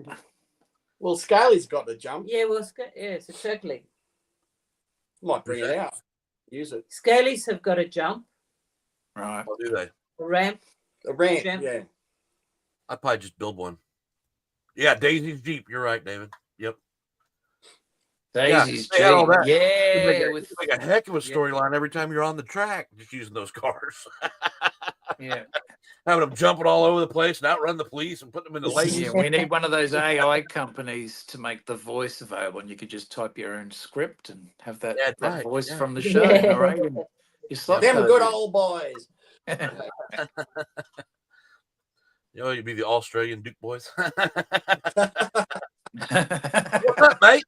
Well, Scaly's got the jump. Yeah, well, yes, exactly. Might bring it out. Use it. Scalies have got a jump, Right. Oh, do they? a ramp. A ramp. Jump. Yeah. I'd probably just build one. Yeah, Daisy's Jeep. You're right, David. Yep. Daisies they had all Jeep. that. Yeah. You make a heck of a storyline every time you're on the track, just using those cars. Yeah. Having them jumping all over the place and outrun the police and putting them in the lanes. Yeah, we need one of those AI companies to make the voice available, and you could just type your own script and have that, Yeah, that right, voice yeah. from the show. Yeah. Narrating your slot Them code. good old boys. You know, you'd be the Australian Duke boys. What's up, mate?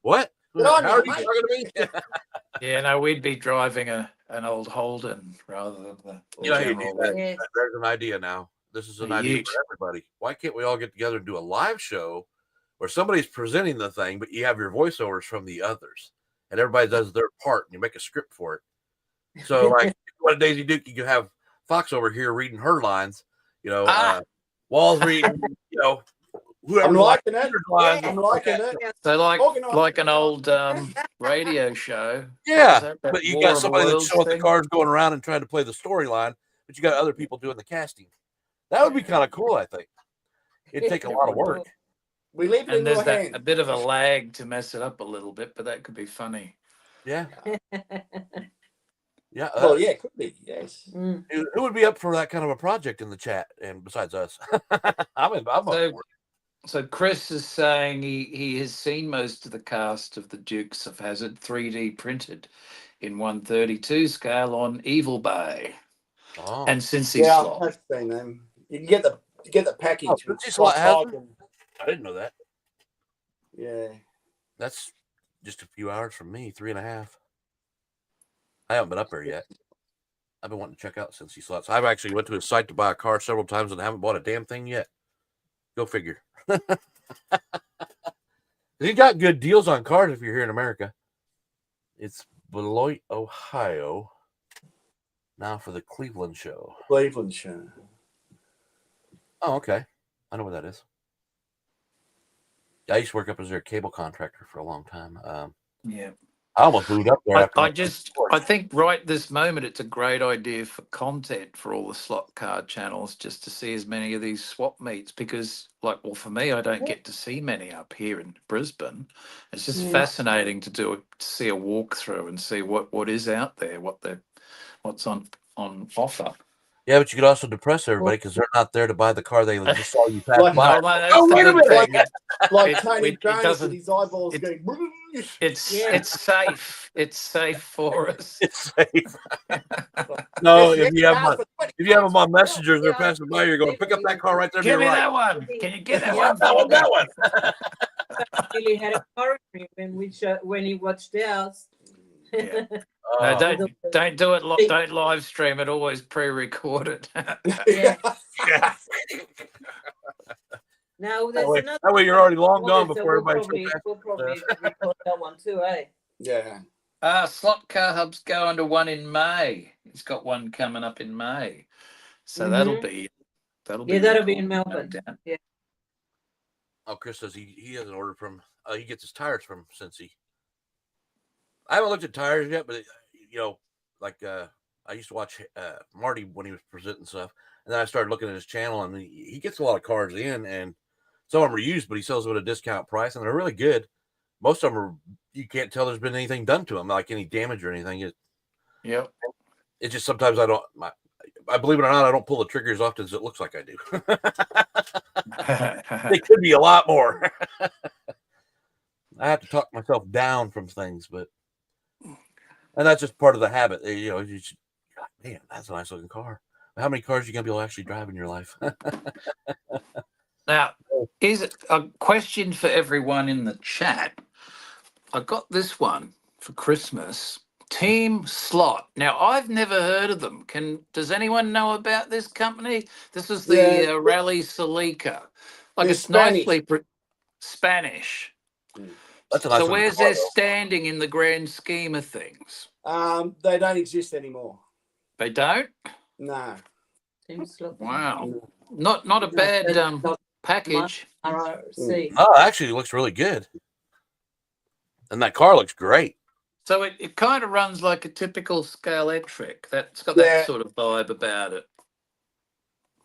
What? Good on How you, are you mate. talking to me? Yeah, no, we'd be driving an old Holden rather than the You know how you general do that. Lee. Yes. There's an idea now. This is an idea Huge. for everybody. Why can't we all get together and do a live show where somebody's presenting the thing, but you have your voiceovers from the others, and everybody does their part, and you make a script for it. So, like, what a Daisy Duke, you can have Fox over here reading her lines. You know, Walls reading. You know, whoever I'm liking it. lines. I'm liking it. So Organise like it. an old radio show. Yeah, Is that but you War got of the somebody that's Worlds showing the thing? cards going around and trying to play the storyline, but you got other people doing the casting. That would be kind of cool, I think. It'd take a lot of work. We leave it in And there's your that hands. a bit of a lag to mess it up a little bit, but that could be funny. Yeah. Yeah. Well, yeah, it could be. Yes. Mm. Who would be up for that kind of a project in the chat? And besides us, I'm up for it. So Chris is saying he has seen most of the cast of the Dukes of Hazzard 3D printed in 132 scale on Evil Bay Oh. and Cincy Yeah, Slot. I've seen them. You can get the package. Oh, with Cincy Slot has Hog them? I didn't know that. Yeah. That's just a few hours from me, 3.5. I haven't been up there yet. I've been wanting to check out Cincy Slots. I've actually went to his site to buy a car several times and haven't bought a damn thing yet. Go figure. He got good deals on cars if you're here in America. It's Beloit, Ohio. Now for the Cleveland show. Cleveland show. Oh, okay. I know where that is. I used to work up as their cable contractor for a long time. Yeah. I almost moved up there. I think right this moment it's a great idea for content for all the slot card channels just to see as many of these swap meets because, like, well, for me, I don't get to see many up here in Brisbane. It's just fascinating to see a walkthrough and see what is out there, what's on offer. Yeah, but you could also depress everybody because they're not there to buy the car they just saw you pass Like, by. Oh, wait a minute. Like It- Tony it Jones doesn't- with his eyeballs it- going. It's safe. It's safe for us. It's safe. No, if you have them on messengers, they're passing by. You're going to pick up that car right there. Give to me your that right. one. Can you get that Yeah, one? that one. Really had a car when he watched ours. Yeah. Oh, No, don't do it. Don't live stream it. Always pre-record it. Yeah. yeah. Now there's way- another. that way you're already long gone so before we'll everybody's probably record that one too, eh? Yeah. Slot Car Hub's going to one in May. It's got one coming up in May, so that'll be That'll really be cool, in no Melbourne. doubt. Yeah. Oh, Chris says he has an order from. He gets his tires from Cincy. I haven't looked at tires yet, but like I used to watch Marty when he was presenting stuff, and then I started looking at his channel, and he gets a lot of cars in, and some of them are used, but he sells them at a discount price, and they're really good. Most of them are. You can't tell there's been anything done to them, like any damage or anything. Yep. It's just sometimes I don't. I believe it or not, I don't pull the trigger as often as it looks like I do. It could be a lot more. I have to talk myself down from things, and that's just part of the habit. Man, that's a nice looking car. How many cars are you gonna be able to actually drive in your life? Now, is it a question for everyone in the chat? I got this one for Christmas. Team Slot. Now, I've never heard of them. Does anyone know about this company? This is the Rally Celica. Like, it's Spanish. nicely Spanish. That's a nice So looking where's car, their though. standing in the grand scheme of things? They don't exist anymore. They don't? No. Team Slot. Wow. Not a bad package. RRC. Oh, actually, it looks really good, and that car looks great. So it kind of runs like a typical Scalextric. That's got that sort of vibe about it.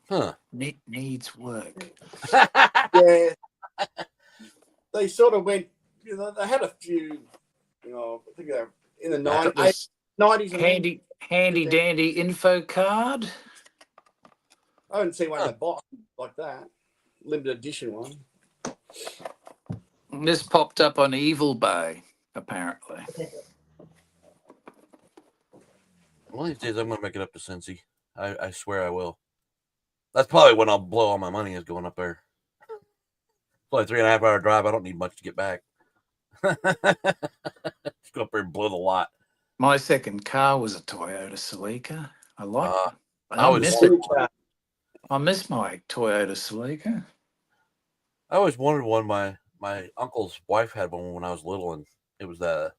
Huh? Needs work. Yeah. They sort of went. They had a few. I think they're in the Got this 90s. handy dandy info card. I haven't seen one in the box like that. Limited edition one. This popped up on Evil Bay, apparently. One of these days, I'm going to make it up to Cincy. I swear I will. That's probably when I'll blow all my money is going up there. It's only 3.5 hour drive. I don't need much to get back. Just go up there and blow the lot. My second car was a Toyota Celica. I like it. I miss my Toyota Celica. I always wanted one. My uncle's wife had one when I was little, and it was the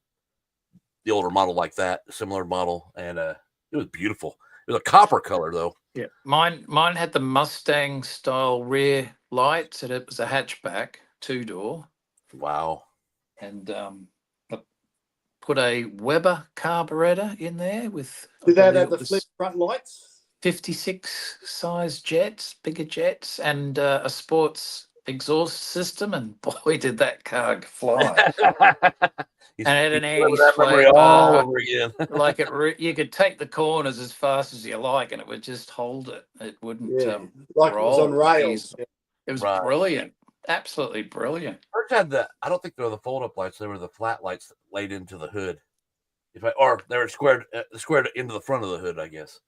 older model like that, similar model, and it was beautiful. It was a copper color though. Yeah, mine had the Mustang style rear lights, and it was a hatchback, 2-door. Wow. And I put a Weber carburetor in there with. Did that have the flip front lights? 56 size jets, bigger jets, and a sports exhaust system, and boy, did that car fly! And it had an anti-sway all bar, over again. like you could take the corners as fast as you like, and it would just hold it. It wouldn't like roll. it was on rails. It was brilliant, absolutely brilliant. First had I don't think they were the fold-up lights; they were the flat lights laid into the hood. Or they were squared into the front of the hood, I guess.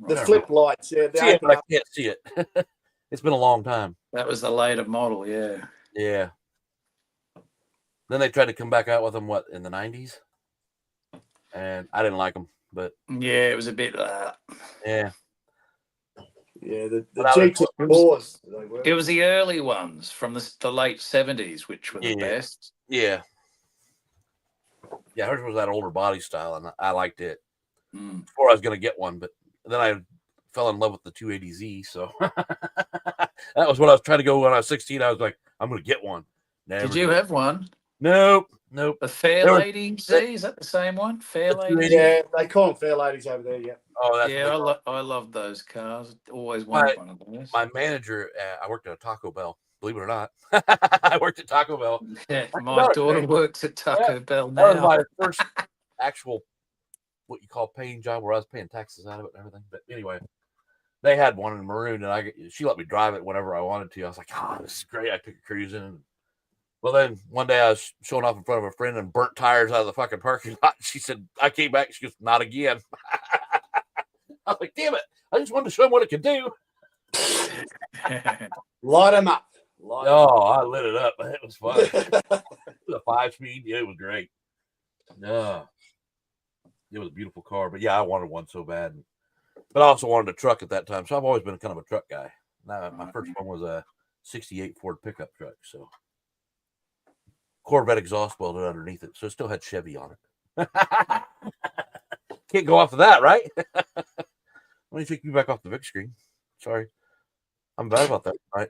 The flip lights, yeah. See it, but I can't see it. It's been a long time. That was the later model, yeah. Yeah. Then they tried to come back out with them, in the 90s? And I didn't like them, but... Yeah, it was a bit... Yeah. Yeah, the GT4s. It was the early ones from the late 70s, which were the best. Yeah. Yeah, hers was that older body style, and I liked it. Before I was going to get one, but then I fell in love with the 280Z, so that was what I was trying to go when I was 16. I was like, I'm going to get one. Did you have one? Nope. The Fairlady Z, is that the same one? Fairlady? Yeah, they call them Fairladies over there, yeah. Oh, that's I love those cars. Always wanted one of those. My manager, I worked at a Taco Bell. Believe it or not, I worked at Taco Bell. Yeah, my daughter works at Taco Bell now. That was my first actual, what you call paying job, where I was paying taxes out of it and everything. But anyway, they had one in maroon, and she let me drive it whenever I wanted to. I was like, oh, this is great. I took it cruising. Well, then one day I was showing off in front of a friend and burnt tires out of the fucking parking lot. She said, I came back. She goes, not again. I was like, damn it. I just wanted to show him what it could do. Light them up. I lit it up. It was fun. It was a 5-speed. Yeah, it was great. Yeah. It was a beautiful car. But yeah, I wanted one so bad. But I also wanted a truck at that time. So I've always been kind of a truck guy. Now, my first one was a 68 Ford pickup truck. So Corvette exhaust welded underneath it. So it still had Chevy on it. Can't go off of that, right? Let me take you back off the Vic screen. Sorry. I'm bad about that, right?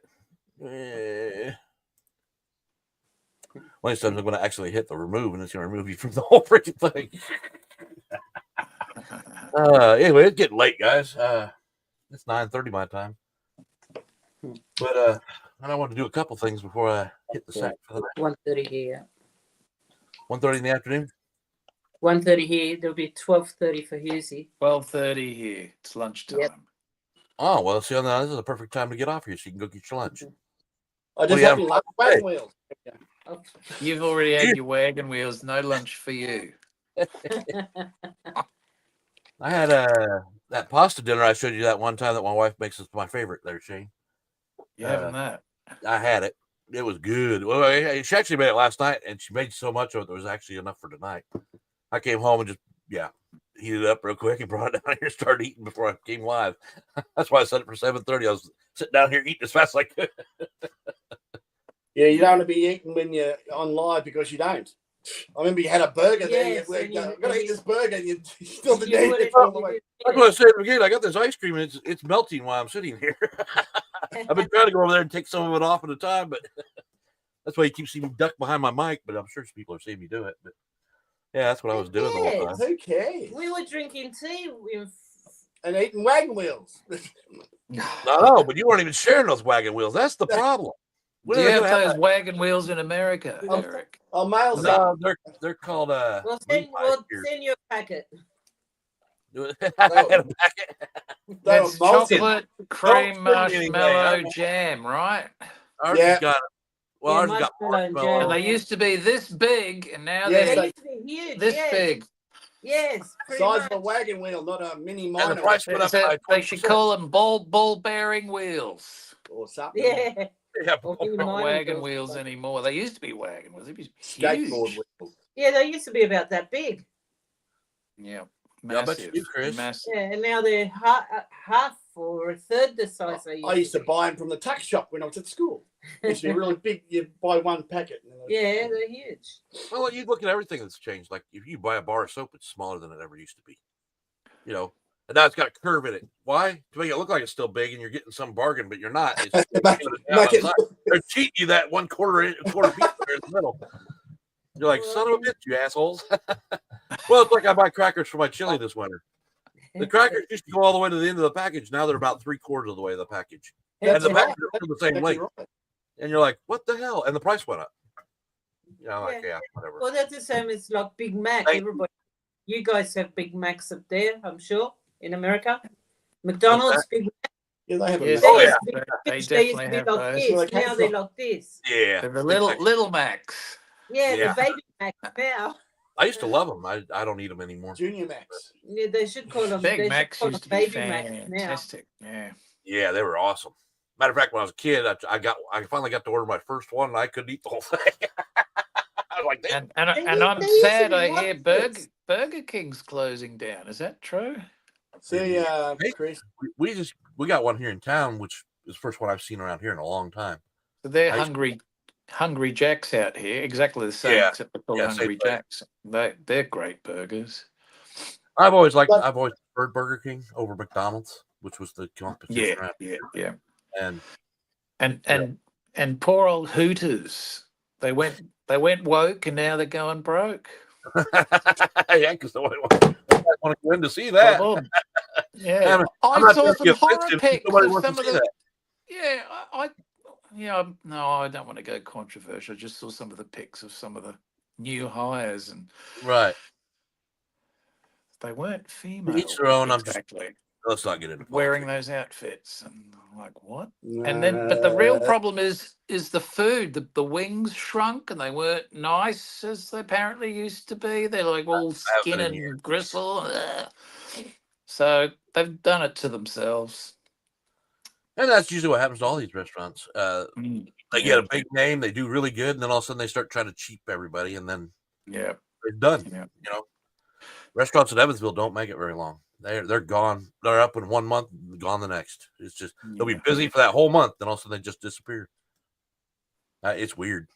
One of these times I'm going to actually hit the remove, and it's going to remove you from the whole freaking thing. Anyway, it's getting late, guys. It's 9:30 my time. But I want to do a couple things before I hit the sack for the night. 1:30 here. 1:30 in the afternoon? 1:30 here. There'll be 12:30 for Husey. 12:30 here. It's lunchtime. Yep. Oh, well, see, now this is a perfect time to get off here so you can go get your lunch. I just Well, have yeah. to love wagon wheels. You've already had your wagon wheels. No lunch for you. I had that pasta dinner I showed you that one time that my wife makes. Is my favorite there, Shane. You having that? I had it. It was good. Well, she actually made it last night, and she made so much of it there was actually enough for tonight. I came home and just, heated it up real quick and brought it down here and started eating before I came live. That's why I set it for 7:30. I was sitting down here eating as fast as I could. Yeah, you don't want to be eating when you're on live because you don't. I remember you had a burger there. Yes, You're and you- going to eat this burger, and you still didn't You eat would it all the have- way. That's what I said again. I got this ice cream, and it's melting while I'm sitting here. I've been trying to go over there and take some of it off at a time, but that's why you keep seeing me duck behind my mic, but I'm sure people are seeing me do it. But yeah, that's what I was doing the whole time. Who cares? We were drinking tea with And eating wagon wheels. No, but you weren't even sharing those wagon wheels. That's the problem. When Do are you they have gonna have those that? wagon wheels in America, Oh, Eric? I'll mail some. No, they're called we'll Levi's here. send you a packet. I had a packet. They were It's molten. chocolate cream send me anything. marshmallow I- jam, right? Ours Yeah. has got Yeah, ours has got marshmallow and marshmallow. And jam. they used to be this big, and now Yes, They they're used to be huge. this yes. big. Yes, pretty Size much. of a wagon wheel, not a mini And minor the price went up by They should 20%. call them ball bearing wheels. or something. Yeah. Yeah, Or even Not mine wagon was- wheels anymore. They used to be wagon wheels. They'd be Skateboard huge. wheels. Yeah, they used to be about that big. Yeah, Yeah, I bet you massive. do, Chris. Massive. Yeah, and now they're half or a third the size they used I used to be. buy them from the tuck shop when I was at school. They used to be really big. You buy one packet. And Yeah, they're huge. Well, you look at everything that's changed. Like if you buy a bar of soap, it's smaller than it ever used to be. You know, and now it's got a curve in it. Why? To make it look like it's still big and you're getting some bargain, but you're not. It's Make it- they're cheating you that quarter piece there in the middle. You're like, son of a bitch, you assholes. Well, it's like I buy crackers for my chili this winter. The crackers used to go all the way to the end of the package. Now they're about 3/4 of the way of the package. And That's the right. package are still the same Exactly length. right. And you're like, what the hell? And the price went up. You know, like, yeah, whatever. Well, that's the same as like Big Mac. Thank Everybody, you guys have Big Macs up there, I'm sure, in America. McDonald's, Big Mac. Yeah, they have Yes, Oh, yeah. they They used definitely to be have like those. Well, this. they Now came they're from- like this. Yeah. They're the little Macs. Yeah, Yeah. the baby Mac now. I used to love them. I don't eat them anymore. Junior Max. Yeah, they should call them Big they Macs should call used to them be baby Macs now. fantastic. Yeah. Yeah, they were awesome. Matter of fact, when I was a kid, I finally got to order my first one, and I couldn't eat the whole thing. I was like, "Damn." And I'm They used to sad be I hear monsters. Burger King's closing down. Is that true? See, Hey. Chris. we got one here in town, which is the first one I've seen around here in a long time. So they're I used hungry Jacks out here, exactly the same, Yeah. except they're called Yeah, Hungry same thing. Jacks. They're great burgers. I've always But- preferred Burger King over McDonald's, which was the competition. Yeah, around yeah, yeah. And And poor old Hooters. They went woke and now they're going broke. yeah, because I want to go in to see that. Well, yeah, I'm I not saw trying to be some horror offensive, but pics somebody of wants to some of see the. that. Yeah, no, I don't want to go controversial. I just saw some of the pics of some of the new hires, and Right. they weren't female. Each their own. I'm just exactly let's not get into wearing politics. those outfits, and I'm like, what? And then, but the real problem is the food. The wings shrunk, and they weren't nice as they apparently used to be. They're like all skin been here. and gristle. Ugh. So they've done it to themselves. And that's usually what happens to all these restaurants. They get a big name, they do really good, and then all of a sudden they start trying to cheap everybody, and then Yeah, they're done. yeah. You know, Restaurants in Evansville don't make it very long. They're gone. They're up in 1 month, gone the next. It's just they'll be busy for that whole month, then all of a sudden they just disappear. It's weird.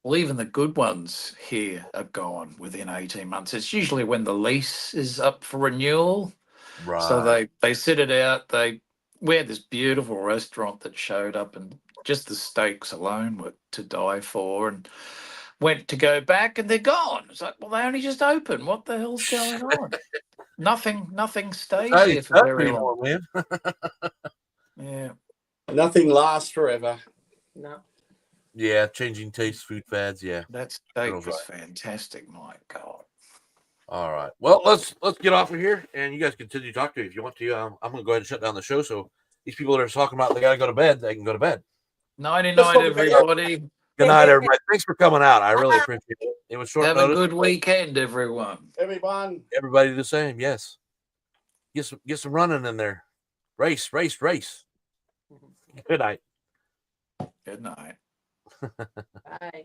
Well, even the good ones here are gone within 18 months. It's usually when the lease is up for renewal. Right. So they sit it out. We had this beautiful restaurant that showed up, and just the steaks alone were to die for, and went to go back and they're gone. It's like, well, they only just opened. What the hell's going on? Nothing stays Hey, here for very anymore, long. man. Yeah. Nothing lasts forever. No. Yeah, changing tastes, food fads. Yeah. That steak Girl's was fantastic. My God. All right. Well, let's get off of here, and you guys continue to talk to me if you want to. I'm going to go ahead and shut down the show. So these people that are talking about they got to go to bed, they can go to bed. Nighty night, everybody. Good night, everybody. Thanks for coming out. I really appreciate it. It was short Have notice. a good weekend, everyone. Everyone. Everybody the same. Yes. Get some running in there. Race. Good night. Good night. Bye.